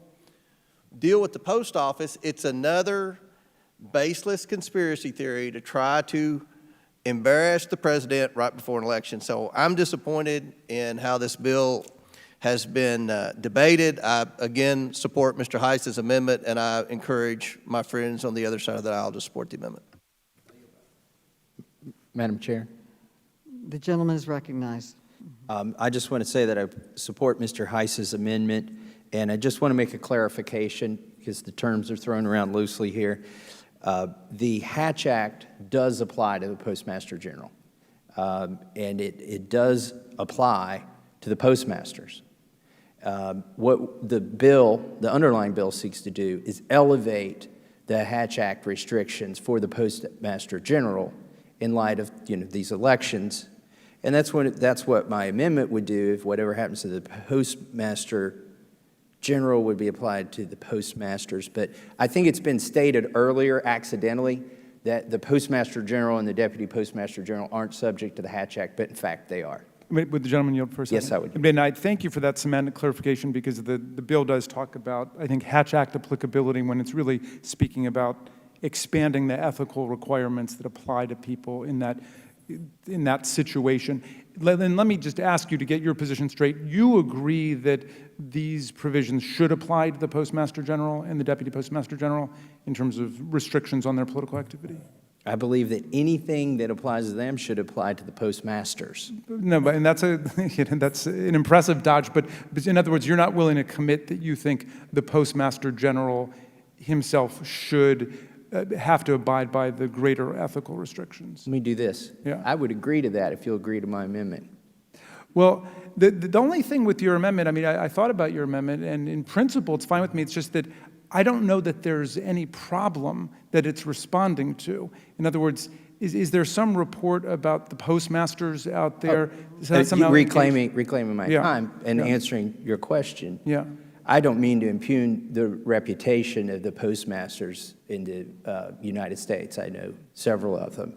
deal with the post office. It's another baseless conspiracy theory to try to embarrass the president right before an election. So I'm disappointed in how this bill has been debated. I, again, support Mr. Heiss's amendment, and I encourage my friends on the other side of the aisle to support the amendment. Madam Chair. The gentleman is recognized. I just want to say that I support Mr. Heiss's amendment, and I just want to make a clarification because the terms are thrown around loosely here. The Hatch Act does apply to the Postmaster General, and it does apply to the postmasters. What the underlying bill seeks to do is elevate the Hatch Act restrictions for the Postmaster General in light of these elections. And that's what my amendment would do. If whatever happens to the Postmaster General would be applied to the postmasters. But I think it's been stated earlier accidentally that the Postmaster General and the Deputy Postmaster General aren't subject to the Hatch Act, but in fact they are. Would the gentleman yield for a second? Yes, I would. And I thank you for that semantic clarification, because the bill does talk about, I think, Hatch Act applicability when it's really speaking about expanding the ethical requirements that apply to people in that situation. Then let me just ask you to get your position straight. You agree that these provisions should apply to the Postmaster General and the Deputy Postmaster General in terms of restrictions on their political activity? I believe that anything that applies to them should apply to the postmasters. No, but that's an impressive dodge. But in other words, you're not willing to commit that you think the Postmaster General himself should have to abide by the greater ethical restrictions. Let me do this. Yeah. I would agree to that if you'll agree to my amendment. Well, the only thing with your amendment, I mean, I thought about your amendment, and in principle, it's fine with me. It's just that I don't know that there's any problem that it's responding to. In other words, is there some report about the postmasters out there? Reclaiming my time and Yeah. answering your question. Yeah. I don't mean to impugn the reputation of the postmasters in the United States. I know several of them.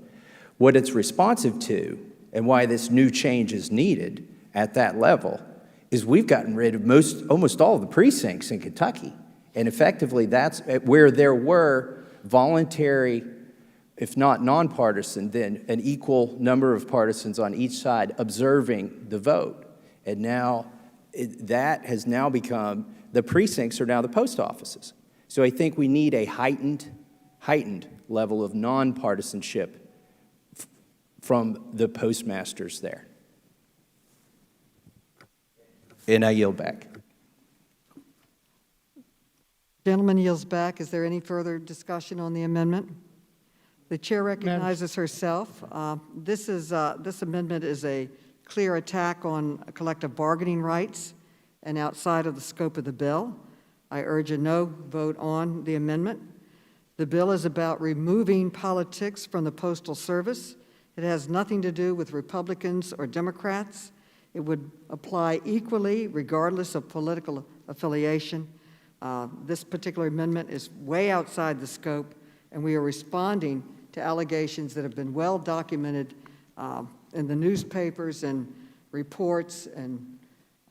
What it's responsive to and why this new change is needed at that level is we've gotten rid of almost all of the precincts in Kentucky. And effectively, that's where there were voluntary, if not nonpartisan, then an equal number of partisans on each side observing the vote. And now that has now become, the precincts are now the post offices. So I think we need a heightened level of nonpartisanship from the postmasters there. And I yield back. Gentleman yields back. Is there any further discussion on the amendment? The chair recognizes herself. This amendment is a clear attack on collective bargaining rights and outside of the scope of the bill. I urge a no vote on the amendment. The bill is about removing politics from the Postal Service. It has nothing to do with Republicans or Democrats. It would apply equally regardless of political affiliation. This particular amendment is way outside the scope, and we are responding to allegations that have been well documented in the newspapers and reports and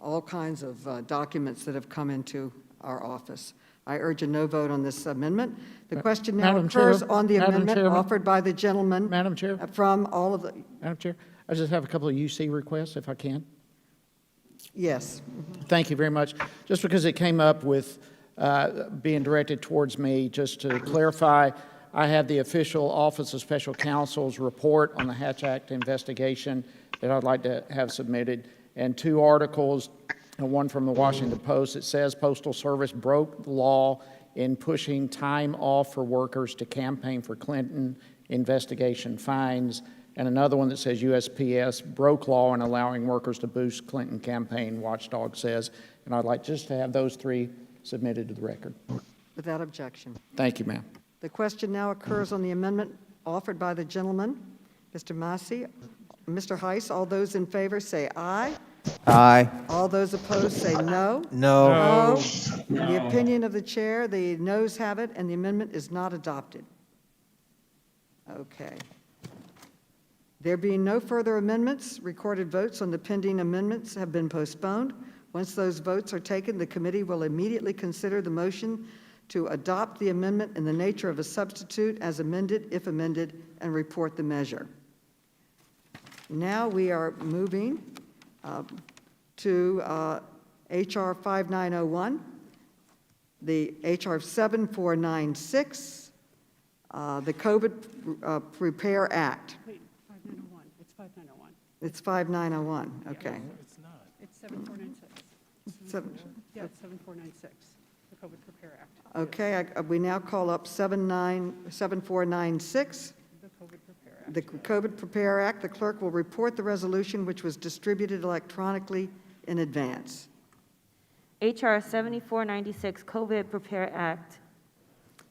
all kinds of documents that have come into our office. I urge a no vote on this amendment. The question now Madam Chair, occurs on the Madam amendment Chairman. offered by the gentleman Madam Chair, from all of the, Madam Chair, I just have a couple of UC requests, if I can. yes. Thank you very much. Just because it came up with being directed towards me, just to clarify, I have the official Office of Special Counsel's report on the Hatch Act investigation that I'd like to have submitted, and 2 articles, and one from the Washington Post. It says Postal Service broke the law in pushing time off for workers to campaign for Clinton investigation fines, and another one that says USPS broke law in allowing workers to boost Clinton campaign, Watchdog says. And I'd like just to have those 3 submitted to the record. Without objection. Thank you, ma'am. The question now occurs on the amendment offered by the gentleman, Mr. Massey. Mr. Heiss, all those in favor say aye. Aye. All those opposed say no. No. In the opinion of the chair, the noes have it, and the amendment is not adopted. Okay. There being no further amendments, recorded votes on the pending amendments have been postponed. Once those votes are taken, the committee will immediately consider the motion to adopt the amendment in the nature of a substitute as amended, if amended, and report the measure. Now we are moving to H.R. 5901, the H.R. 7496, the COVID Prepare Act. Wait, 5901, it's 5901. It's 5901, okay. It's 7496. Yeah, it's 7496, the COVID Prepare Act. Okay, we now call up 7496, The COVID Prepare Act. the COVID Prepare Act. The clerk will report the resolution, which was distributed electronically in advance. H.R. 7496, COVID Prepare Act.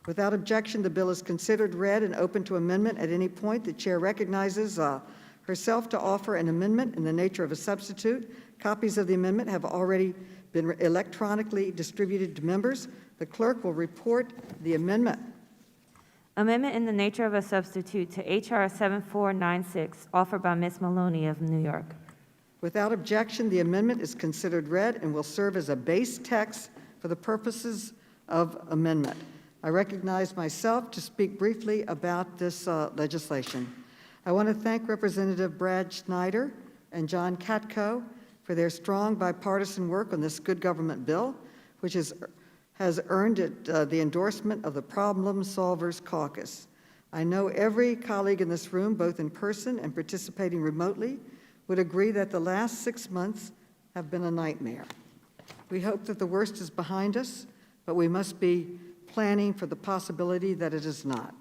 Without objection, the bill is considered read and open to amendment at any point. The chair recognizes herself to offer an amendment in the nature of a substitute. Copies of the amendment have already been electronically distributed to members. The clerk will report the amendment. Amendment in the nature of a substitute to H.R. 7496, offered by Ms. Maloney of New York. Without objection, the amendment is considered read and will serve as a base text for the purposes of amendment. I recognize myself to speak briefly about this legislation. I want to thank Representative Brad Schneider and John Katko for their strong bipartisan work on this good government bill, which has earned it the endorsement of the Problem Solvers Caucus. I know every colleague in this room, both in person and participating remotely, would agree that the last 6 months have been a nightmare. We hope that the worst is behind us, but we must be planning for the possibility that it is not.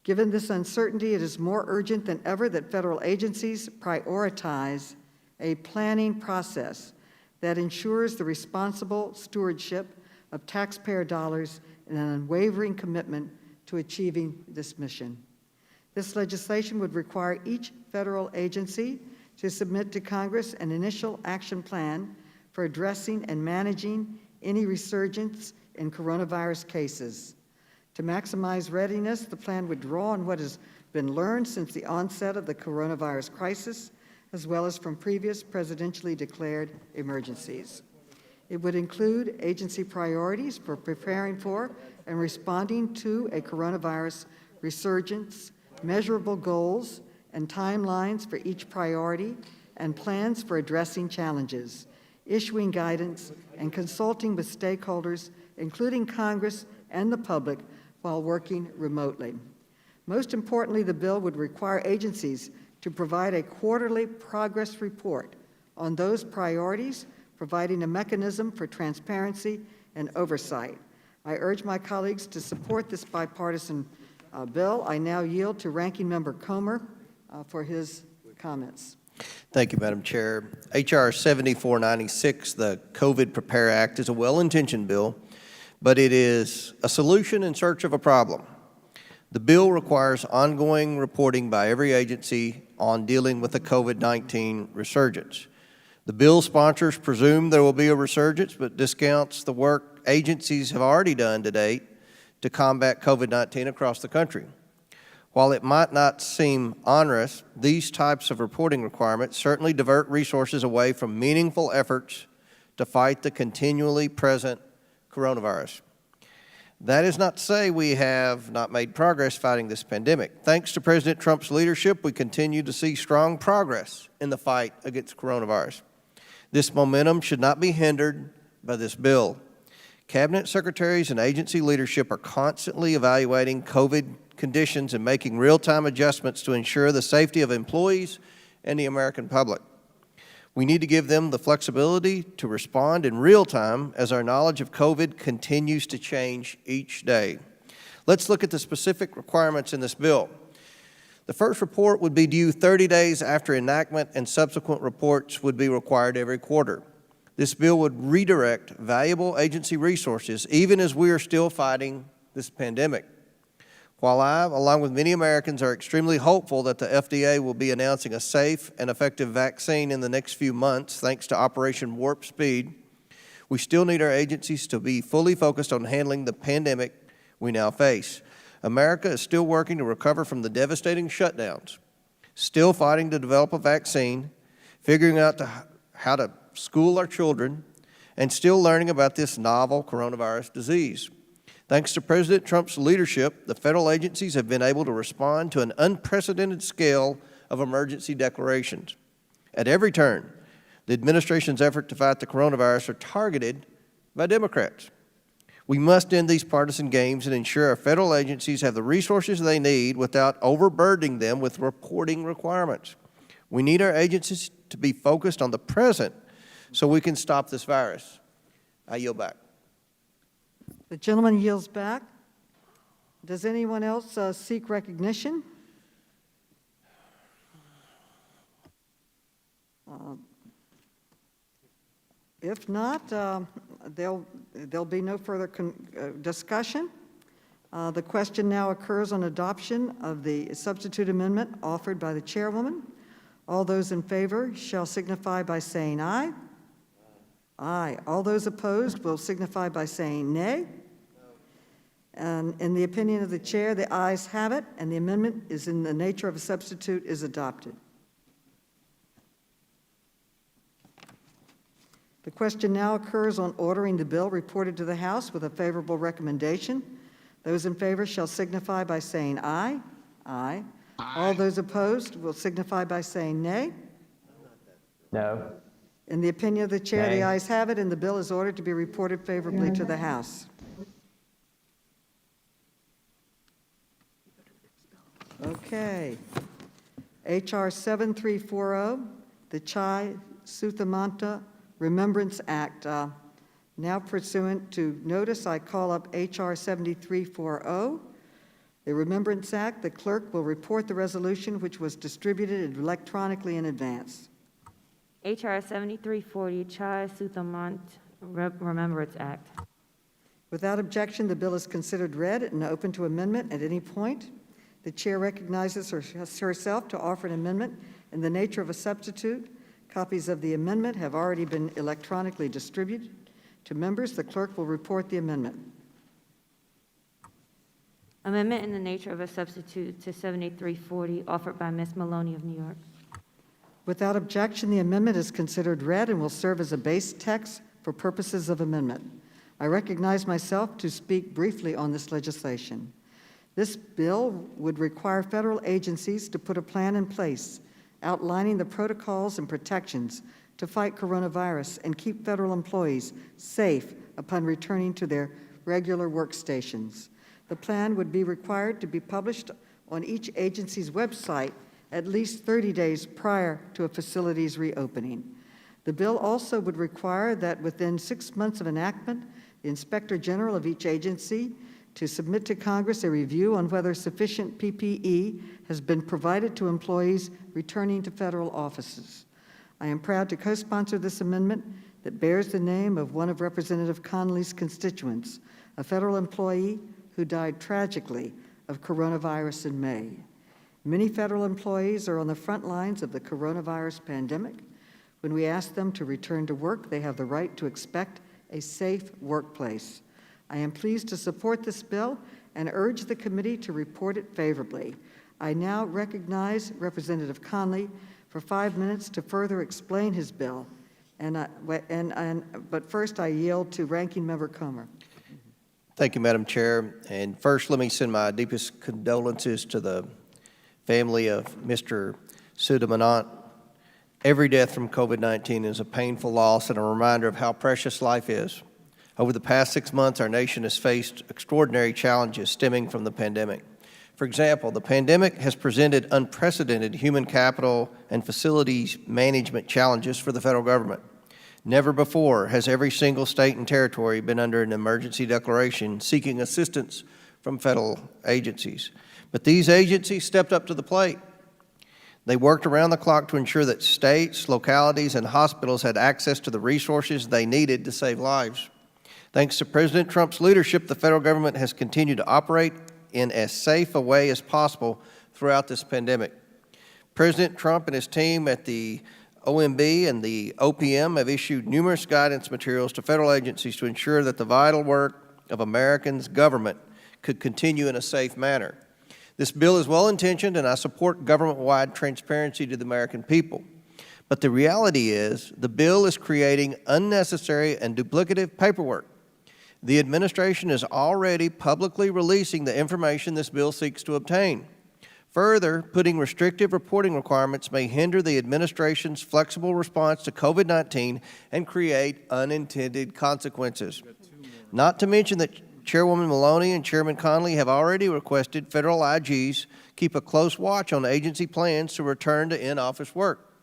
Given this uncertainty, it is more urgent than ever that federal agencies prioritize a planning process that ensures the responsible stewardship of taxpayer dollars and an unwavering commitment to achieving this mission. This legislation would require each federal agency to submit to Congress an initial action plan for addressing and managing any resurgence in coronavirus cases. To maximize readiness, the plan would draw on what has been learned since the onset of the coronavirus crisis, as well as from previous presidentially declared emergencies. It would include agency priorities for preparing for and responding to a coronavirus resurgence, measurable goals and timelines for each priority, and plans for addressing challenges, issuing guidance, and consulting with stakeholders, including Congress and the public, while working remotely. Most importantly, the bill would require agencies to provide a quarterly progress report on those priorities providing a mechanism for transparency and oversight. I urge my colleagues to support this bipartisan bill. I now yield to Ranking Member Comer for his comments. Thank you, Madam Chair. H.R. 7496, the COVID Prepare Act, is a well-intentioned bill, but it is a solution in search of a problem. The bill requires ongoing reporting by every agency on dealing with the COVID-19 resurgence. The bill sponsors presume there will be a resurgence, but discounts the work agencies have already done to date to combat COVID-19 across the country. While it might not seem onerous, these types of reporting requirements certainly divert resources away from meaningful efforts to fight the continually present coronavirus. That is not to say we have not made progress fighting this pandemic. Thanks to President Trump's leadership, we continue to see strong progress in the fight against coronavirus. This momentum should not be hindered by this bill. Cabinet secretaries and agency leadership are constantly evaluating COVID conditions and making real-time adjustments to ensure the safety of employees and the American public. We need to give them the flexibility to respond in real time as our knowledge of COVID continues to change each day. Let's look at the specific requirements in this bill. The first report would be due 30 days after enactment, and subsequent reports would be required every quarter. This bill would redirect valuable agency resources even as we are still fighting this pandemic. While I, along with many Americans, are extremely hopeful that the FDA will be announcing a safe and effective vaccine in the next few months, thanks to Operation Warp Speed, we still need our agencies to be fully focused on handling the pandemic we now face. America is still working to recover from the devastating shutdowns, still fighting to develop a vaccine, figuring out how to school our children, and still learning about this novel coronavirus disease. Thanks to President Trump's leadership, the federal agencies have been able to respond to an unprecedented scale of emergency declarations. At every turn, the administration's effort to fight the coronavirus are targeted by Democrats. We must end these partisan games and ensure our federal agencies have the resources they need without overburdening them with reporting requirements. We need our agencies to be focused on the present so we can stop this virus. I yield back. The gentleman yields back. Does anyone else seek recognition? If not, there'll be no further discussion. The question now occurs on adoption of the substitute amendment offered by the chairwoman. All those in favor shall signify by saying aye. Aye. All those opposed will signify by saying nay. And in the opinion of the chair, the ayes have it, and the amendment is in the nature of a substitute is adopted. The question now occurs on ordering the bill reported to the House with a favorable recommendation. Those in favor shall signify by saying aye. Aye. All those opposed will signify by saying nay. No. In the opinion of the chair, the ayes have it, and the bill is ordered to be reported favorably to the House. Okay. H.R. 7340, the Chai Suthamanta Remembrance Act. Now pursuant to notice, I call up H.R. 7340, the Remembrance Act. The clerk will report the resolution, which was distributed electronically in advance. H.R. 7340, Chai Suthamant Remembrance Act. Without objection, the bill is considered read and open to amendment at any point. The chair recognizes herself to offer an amendment in the nature of a substitute. Copies of the amendment have already been electronically distributed to members. The clerk will report the amendment. Amendment in the nature of a substitute to 7340, offered by Ms. Maloney of New York. Without objection, the amendment is considered read and will serve as a base text for purposes of amendment. I recognize myself to speak briefly on this legislation. This bill would require federal agencies to put a plan in place outlining the protocols and protections to fight coronavirus and keep federal employees safe upon returning to their regular workstations. The plan would be required to be published on each agency's website at least 30 days prior to a facility's reopening. The bill also would require that within 6 months of enactment, the Inspector General of each agency to submit to Congress a review on whether sufficient PPE has been provided to employees returning to federal offices. I am proud to co-sponsor this amendment that bears the name of one of Representative Connolly's constituents, a federal employee who died tragically of coronavirus in May. Many federal employees are on the front lines of the coronavirus pandemic. When we ask them to return to work, they have the right to expect a safe workplace. I am pleased to support this bill and urge the committee to report it favorably. I now recognize Representative Conley for 5 minutes to further explain his bill. But first I yield to Ranking Member Comer. Thank you, Madam Chair. And first, let me send my deepest condolences to the family of Mr. Sudamanant. Every death from COVID-19 is a painful loss and a reminder of how precious life is. Over the past 6 months, our nation has faced extraordinary challenges stemming from the pandemic. For example, the pandemic has presented unprecedented human capital and facilities management challenges for the federal government. Never before has every single state and territory been under an emergency declaration seeking assistance from federal agencies. But these agencies stepped up to the plate. They worked around the clock to ensure that states, localities, and hospitals had access to the resources they needed to save lives. Thanks to President Trump's leadership, the federal government has continued to operate in as safe a way as possible throughout this pandemic. President Trump and his team at the OMB and the OPM have issued numerous guidance materials to federal agencies to ensure that the vital work of Americans' government could continue in a safe manner. This bill is well-intentioned, and I support government-wide transparency to the American people. But the reality is, the bill is creating unnecessary and duplicative paperwork. The administration is already publicly releasing the information this bill seeks to obtain. Further, putting restrictive reporting requirements may hinder the administration's flexible response to COVID-19 and create unintended consequences. Not to mention that Chairwoman Maloney and Chairman Conley have already requested federal IGs keep a close watch on agency plans to return to in-office work.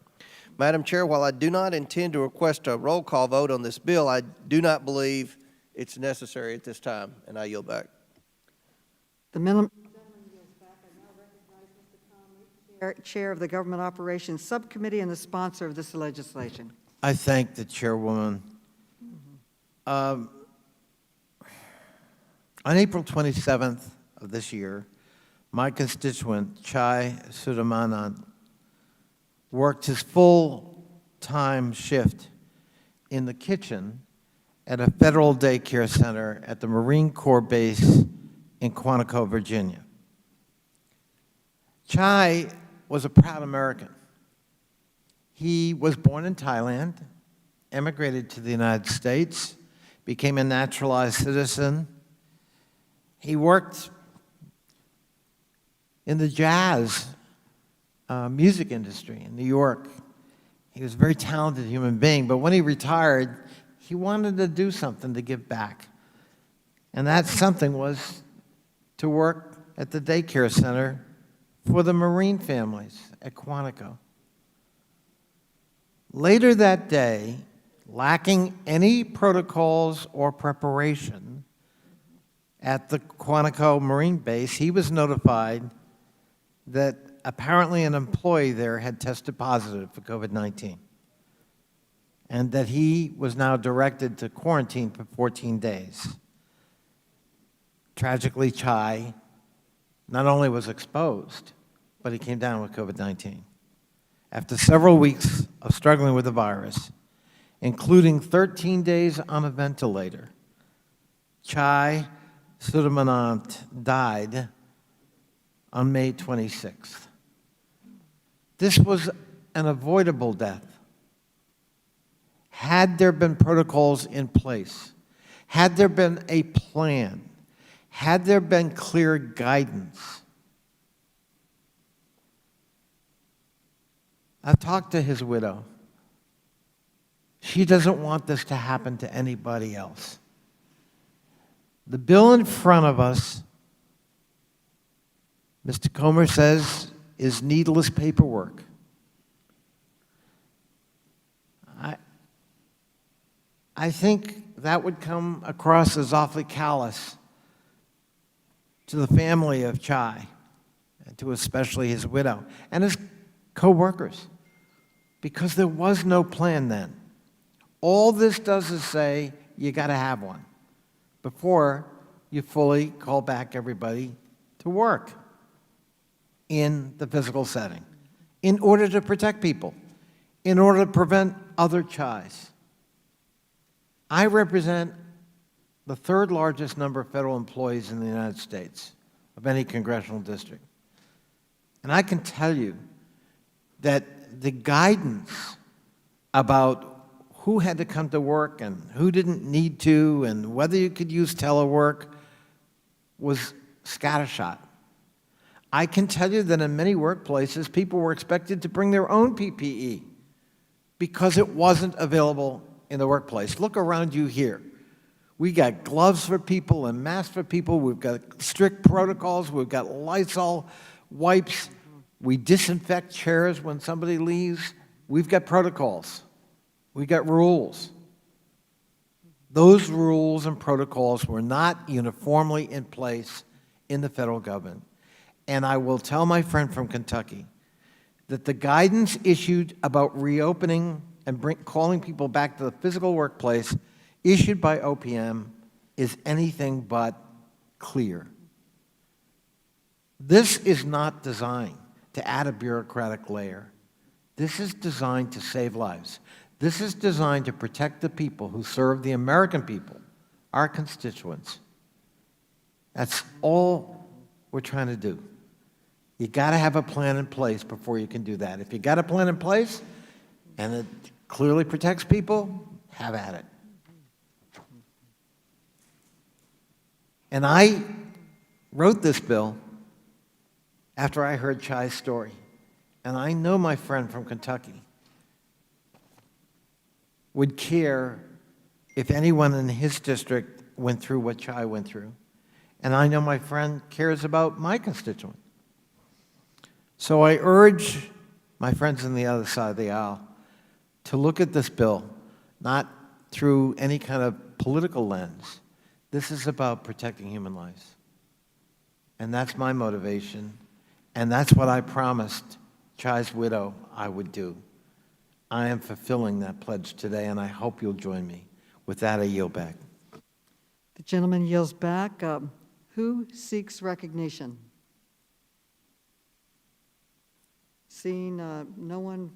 Madam Chair, while I do not intend to request a roll call vote on this bill, I do not believe it's necessary at this time, and I yield back. The gentleman yields back. I now recognize Mr. Conley, Chair of the Government Operations Subcommittee and the sponsor of this legislation. I thank the Chairwoman. On April 27th of this year, my constituent, Chai Sudamanant, worked his full-time shift in the kitchen at a federal daycare center at the Marine Corps base in Quantico, Virginia. Chai was a proud American. He was born in Thailand, emigrated to the United States, became a naturalized citizen. He worked in the jazz music industry in New York. He was a very talented human being, but when he retired, he wanted to do something to give back. And that something was to work at the daycare center for the Marine families at Quantico. Later that day, lacking any protocols or preparation at the Quantico Marine base, he was notified that apparently an employee there had tested positive for COVID-19 and that he was now directed to quarantine for 14 days. Tragically, Chai not only was exposed, but he came down with COVID-19. After several weeks of struggling with the virus, including 13 days on a ventilator, Chai Sudamanant died on May 26th. This was an avoidable death. Had there been protocols in place, had there been a plan, had there been clear guidance, I've talked to his widow. She doesn't want this to happen to anybody else. The bill in front of us, Mr. Comer says, is needless paperwork. I think that would come across as awfully callous to the family of Chai, and to especially his widow and his co-workers, because there was no plan then. All this does is say you got to have one before you fully call back everybody to work in the physical setting, in order to protect people, in order to prevent other Chais. I represent the third largest number of federal employees in the United States of any congressional district. And I can tell you that the guidance about who had to come to work and who didn't need to and whether you could use telework was scattershot. I can tell you that in many workplaces, people were expected to bring their own PPE because it wasn't available in the workplace. Look around you here. We got gloves for people and masks for people. We've got strict protocols. We've got Lysol wipes. We disinfect chairs when somebody leaves. We've got protocols. We've got rules. Those rules and protocols were not uniformly in place in the federal government. And I will tell my friend from Kentucky that the guidance issued about reopening and calling people back to the physical workplace issued by OPM is anything but clear. This is not designed to add a bureaucratic layer. This is designed to save lives. This is designed to protect the people who serve the American people, our constituents. That's all we're trying to do. You got to have a plan in place before you can do that. If you got a plan in place and it clearly protects people, have at it. And I wrote this bill after I heard Chai's story. And I know my friend from Kentucky would care if anyone in his district went through what Chai went through. And I know my friend cares about my constituent. So I urge my friends on the other side of the aisle to look at this bill, not through any kind of political lens. This is about protecting human lives. And that's my motivation. And that's what I promised Chai's widow I would do. I am fulfilling that pledge today, and I hope you'll join me. With that, I yield back. The gentleman yields back. Who seeks recognition? Seeing no one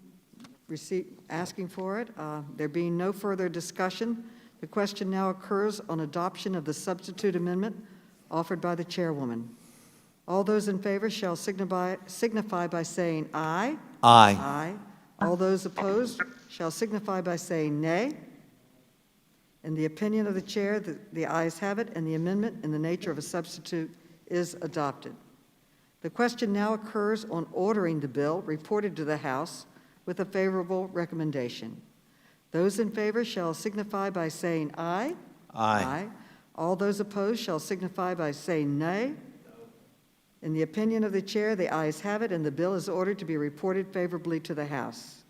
asking for it, there being no further discussion, the question now occurs on adoption of the substitute amendment offered by the chairwoman. All those in favor shall signify by saying aye. Aye. Aye. All those opposed shall signify by saying nay. In the opinion of the chair, the ayes have it, and the amendment in the nature of a substitute is adopted. The question now occurs on ordering the bill reported to the House with a favorable recommendation. Those in favor shall signify by saying aye. Aye. Aye. All those opposed shall signify by saying nay. In the opinion of the chair, the ayes have it, and the bill is ordered to be reported favorably to the House.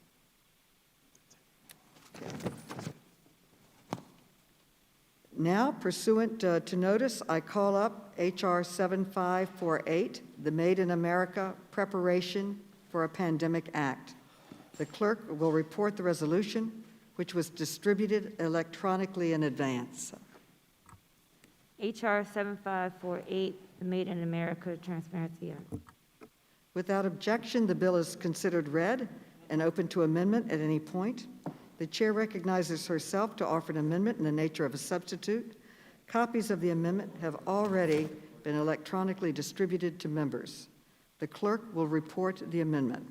Now, pursuant to notice, I call up H.R. 7548, the Made in America Preparation for a Pandemic Act. The clerk will report the resolution, which was distributed electronically in advance. H.R. 7548, the Made in America Transparency Act. Without objection, the bill is considered read and open to amendment at any point. The chair recognizes herself to offer an amendment in the nature of a substitute. Copies of the amendment have already been electronically distributed to members. The clerk will report the amendment.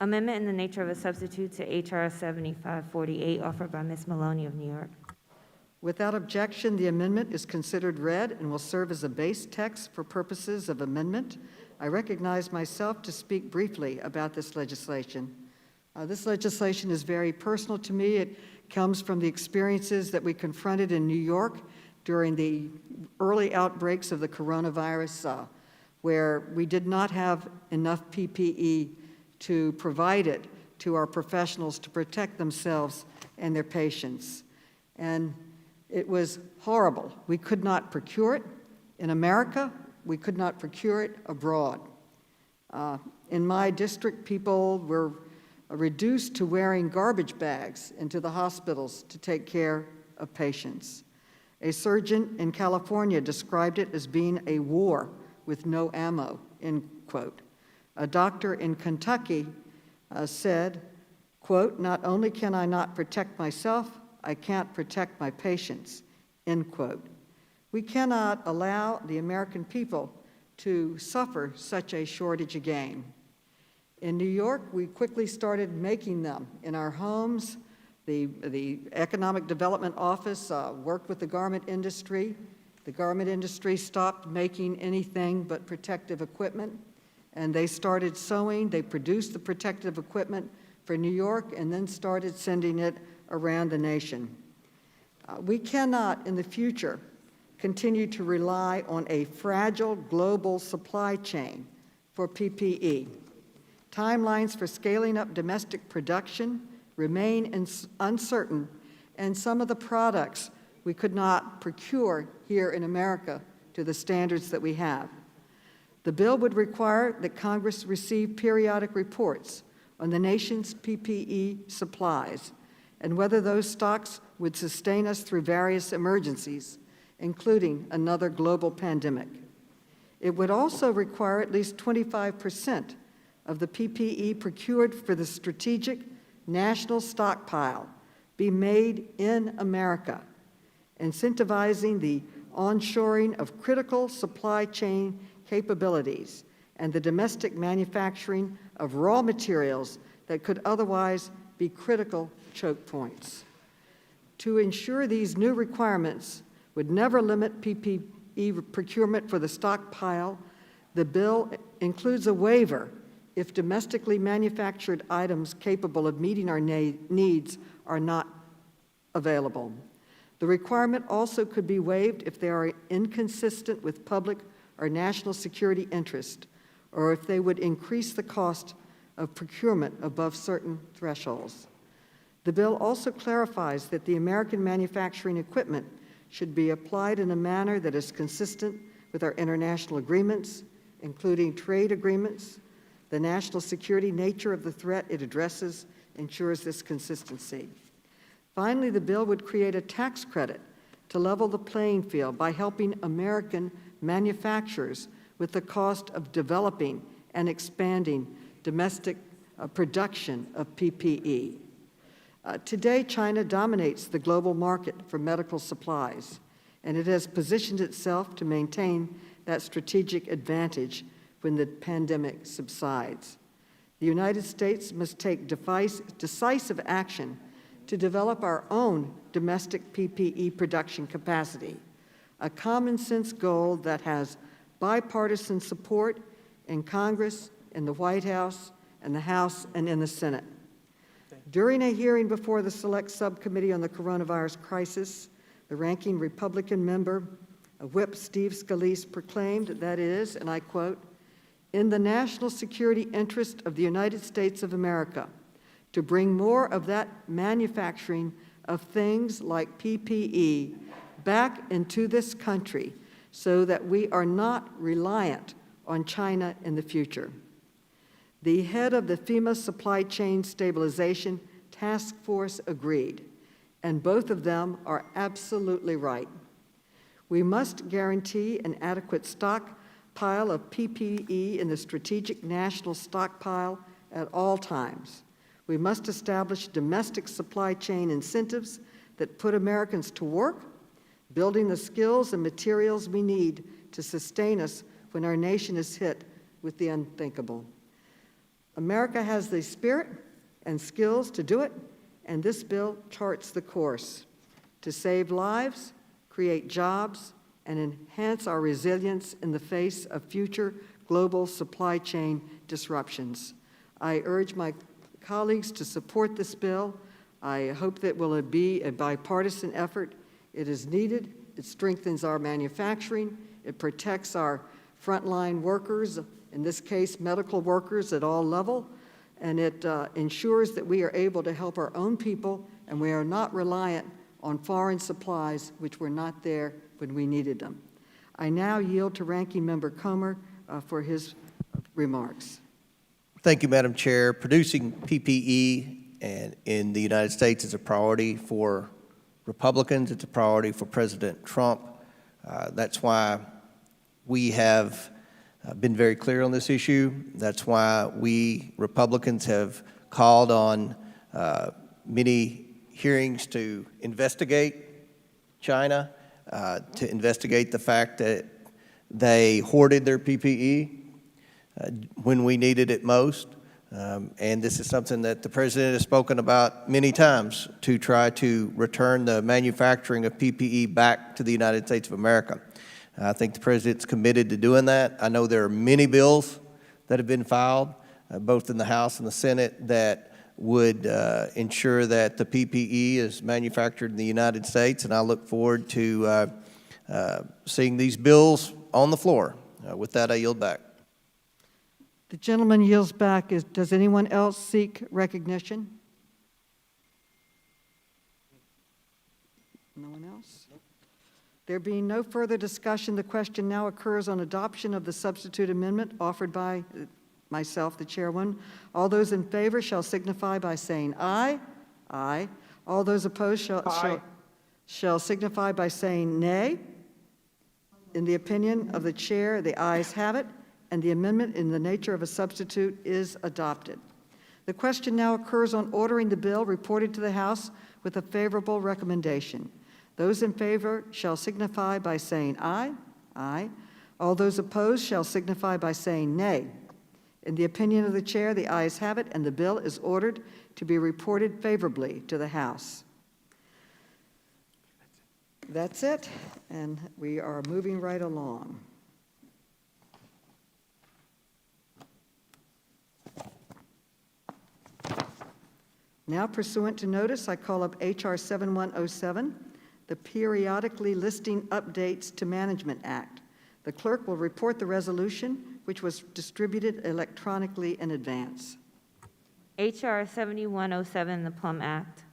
Amendment in the nature of a substitute to H.R. 7548, offered by Ms. Maloney of New York. Without objection, the amendment is considered read and will serve as a base text for purposes of amendment. I recognize myself to speak briefly about this legislation. This legislation is very personal to me. It comes from the experiences that we confronted in New York during the early outbreaks of the coronavirus, where we did not have enough PPE to provide it to our professionals to protect themselves and their patients. And it was horrible. We could not procure it in America. We could not procure it abroad. In my district, people were reduced to wearing garbage bags into the hospitals to take care of patients. A surgeon in California described it as being a war with no ammo, end quote. A doctor in Kentucky said, quote, "Not only can I not protect myself, I can't protect my patients," end quote. We cannot allow the American people to suffer such a shortage again. In New York, we quickly started making them in our homes. The Economic Development Office worked with the garment industry. The garment industry stopped making anything but protective equipment, and they started sewing. They produced the protective equipment for New York and then started sending it around the nation. We cannot, in the future, continue to rely on a fragile global supply chain for PPE. Timelines for scaling up domestic production remain uncertain, and some of the products we could not procure here in America to the standards that we have. The bill would require that Congress receive periodic reports on the nation's PPE supplies and whether those stocks would sustain us through various emergencies, including another global pandemic. It would also require at least 25% of the PPE procured for the strategic national stockpile be made in America, incentivizing the onshoring of critical supply chain capabilities and the domestic manufacturing of raw materials that could otherwise be critical choke points. To ensure these new requirements would never limit PPE procurement for the stockpile, the bill includes a waiver if domestically manufactured items capable of meeting our needs are not available. The requirement also could be waived if they are inconsistent with public or national security interest, or if they would increase the cost of procurement above certain thresholds. The bill also clarifies that the American manufacturing equipment should be applied in a manner that is consistent with our international agreements, including trade agreements. The national security nature of the threat it addresses ensures this consistency. Finally, the bill would create a tax credit to level the playing field by helping American manufacturers with the cost of developing and expanding domestic production of PPE. Today, China dominates the global market for medical supplies, and it has positioned itself to maintain that strategic advantage when the pandemic subsides. The United States must take decisive action to develop our own domestic PPE production capacity, a common sense goal that has bipartisan support in Congress, in the White House, in the House, and in the Senate. During a hearing before the Select Subcommittee on the Coronavirus Crisis, the ranking Republican member, Whip Steve Scalise, proclaimed, that is, and I quote, "In the national security interest of the United States of America, to bring more of that manufacturing of things like PPE back into this country so that we are not reliant on China in the future." The head of the FEMA Supply Chain Stabilization Task Force agreed, and both of them are absolutely right. We must guarantee an adequate stockpile of PPE in the strategic national stockpile at all times. We must establish domestic supply chain incentives that put Americans to work, building the skills and materials we need to sustain us when our nation is hit with the unthinkable. America has the spirit and skills to do it, and this bill charts the course to save lives, create jobs, and enhance our resilience in the face of future global supply chain disruptions. I urge my colleagues to support this bill. I hope that it will be a bipartisan effort. It is needed. It strengthens our manufacturing. It protects our frontline workers, in this case, medical workers at all levels, and it ensures that we are able to help our own people and we are not reliant on foreign supplies which were not there when we needed them. I now yield to Ranking Member Comer for his remarks. Thank you, Madam Chair. Producing PPE in the United States is a priority for Republicans. It's a priority for President Trump. That's why we have been very clear on this issue. That's why we Republicans have called on many hearings to investigate China, to investigate the fact that they hoarded their PPE when we needed it most. And this is something that the President has spoken about many times, to try to return the manufacturing of PPE back to the United States of America. I think the President's committed to doing that. I know there are many bills that have been filed, both in the House and the Senate, that would ensure that the PPE is manufactured in the United States, and I look forward to seeing these bills on the floor. With that, I yield back. The gentleman yields back. Does anyone else seek recognition? No one else? There being no further discussion, the question now occurs on adoption of the substitute amendment offered by myself, the chairwoman. All those in favor shall signify by saying aye. Aye. All those opposed shall signify by saying nay. In the opinion of the chair, the ayes have it, and the amendment in the nature of a substitute is adopted. The question now occurs on ordering the bill reported to the House with a favorable recommendation. Those in favor shall signify by saying aye. Aye. All those opposed shall signify by saying nay. In the opinion of the chair, the ayes have it, and the bill is ordered to be reported favorably to the House. That's it, and we are moving right along. Now, pursuant to notice, I call up H.R. 7107, the Periodically Listing Updates to Management Act. The clerk will report the resolution, which was distributed electronically in advance. H.R. 7107, the Plum Act.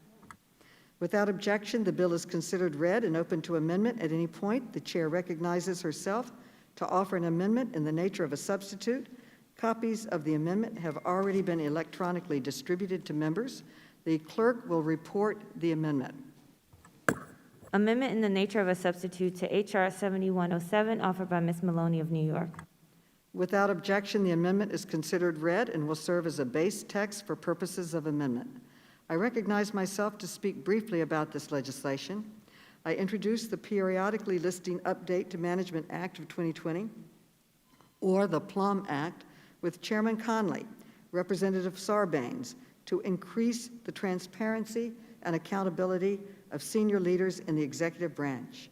Without objection, the bill is considered read and open to amendment at any point. The chair recognizes herself to offer an amendment in the nature of a substitute. Copies of the amendment have already been electronically distributed to members. The clerk will report the amendment. Amendment in the nature of a substitute to H.R. 7107, offered by Ms. Maloney of New York. Without objection, the amendment is considered read and will serve as a base text for purposes of amendment. I recognize myself to speak briefly about this legislation. I introduced the Periodically Listing Update to Management Act of 2020, or the Plum Act, with Chairman Conley, Representative Sarbanes, to increase the transparency and accountability of senior leaders in the executive branch.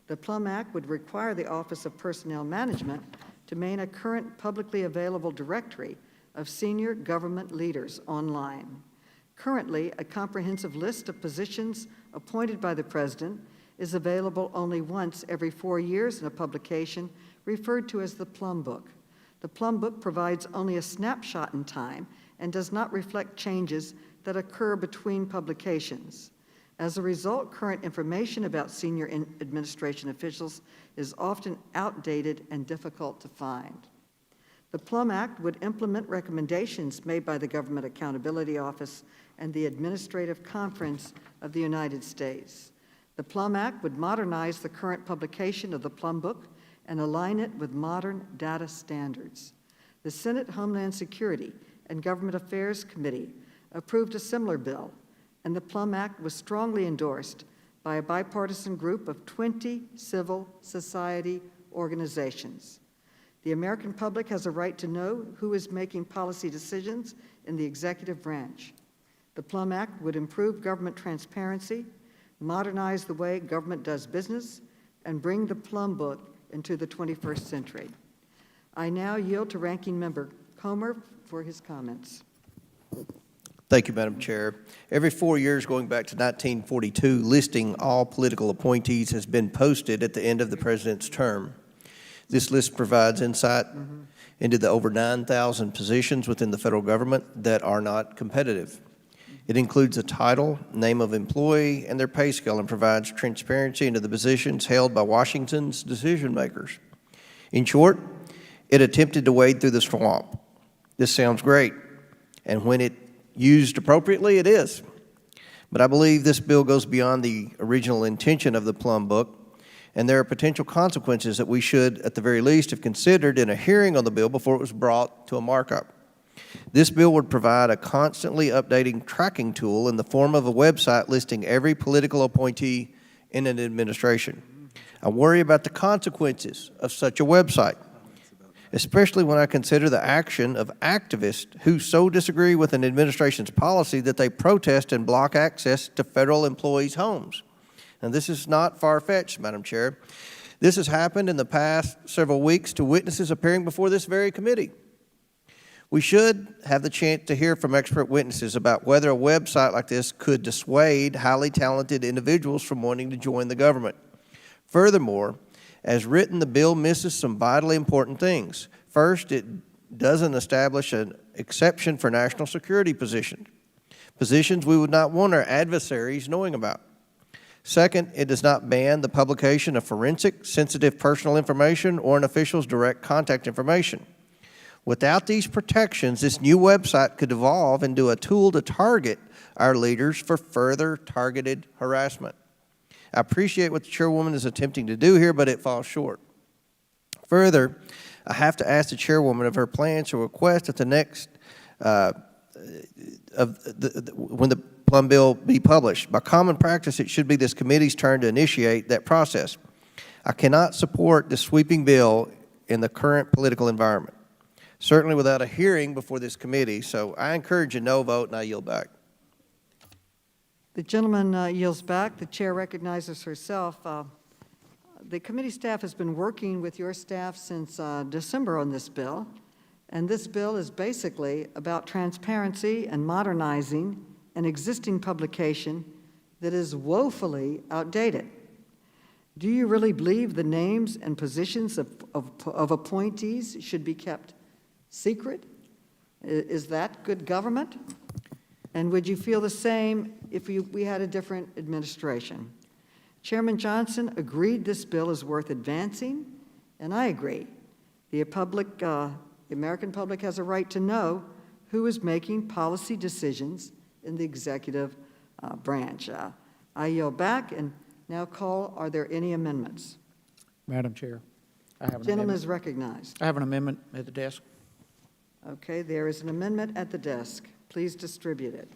The Plum Act would require the Office of Personnel Management to maintain a current publicly available directory of senior government leaders online. Currently, a comprehensive list of positions appointed by the President is available only once every 4 years in a publication referred to as the Plum Book. The Plum Book provides only a snapshot in time and does not reflect changes that occur between publications. As a result, current information about senior administration officials is often outdated and difficult to find. The Plum Act would implement recommendations made by the Government Accountability Office and the Administrative Conference of the United States. The Plum Act would modernize the current publication of the Plum Book and align it with modern data standards. The Senate Homeland Security and Government Affairs Committee approved a similar bill, and the Plum Act was strongly endorsed by a bipartisan group of 20 civil society organizations. The American public has a right to know who is making policy decisions in the executive branch. The Plum Act would improve government transparency, modernize the way government does business, and bring the Plum Book into the 21st century. I now yield to Ranking Member Comer for his comments. Thank you, Madam Chair. Every 4 years, going back to 1942, listing all political appointees has been posted at the end of the President's term. This list provides insight into the over 9,000 positions within the federal government that are not competitive. It includes a title, name of employee, and their pay scale, and provides transparency into the positions held by Washington's decision makers. In short, it attempted to wade through the swamp. This sounds great, and when it used appropriately, it is. But I believe this bill goes beyond the original intention of the Plum Book, and there are potential consequences that we should, at the very least, have considered in a hearing on the bill before it was brought to a markup. This bill would provide a constantly updating tracking tool in the form of a website listing every political appointee in an administration. I worry about the consequences of such a website, especially when I consider the action of activists who so disagree with an administration's policy that they protest and block access to federal employees' homes. And this is not far-fetched, Madam Chair. This has happened in the past several weeks to witnesses appearing before this very committee. We should have the chance to hear from expert witnesses about whether a website like this could dissuade highly talented individuals from wanting to join the government. Furthermore, as written, the bill misses some vitally important things. First, it doesn't establish an exception for national security positions we would not want our adversaries knowing about. Second, it does not ban the publication of forensic, sensitive personal information or an official's direct contact information. Without these protections, this new website could evolve into a tool to target our leaders for further targeted harassment. I appreciate what the Chairwoman is attempting to do here, but it falls short. Further, I have to ask the Chairwoman of her plans to request at the next, when the Plum Bill be published. By common practice, it should be this committee's turn to initiate that process. I cannot support this sweeping bill in the current political environment, certainly without a hearing before this committee. So I encourage a no vote, and I yield back. The gentleman yields back. The chair recognizes herself. The committee staff has been working with your staff since December on this bill, and this bill is basically about transparency and modernizing an existing publication that is woefully outdated. Do you really believe the names and positions of appointees should be kept secret? Is that good government? And would you feel the same if we had a different administration? Chairman Johnson agreed this bill is worth advancing, and I agree. The American public has a right to know who is making policy decisions in the executive branch. I yield back and now call, are there any amendments? Madam Chair, I have an Gentleman amendment. is recognized. I have an amendment at the desk. Okay, there is an amendment at the desk. Please distribute it.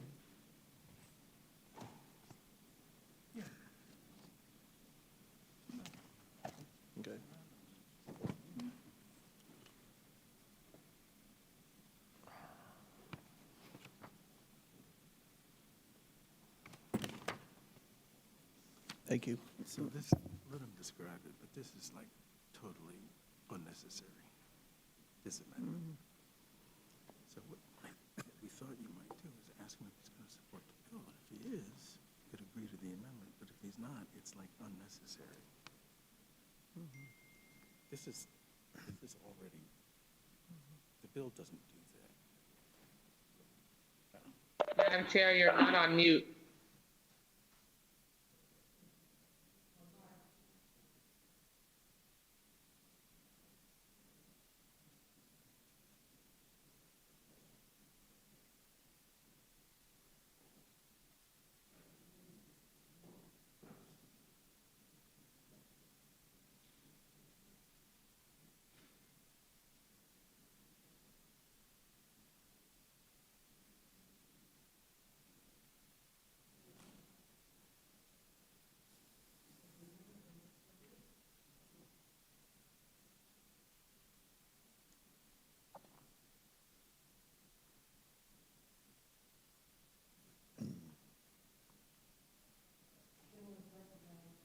Okay. Thank you. So this, let him describe it, but this is like totally unnecessary, this amendment. So what we thought you might do is ask him if he's going to support the bill. And if he is, you could agree to the amendment. But if he's not, it's like unnecessary. This is already, the bill doesn't do that. Madam Chair, you're not on mute.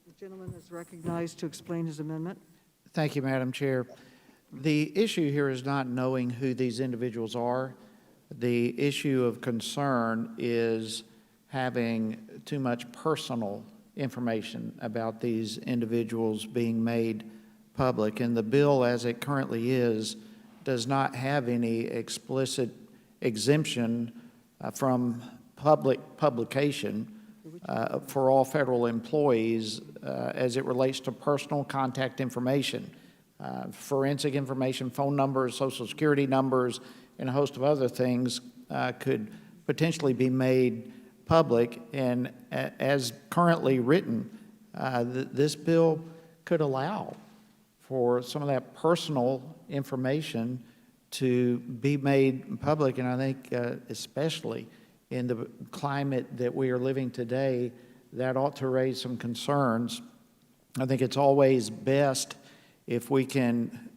The gentleman is recognized to explain his amendment. Thank you, Madam Chair. The issue here is not knowing who these individuals are. The issue of concern is having too much personal information about these individuals being made public. And the bill, as it currently is, does not have any explicit exemption from publication for all federal employees as it relates to personal contact information, forensic information, phone numbers, social security numbers, and a host of other things could potentially be made public. And as currently written, this bill could allow for some of that personal information to be made public. And I think especially in the climate that we are living today, that ought to raise some concerns. I think it's always best if we can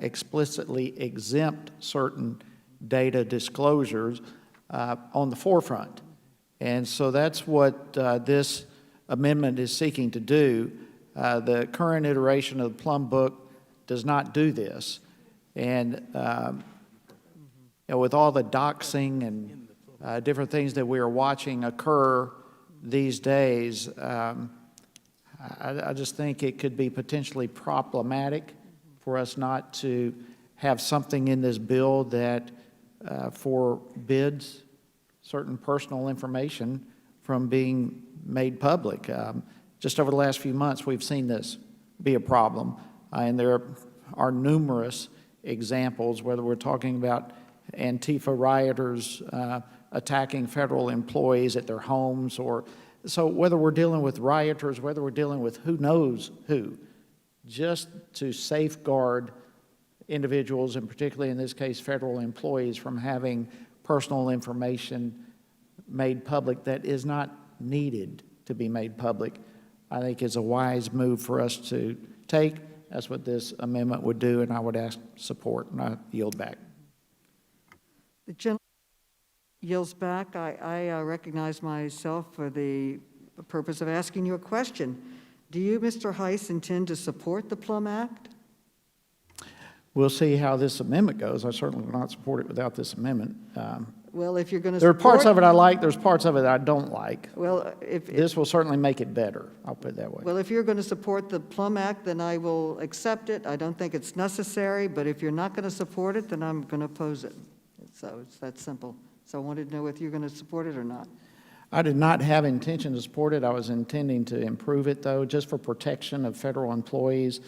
explicitly exempt certain data disclosures on the forefront. And so that's what this amendment is seeking to do. The current iteration of the Plum Book does not do this. And with all the doxing and different things that we are watching occur these days, I just think it could be potentially problematic for us not to have something in this bill that forbids certain personal information from being made public. Just over the last few months, we've seen this be a problem, and there are numerous examples, whether we're talking about Antifa rioters attacking federal employees at their homes, or so whether we're dealing with rioters, whether we're dealing with who knows who, just to safeguard individuals, and particularly in this case federal employees, from having personal information made public that is not needed to be made public, I think is a wise move for us to take. That's what this amendment would do, and I would ask support, and I yield back. The gentleman yields back. I recognize myself for the purpose of asking you a question. Do you, Mr. Heiss, intend to support the Plum Act? We'll see how this amendment goes. I certainly will not support it without this amendment. Well, if you're going to There are support... parts of it I like, there's parts of it that I don't like. Well, This will certainly make it better, I'll put it that way. Well, if you're going to support the Plum Act, then I will accept it. I don't think it's necessary, but if you're not going to support it, then I'm going to oppose it. So it's that simple. So I wanted to know if you're going to support it or not. I did not have intention to support it. I was intending to improve it, though, just for protection of federal employees.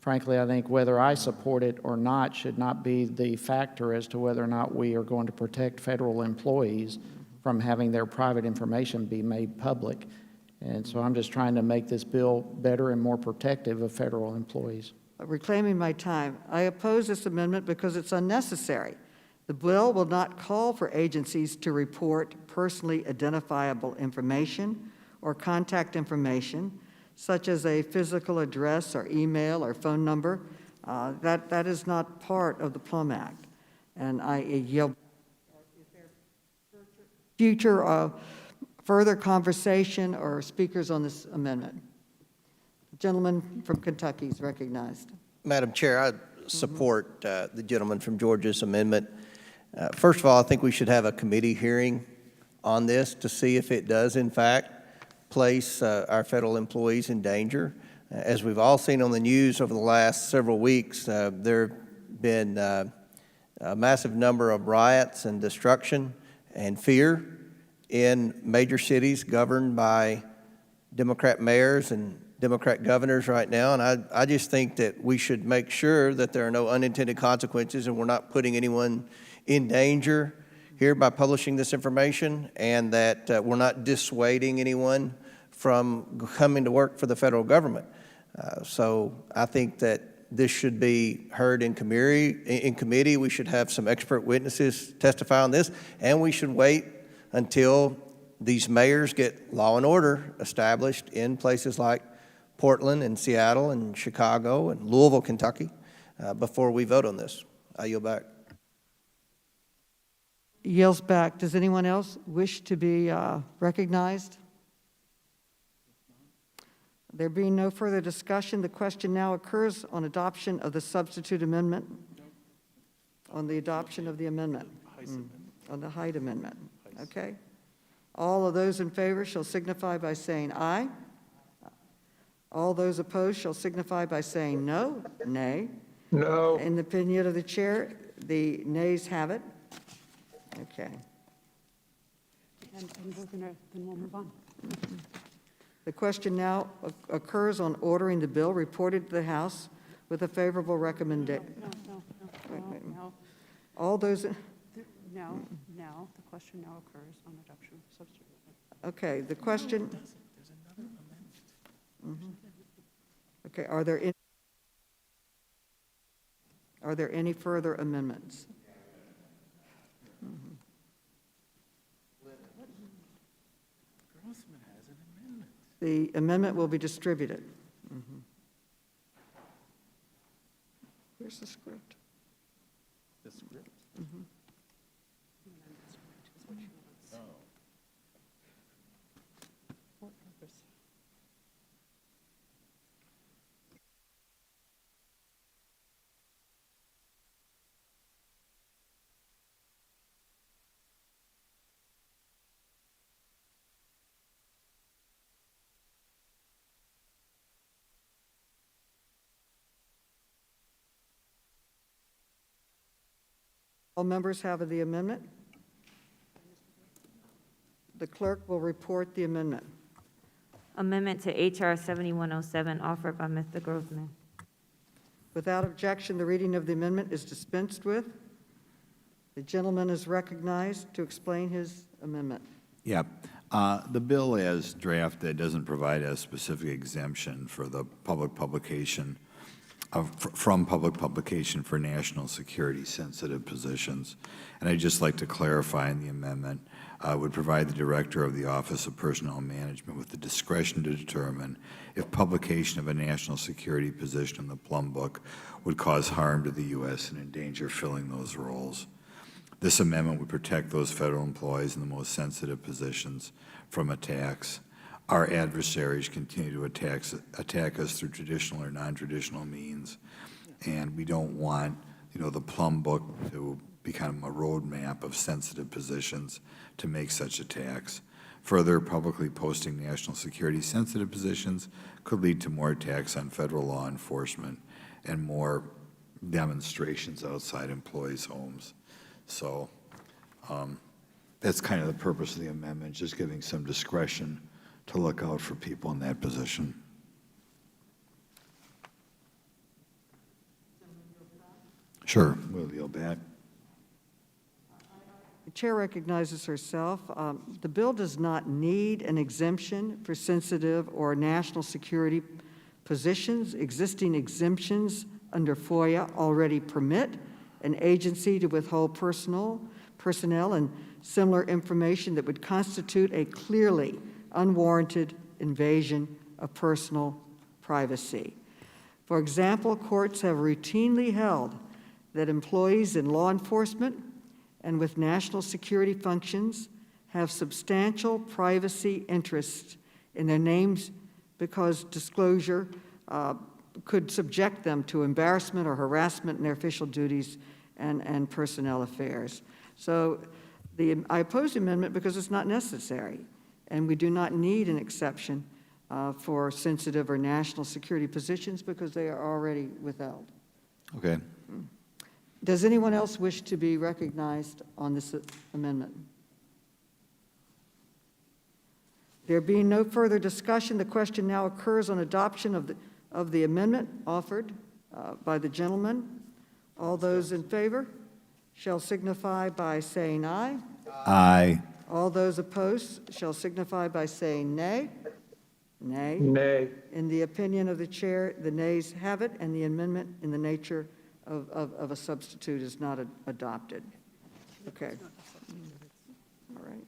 Frankly, I think whether I support it or not should not be the factor as to whether or not we are going to protect federal employees from having their private information be made public. And so I'm just trying to make this bill better and more protective of federal employees. Reclaiming my time, I oppose this amendment because it's unnecessary. The bill will not call for agencies to report personally identifiable information or contact information, such as a physical address or email or phone number. That is not part of the Plum Act. And I yield. Is there future further conversation or speakers on this amendment? The gentleman from Kentucky is recognized. Madam Chair, I support the gentleman from Georgia's amendment. First of all, I think we should have a committee hearing on this to see if it does, in fact, place our federal employees in danger. As we've all seen on the news over the last several weeks, there have been a massive number of riots and destruction and fear in major cities governed by Democrat mayors and Democrat governors right now. And I just think that we should make sure that there are no unintended consequences and we're not putting anyone in danger here by publishing this information, and that we're not dissuading anyone from coming to work for the federal government. So I think that this should be heard in committee. We should have some expert witnesses testify on this, and we should wait until these mayors get law and order established in places like Portland and Seattle and Chicago and Louisville, Kentucky, before we vote on this. I yield back. Yields back. Does anyone else wish to be recognized? There being no further discussion, the question now occurs on adoption of the substitute amendment. On the adoption of the amendment. On the Hyde Amendment. Okay. All of those in favor shall signify by saying aye. All those opposed shall signify by saying no. Nay. No. In the opinion of the chair, the nays have it. Okay. And then we'll move on. The question now occurs on ordering the bill reported to the House with a favorable recommendation. No. All those, Now, the question now occurs on adoption of substitute. okay, the question. Okay, are there any further amendments? Grossman has an amendment. The amendment will be distributed. Where's the script? The script. For purpose. All members have the amendment? The clerk will report the amendment. Amendment to H.R. 7107, offered by Mr. Grossman. Without objection, the reading of the amendment is dispensed with. The gentleman is recognized to explain his amendment. Yep. The bill as drafted doesn't provide a specific exemption for the public publication from public publication for national security sensitive positions. And I'd just like to clarify in the amendment, would provide the Director of the Office of Personnel Management with the discretion to determine if publication of a national security position in the Plum Book would cause harm to the U.S. and endanger filling those roles. This amendment would protect those federal employees in the most sensitive positions from attacks. Our adversaries continue to attack us through traditional or non-traditional means, and we don't want, the Plum Book to become a roadmap of sensitive positions to make such attacks. Further, publicly posting national security sensitive positions could lead to more attacks on federal law enforcement and more demonstrations outside employees' homes. So that's kind of the purpose of the amendment, just giving some discretion to look out for people in that position. Sure, we'll yield back. The chair recognizes herself. The bill does not need an exemption for sensitive or national security positions. Existing exemptions under FOIA already permit an agency to withhold personnel and similar information that would constitute a clearly unwarranted invasion of personal privacy. For example, courts have routinely held that employees in law enforcement and with national security functions have substantial privacy interests in their names because disclosure could subject them to embarrassment or harassment in their official duties and personnel affairs. So I oppose the amendment because it's not necessary, and we do not need an exception for sensitive or national security positions because they are already withheld. Okay. Does anyone else wish to be recognized on this amendment? There being no further discussion, the question now occurs on adoption of the amendment offered by the gentleman. All those in favor shall signify by saying aye. Aye. All those opposed shall signify by saying nay. Nay. Nay. In the opinion of the chair, the nays have it, and the amendment in the nature of a substitute is not adopted. Okay. All right.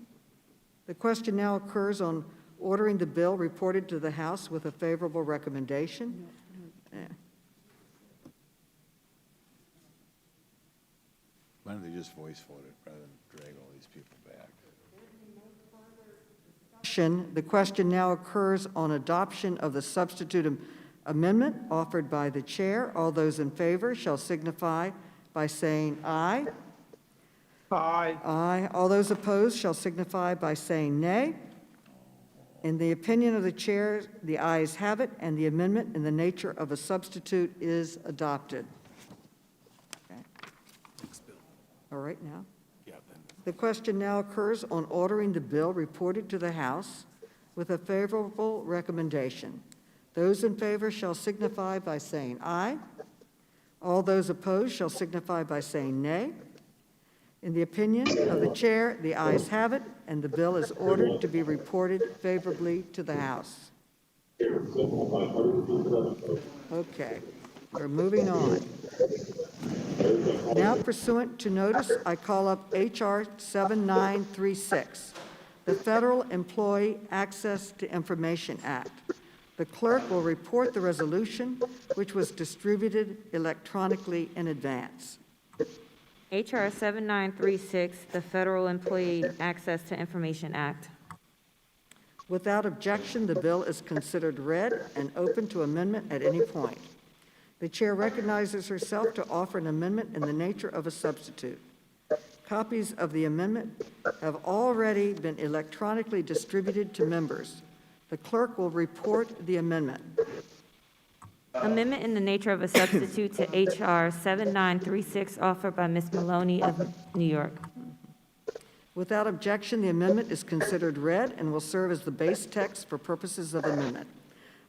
The question now occurs on ordering the bill reported to the House with a favorable recommendation. Why don't they just voice vote it rather than drag all these people back? The question now occurs on adoption of the substitute amendment offered by the chair. All those in favor shall signify by saying aye. Aye. Aye. All those opposed shall signify by saying nay. In the opinion of the chair, the ayes have it, and the amendment in the nature of a substitute is adopted. Okay. All right, now. The question now occurs on ordering the bill reported to the House with a favorable recommendation. Those in favor shall signify by saying aye. All those opposed shall signify by saying nay. In the opinion of the chair, the ayes have it, and the bill is ordered to be reported favorably to the House. Okay, we're moving on. Now pursuant to notice, I call up H.R. 7936, the Federal Employee Access to Information Act. The clerk will report the resolution, which was distributed electronically in advance. H.R. 7936, the Federal Employee Access to Information Act. Without objection, the bill is considered read and open to amendment at any point. The chair recognizes herself to offer an amendment in the nature of a substitute. Copies of the amendment have already been electronically distributed to members. The clerk will report the amendment. Amendment in the nature of a substitute to H.R. 7936, offered by Ms. Maloney of New York. Without objection, the amendment is considered read and will serve as the base text for purposes of amendment.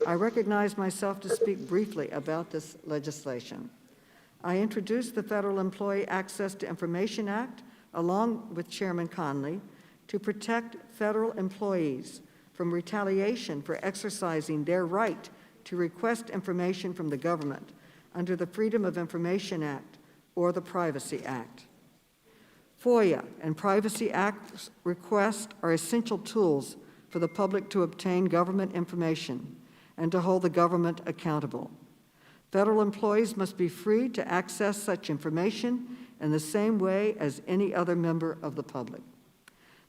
I recognize myself to speak briefly about this legislation. I introduced the Federal Employee Access to Information Act, along with Chairman Conley, to protect federal employees from retaliation for exercising their right to request information from the government under the Freedom of Information Act or the Privacy Act. FOIA and Privacy Act requests are essential tools for the public to obtain government information and to hold the government accountable. Federal employees must be free to access such information in the same way as any other member of the public.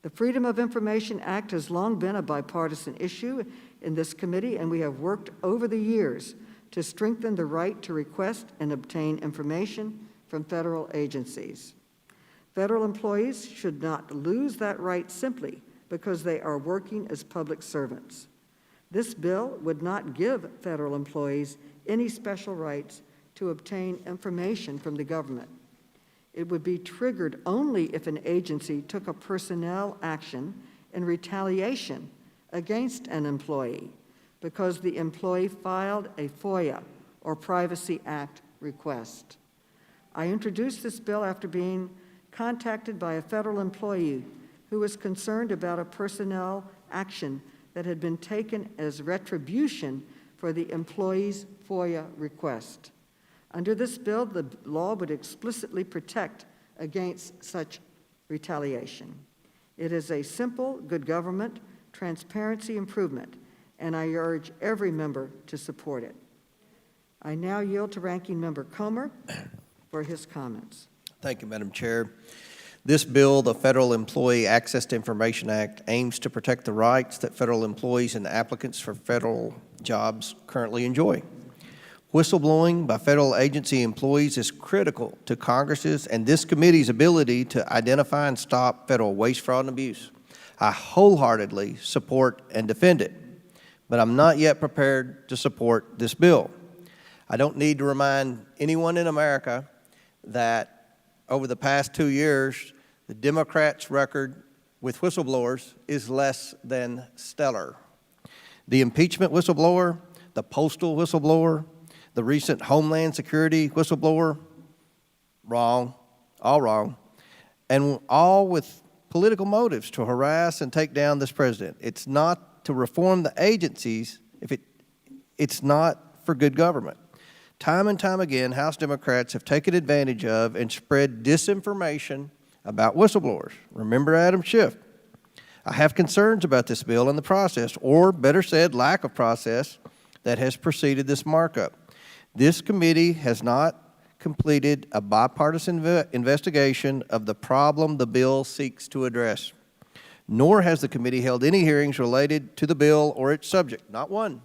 The Freedom of Information Act has long been a bipartisan issue in this committee, and we have worked over the years to strengthen the right to request and obtain information from federal agencies. Federal employees should not lose that right simply because they are working as public servants. This bill would not give federal employees any special rights to obtain information from the government. It would be triggered only if an agency took a personnel action in retaliation against an employee because the employee filed a FOIA or Privacy Act request. I introduced this bill after being contacted by a federal employee who was concerned about a personnel action that had been taken as retribution for the employee's FOIA request. Under this bill, the law would explicitly protect against such retaliation. It is a simple, good government, transparency improvement, and I urge every member to support it. I now yield to Ranking Member Comer for his comments. Thank you, Madam Chair. This bill, the Federal Employee Access to Information Act, aims to protect the rights that federal employees and applicants for federal jobs currently enjoy. Whistleblowing by federal agency employees is critical to Congress's and this committee's ability to identify and stop federal waste, fraud, and abuse. I wholeheartedly support and defend it, but I'm not yet prepared to support this bill. I don't need to remind anyone in America that over the past 2 years, the Democrats' record with whistleblowers is less than stellar. The impeachment whistleblower, the postal whistleblower, the recent Homeland Security whistleblower, wrong, all wrong, and all with political motives to harass and take down this president. It's not to reform the agencies if it's not for good government. Time and time again, House Democrats have taken advantage of and spread disinformation about whistleblowers. Remember Adam Schiff. I have concerns about this bill and the process, or better said, lack of process, that has preceded this markup. This committee has not completed a bipartisan investigation of the problem the bill seeks to address, nor has the committee held any hearings related to the bill or its subject, not one.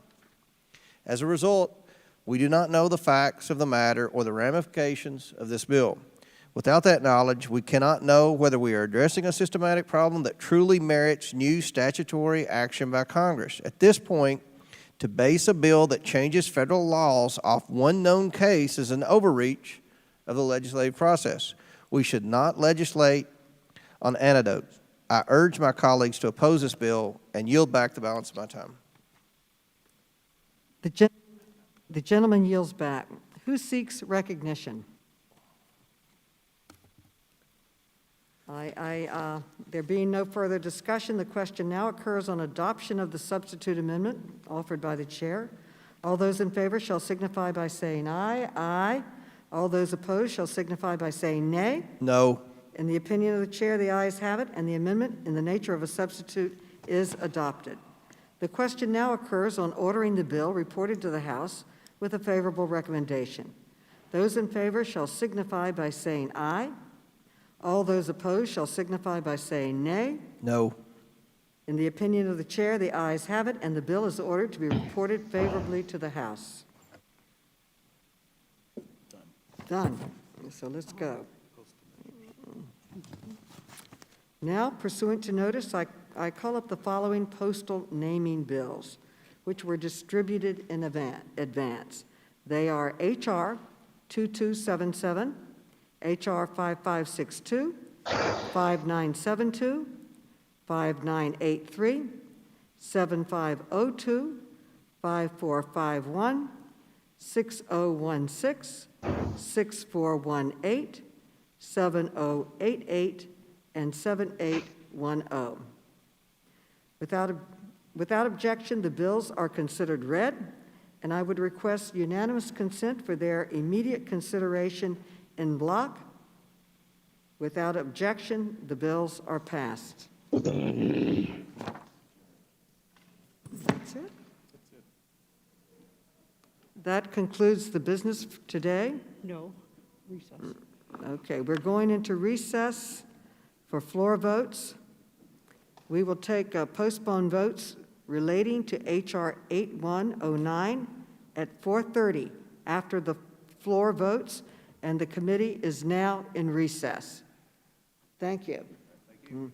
As a result, we do not know the facts of the matter or the ramifications of this bill. Without that knowledge, we cannot know whether we are addressing a systematic problem that truly merits new statutory action by Congress. At this point, to base a bill that changes federal laws off one known case is an overreach of the legislative process. We should not legislate on antidotes. I urge my colleagues to oppose this bill and yield back the balance of my time. The gentleman yields back. Who seeks recognition? There being no further discussion, the question now occurs on adoption of the substitute amendment offered by the chair. All those in favor shall signify by saying aye. Aye. All those opposed shall signify by saying nay. No. In the opinion of the chair, the ayes have it, and the amendment in the nature of a substitute is adopted. The question now occurs on ordering the bill reported to the House with a favorable recommendation. Those in favor shall signify by saying aye. All those opposed shall signify by saying nay. No. In the opinion of the chair, the ayes have it, and the bill is ordered to be reported favorably to the House. Done. So let's go. Now, pursuant to notice, I call up the following postal naming bills, which were distributed in advance. They are H.R. 2277, H.R. 5562, 5972, 5983, 7502, 5451, 6016, 6418, 7088, and 7810. Without objection, the bills are considered read, and I would request unanimous consent for their immediate consideration in block. Without objection, the bills are passed. That's it? That concludes the business today. No, recess. Okay, we're going into recess for floor votes. We will take postponed votes relating to H.R. 8109 at 4:30 after the floor votes, and the committee is now in recess. Thank you. Thank you.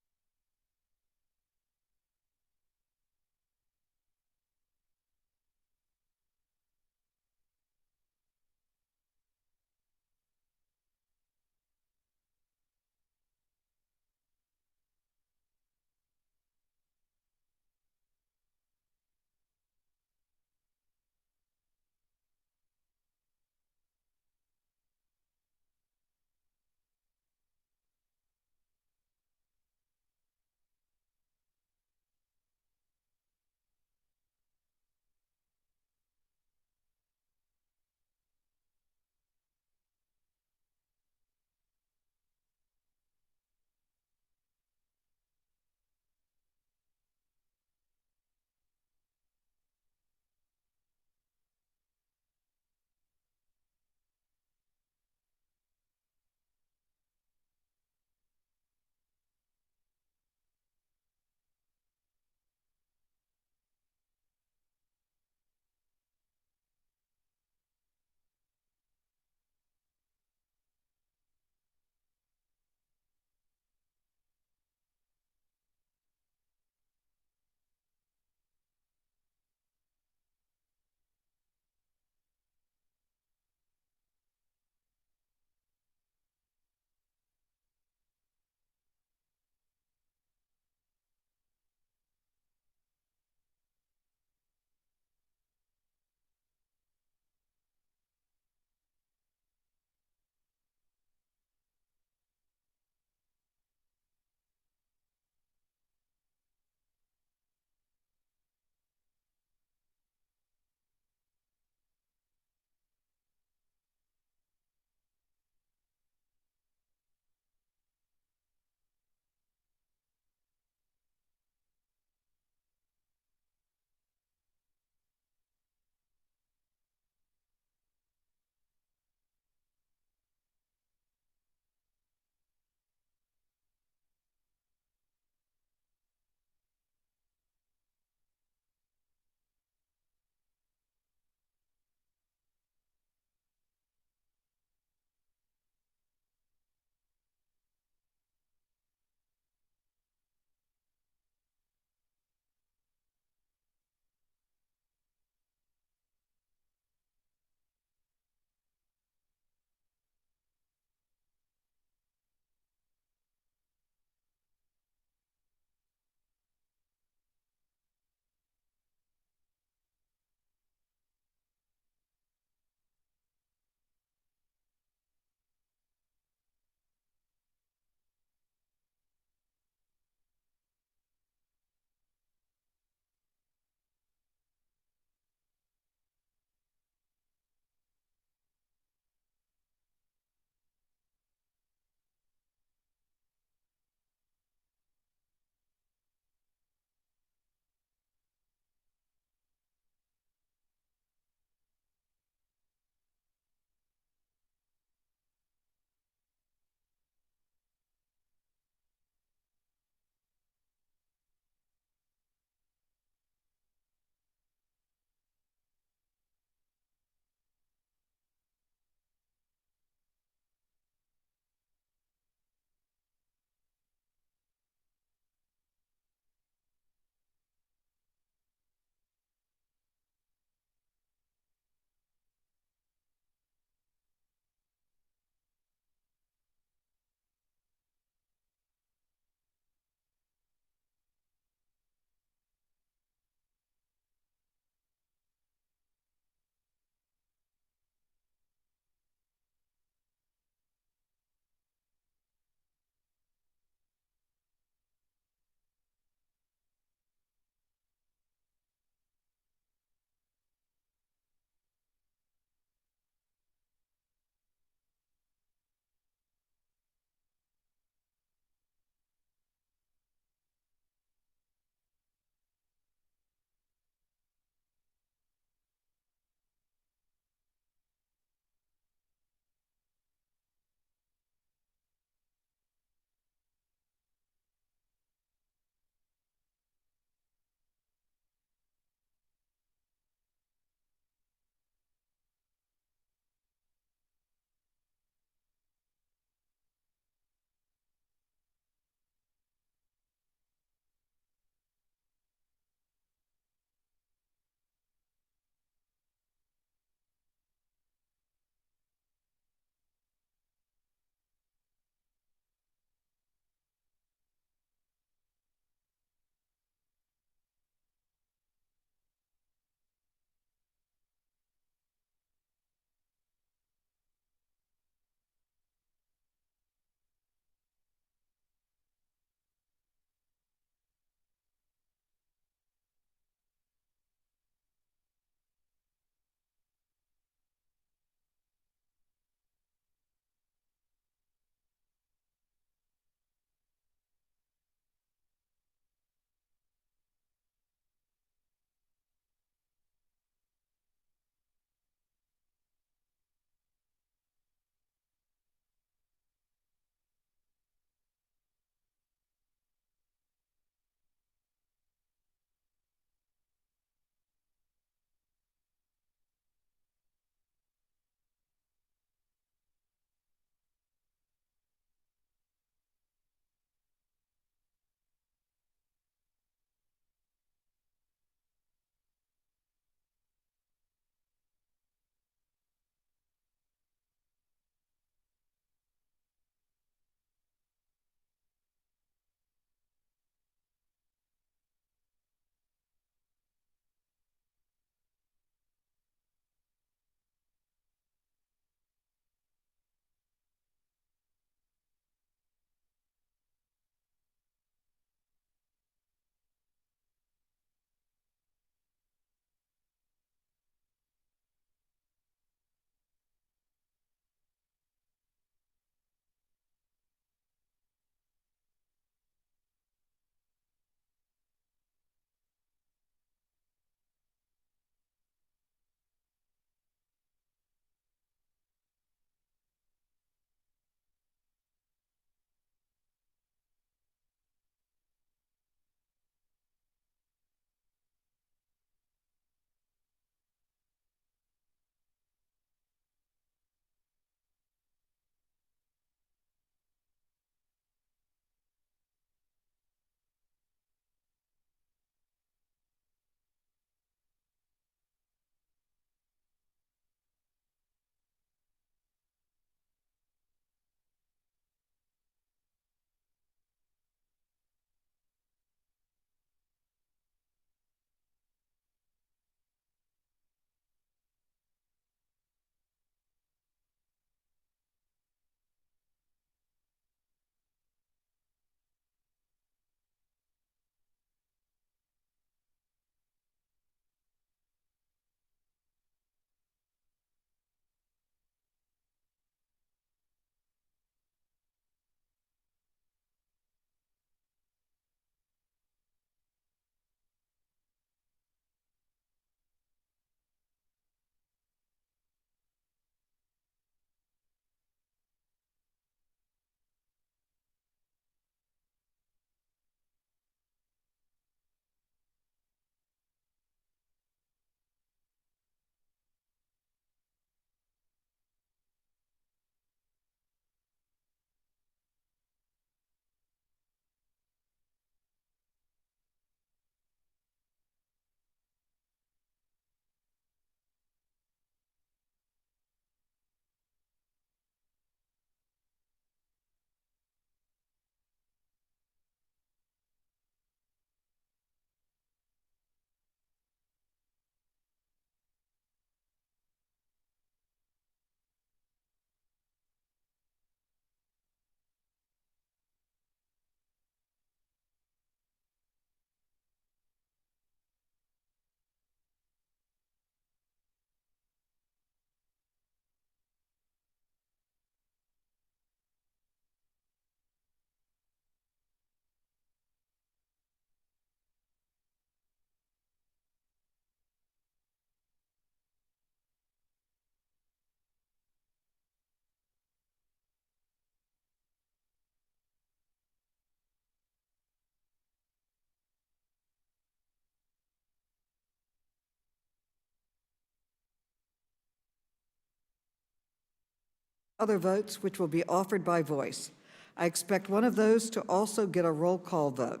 other votes which will be offered by voice. I expect one of those to also get a roll call vote.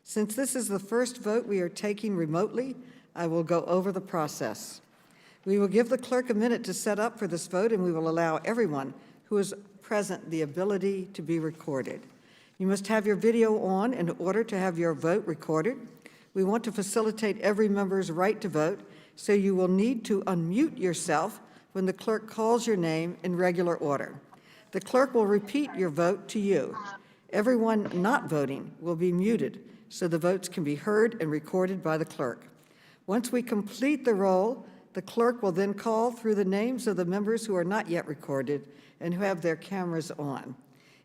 Since this is the first vote we are taking remotely, I will go over the process. We will give the clerk a minute to set up for this vote, and we will allow everyone who is present the ability to be recorded. You must have your video on in order to have your vote recorded. We want to facilitate every member's right to vote, so you will need to unmute yourself when the clerk calls your name in regular order. The clerk will repeat your vote to you. Everyone not voting will be muted, so the votes can be heard and recorded by the clerk. Once we complete the roll, the clerk will then call through the names of the members who are not yet recorded and who have their cameras on.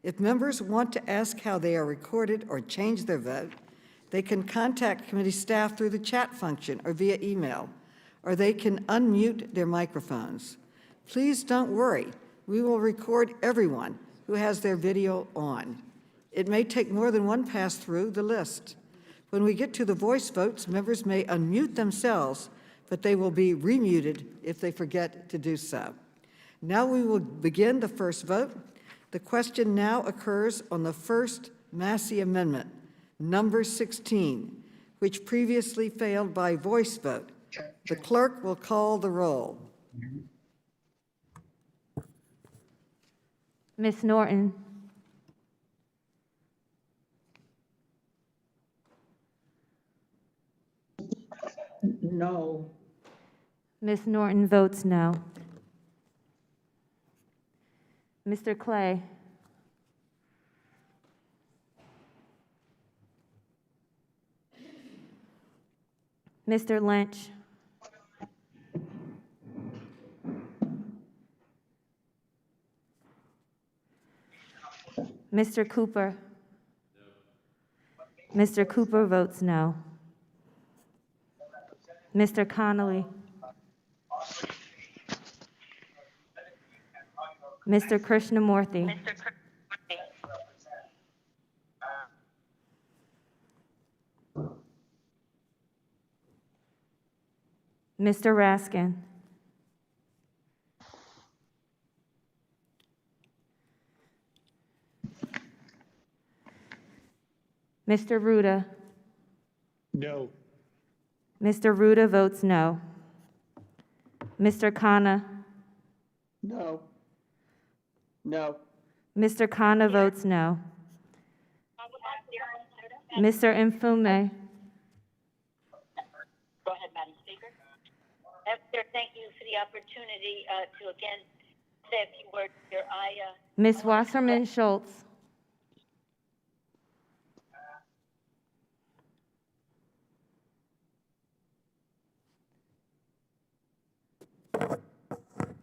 If members want to ask how they are recorded or change their vote, they can contact committee staff through the chat function or via email, or they can unmute their microphones. Please don't worry. We will record everyone who has their video on. It may take more than one pass through the list. When we get to the voice votes, members may unmute themselves, but they will be remuted if they forget to do so. Now we will begin the first vote. The question now occurs on the first Massey Amendment, number 16, which previously failed by voice vote. The clerk will call the roll. Ms. Norton. No. Ms. Norton votes no. Mr. Clay. Mr. Lynch. Mr. Cooper. Mr. Cooper votes no. Mr. Connolly. Mr. Krishnamurthy. Mr. Raskin. Mr. Ruda. No. Mr. Ruda votes no. Mr. Khanna. No. No. Mr. Khanna votes no. Mr. Mfume. Go ahead, Madam Speaker. Thank you for the opportunity to again say a few words here. Ms. Wasserman Schultz.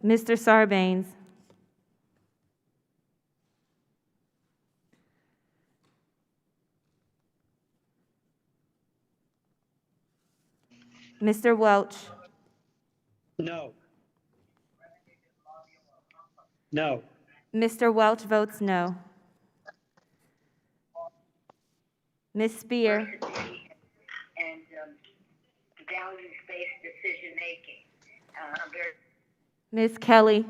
Mr. Sarbanes. Mr. Welch. No. No. Mr. Welch votes no. Ms. Spear. And values-based decision-making. I'm very Ms. Kelly.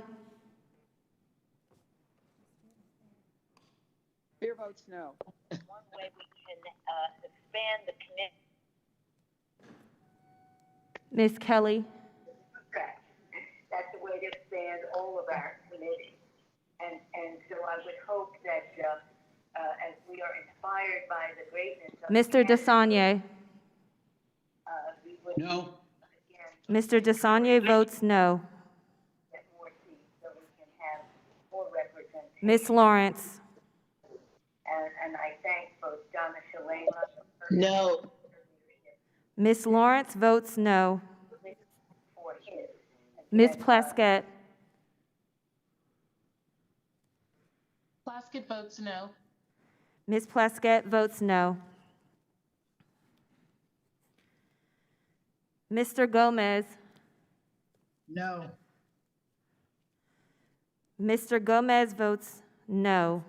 Beer votes no. one way we can expand the committee. Ms. Kelly. That's the way to expand all of our committees. And so I would hope that as we are inspired by the greatness of Mr. DeSagne. we would No. Mr. DeSagne votes no. get more seats so we can have more representation. Ms. Lawrence. And I thank both Donna Shalema No. Ms. Lawrence votes no. for his. Ms. Plaskett. Plaskett votes no. Ms. Plaskett votes no. Mr. Gomez. No. Mr. Gomez votes no.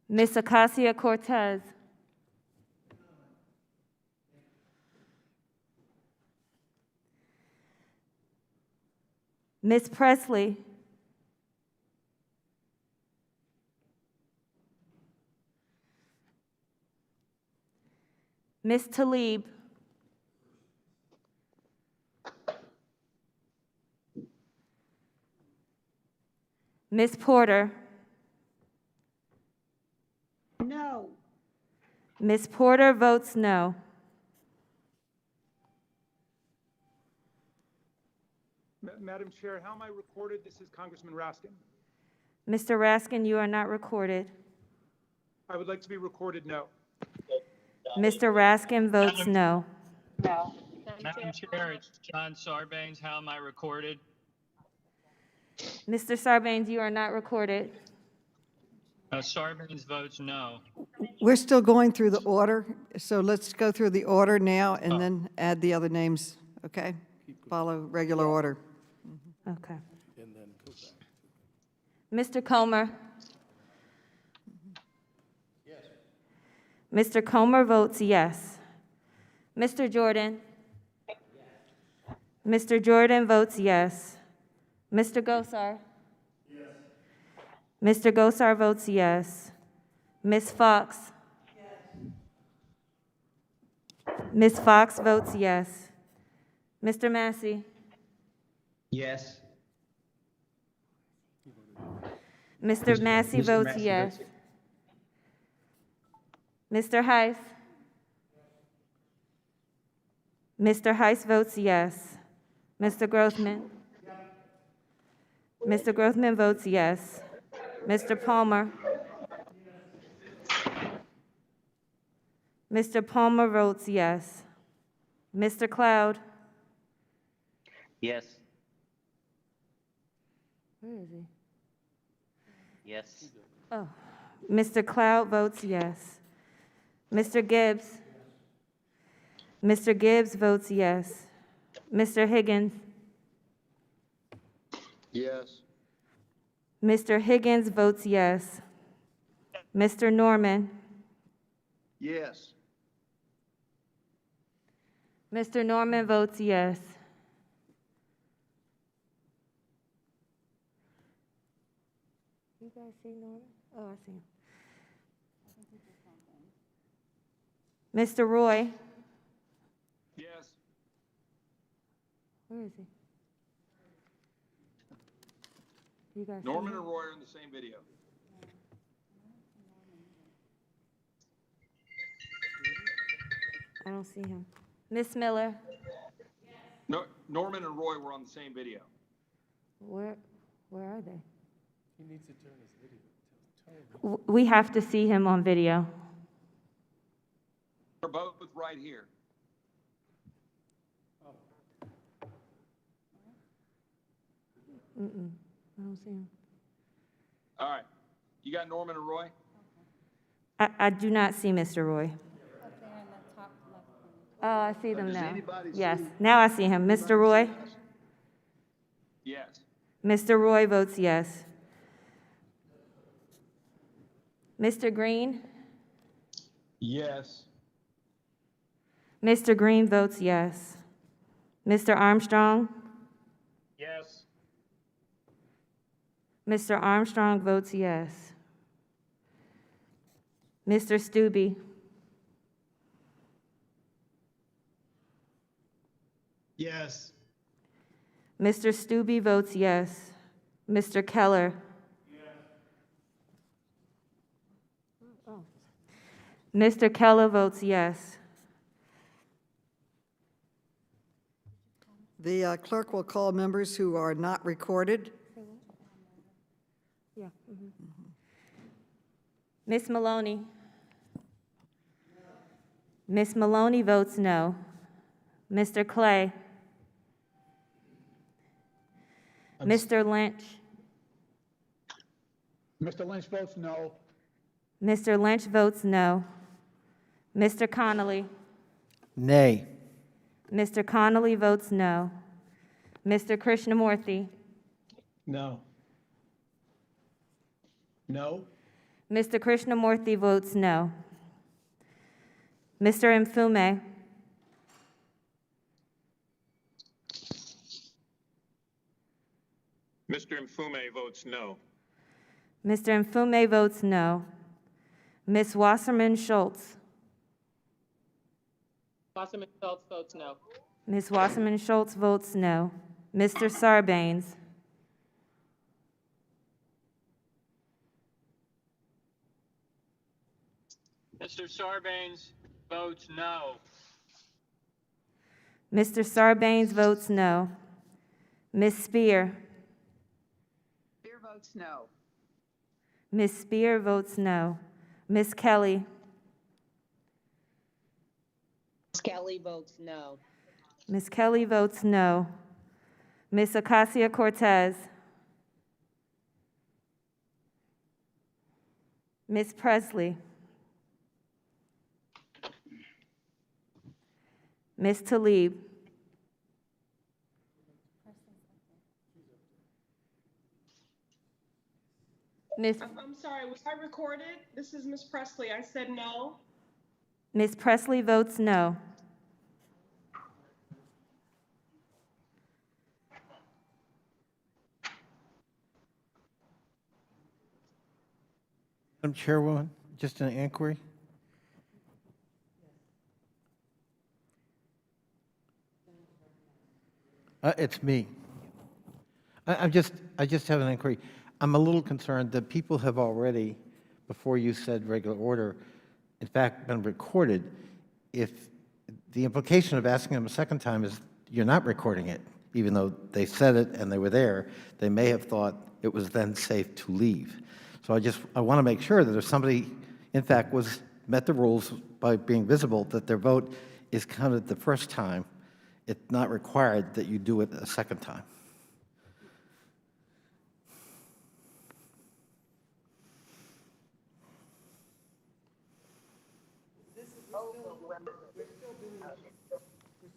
Ms. Ocasio-Cortez. Ms. Presley. Ms. Talib. Ms. Porter. No. Ms. Porter votes no. Madam Chair, how am I recorded? This is Congressman Raskin. Mr. Raskin, you are not recorded. I would like to be recorded no. Mr. Raskin votes no. Madam Chair, it's John Sarbanes. How am I recorded? Mr. Sarbanes, you are not recorded. Sarbanes votes no. We're still going through the order, so let's go through the order now and then add the other names, okay? Follow regular order. Okay. Mr. Comer. Yes. Mr. Comer votes yes. Mr. Jordan. Mr. Jordan votes yes. Mr. Gosar. Yes. Mr. Gosar votes yes. Ms. Fox. Yes. Ms. Fox votes yes. Mr. Massey. Yes. Mr. Massey votes yes. Mr. Heiss. Mr. Heiss votes yes. Mr. Grothman. Mr. Grothman votes yes. Mr. Palmer. Mr. Palmer votes yes. Mr. Cloud. Yes. Where is he? Yes. Oh, Mr. Cloud votes yes. Mr. Gibbs. Mr. Gibbs votes yes. Mr. Higgins. Yes. Mr. Higgins votes yes. Mr. Norman. Yes. Mr. Norman votes yes. You guys see Norman? Oh, I see him. Mr. Roy. Yes. Where is he? You guys see Norman him? and Roy are in the same video. I don't see him. Miss Miller. No, Norman and Roy were on the same video. Where are they? He needs to turn his video. We have to see him on video. They're both right here. I don't see him. All right. You got Norman and Roy? I do not see Mr. Roy. Oh, I see them now. Yes, now I see him. Mr. Roy? Yes. Mr. Roy votes yes. Mr. Green? Yes. Mr. Green votes yes. Mr. Armstrong? Yes. Mr. Armstrong votes yes. Mr. Stubbe? Yes. Mr. Stubbe votes yes. Mr. Keller? Mr. Keller votes yes. The clerk will call members who are not recorded. Yeah. Miss Maloney? Miss Maloney votes no. Mr. Clay? Mr. Lynch? Mr. Lynch votes no. Mr. Lynch votes no. Mr. Connolly? Nay. Mr. Connolly votes no. Mr. Krishnamurthy? No. No. Mr. Krishnamurthy votes no. Mr. Mfume? Mr. Mfume votes no. Mr. Mfume votes no. Ms. Wasserman Schultz? Wasserman Schultz votes no. Ms. Wasserman Schultz votes no. Mr. Sarbanes? Mr. Sarbanes votes no. Mr. Sarbanes votes no. Ms. Spear? Spear votes no. Ms. Spear votes no. Ms. Kelly? Ms. Kelly votes no. Ms. Kelly votes no. Ms. Ocasio-Cortez? Ms. Presley? Ms. Tlaib? Ms. I'm sorry, was I recorded? This is Ms. Presley. I said no. Ms. Presley votes no. Madam Chairwoman, just an inquiry. It's me. I just have an inquiry. I'm a little concerned that people have already, before you said regular order, in fact, been recorded. If the implication of asking them a second time is you're not recording it, even though they said it and they were there, they may have thought it was then safe to leave. So I want to make sure that if somebody, in fact, met the rules by being visible, that their vote is counted the first time. It's not required that you do it a second time.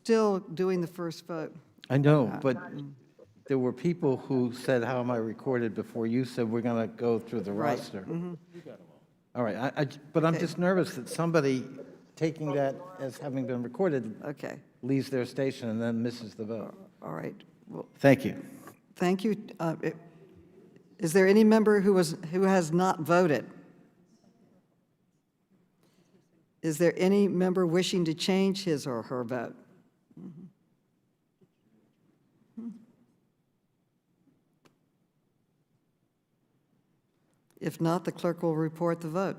Still doing the first vote. I know, but there were people who said, how am I recorded, before you said we're going to go through the Right. roster. Mm-hmm. All right, but I'm Okay. just nervous that somebody taking that as having been recorded Okay, leaves their station and then misses the vote. all right. Well, Thank you. thank you. Is there any member who has not voted? Is there any member wishing to change his or her vote? If not, the clerk will report the vote.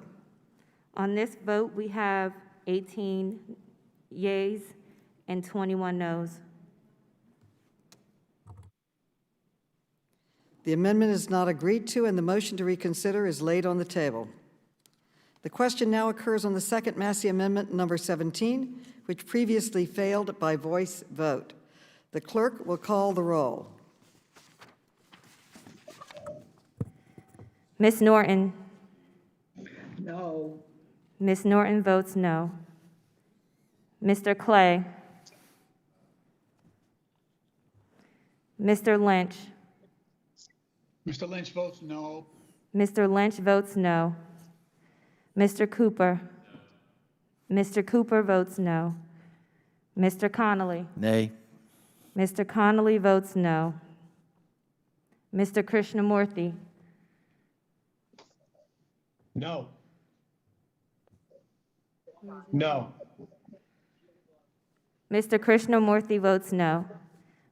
On this vote, we have 18 yeas and 21 noes. The amendment is not agreed to, and the motion to reconsider is laid on the table. The question now occurs on the second Massey Amendment, number 17, which previously failed by voice vote. The clerk will call the roll. Ms. Norton? No. Ms. Norton votes no. Mr. Clay? Mr. Lynch? Mr. Lynch votes no. Mr. Lynch votes no. Mr. Cooper? Mr. Cooper votes no. Mr. Connolly? Nay. Mr. Connolly votes no. Mr. Krishnamurthy? No. No. Mr. Krishnamurthy votes no.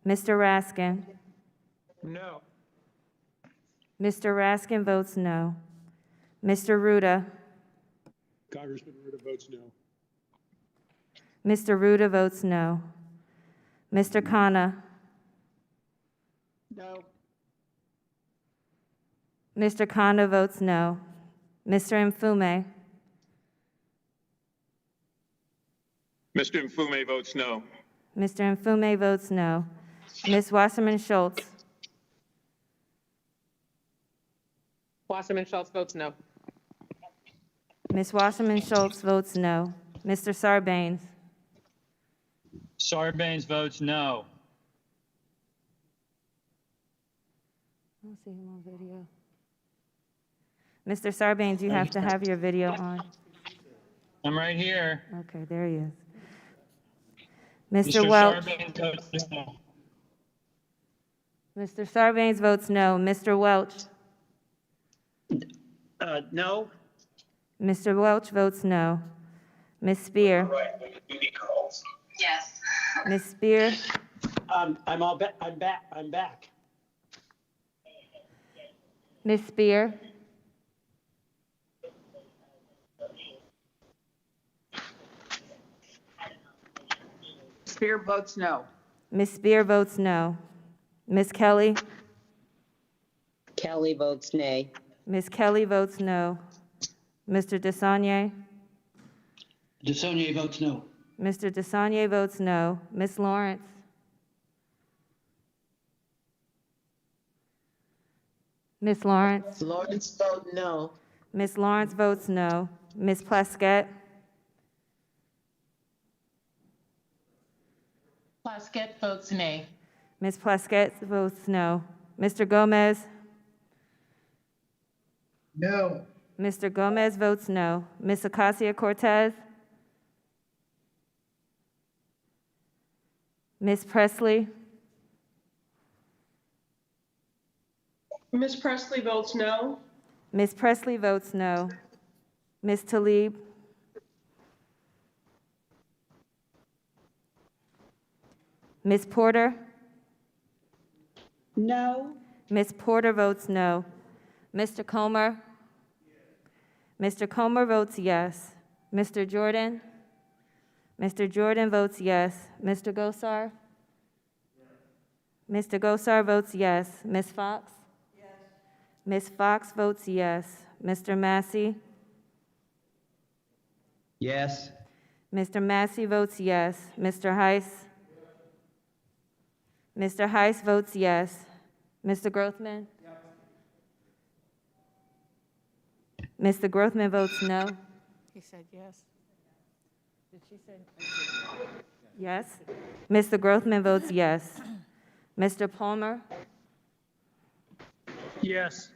Mr. Raskin? No. Mr. Raskin votes no. Mr. Ruda? Congressman Ruda votes no. Mr. Ruda votes no. Mr. Khanna? No. Mr. Khanna votes no. Mr. Mfume? Mr. Mfume votes no. Mr. Mfume votes no. Ms. Wasserman Schultz? Wasserman Schultz votes no. Ms. Wasserman Schultz votes no. Mr. Sarbanes? Sarbanes votes no. I don't see him on video. Mr. Sarbanes, you have to have your video on. I'm right here. Okay, there he is. Mr. Welch? Sarbanes votes no. Mr. Sarbanes votes no. Mr. Welch? No. Mr. Welch votes no. Ms. Spear? Yes. Ms. Spear, I'm back. Ms. Spear, Spear votes no. Ms. Spear votes no. Ms. Kelly, Kelly votes nay. Ms. Kelly votes no. Mr. Desagne, DeSaulnier votes no. Mr. Desagne votes no. Ms. Lawrence, Ms. Lawrence, Lawrence vote no. Ms. Lawrence votes no. Ms. Plaskett, Plaskett votes nay. Ms. Plaskett votes no. Mr. Gomez, No. Mr. Gomez votes no. Ms. Acacia-Cortez, Ms. Presley, Ms. Presley votes no. Ms. Presley votes no. Ms. Tlaib, Ms. Porter, No. Ms. Porter votes no. Mr. Comer, Mr. Comer votes yes. Mr. Jordan, Mr. Jordan votes yes. Mr. Gosar, Mr. Gosar votes yes. Ms. Fox, Ms. Fox votes yes. Mr. Massey, Yes. Mr. Massey votes yes. Mr. Heiss, Mr. Heiss votes yes. Mr. Grothman? Mr. Grothman votes no. He said yes. Did she say? Yes. Mr. Grothman votes yes. Mr. Palmer? Yes.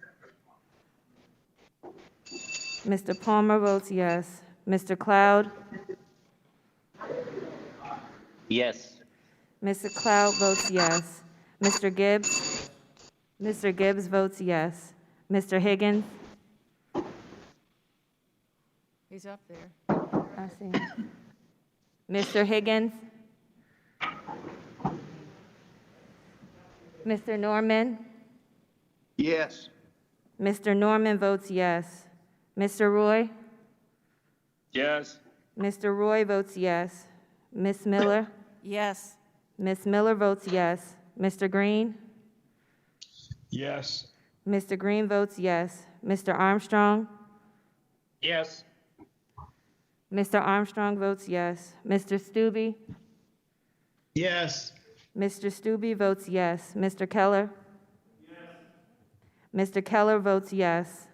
Mr. Palmer votes yes. Mr. Cloud? Yes. Mr. Cloud votes yes. Mr. Gibbs? Mr. Gibbs votes yes. Mr. Higgins? He's up there. I see. Mr. Higgins? Mr. Norman? Yes. Mr. Norman votes yes. Mr. Roy? Yes. Mr. Roy votes yes. Ms. Miller? Yes. Ms. Miller votes yes. Mr. Green? Yes. Mr. Green votes yes. Mr. Armstrong? Yes. Mr. Armstrong votes yes. Mr. Stube? Yes. Mr. Stube votes yes. Mr. Keller? Mr. Keller votes yes.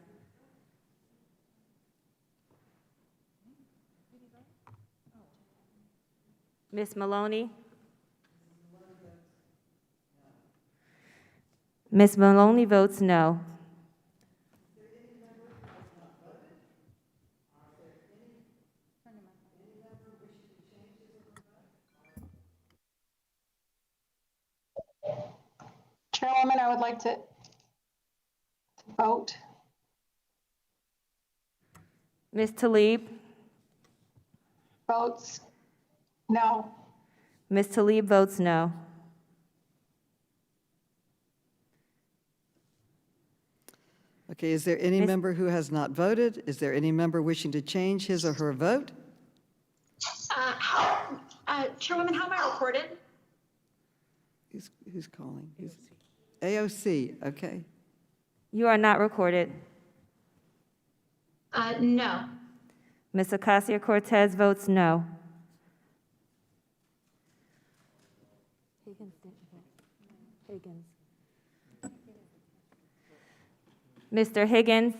Ms. Maloney? Ms. Maloney votes no. Chairwoman, I would like to vote. Ms. Tlaib? Votes no. Ms. Tlaib votes no. Okay, is there any Miss- member who has not voted? Is there any member wishing to change his or her vote? Chairwoman, how am I recorded? Who's calling? AOC, okay. You are not recorded. No. Ms. Acacia-Cortez votes no. Higgins. Mr. Higgins?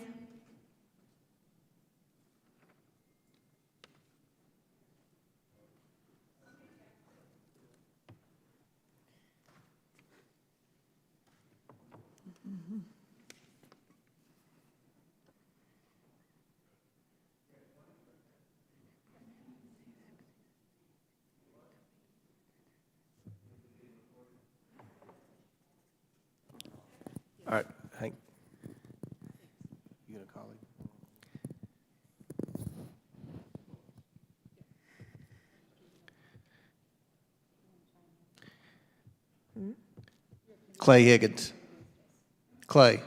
All right, Hank. You gonna call him? Clay Higgins. Clay.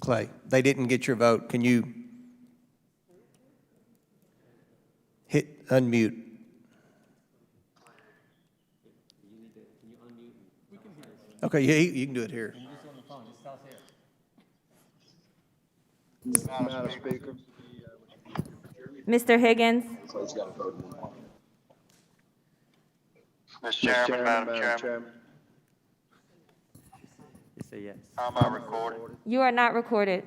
Clay, they didn't get your vote. Can you hit unmute? Okay, yeah, you can do it here. Madam Speaker. Mr. Higgins? Mr. Chairman, Madam Chairman. You say yes. Am I recorded? You are not recorded.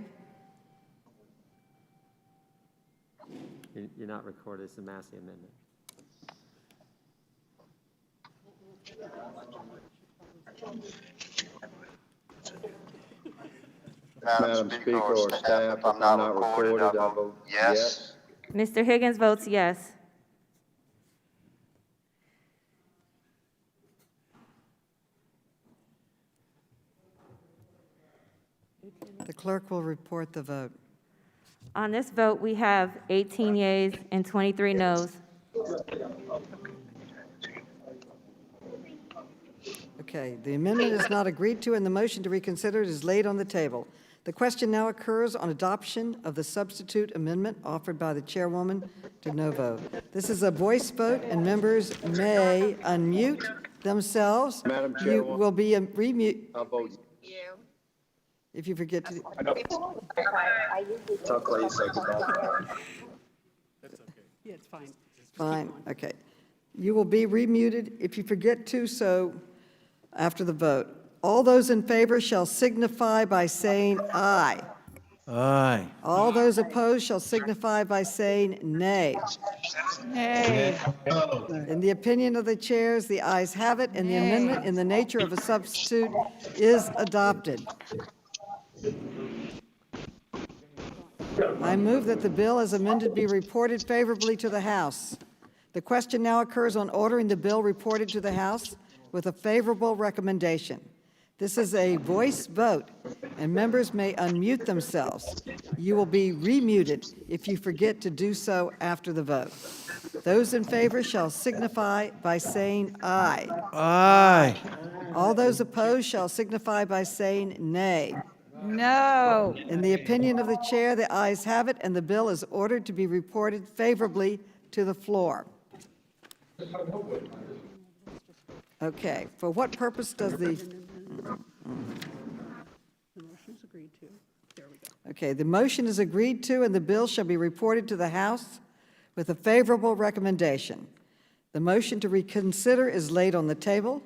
You're not recorded. It's a Massey amendment. Madam Speaker or staff, if I'm not recorded, I vote yes. Mr. Higgins votes yes. The clerk will report the vote. On this vote, we have 18 yeas and 23 noes. Okay, the amendment is not agreed to, and the motion to reconsider is laid on the table. The question now occurs on adoption of the substitute amendment offered by the chairwoman de novo. This is a voice vote, and members may unmute themselves. Madam You Chairwoman. will be remute I vote if you forget to. Tell Clay second. Yeah, it's fine. Fine, okay. You will be remuted if you forget to, so after the vote. All those in favor shall signify by saying aye. Aye. All those opposed shall signify by saying nay. Nay. In the opinion of the chairs, the ayes have it, and the amendment in the nature of a substitute is adopted. I move that the bill as amended be reported favorably to the House. The question now occurs on ordering the bill reported to the House with a favorable recommendation. This is a voice vote, and members may unmute themselves. You will be remuted if you forget to do so after the vote. Those in favor shall signify by saying aye. Aye. All those opposed shall signify by saying nay. No. In the opinion of the chair, the ayes have it, and the bill is ordered to be reported favorably to the floor. Okay, for what purpose does the, The motion's agreed to. There we go. okay, the motion is agreed to, and the bill shall be reported to the House with a favorable recommendation. The motion to reconsider is laid on the table.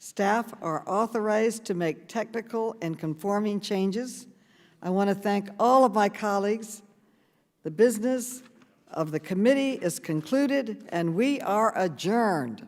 Staff are authorized to make technical and conforming changes. I want to thank all of my colleagues. The business of the committee is concluded, and we are adjourned.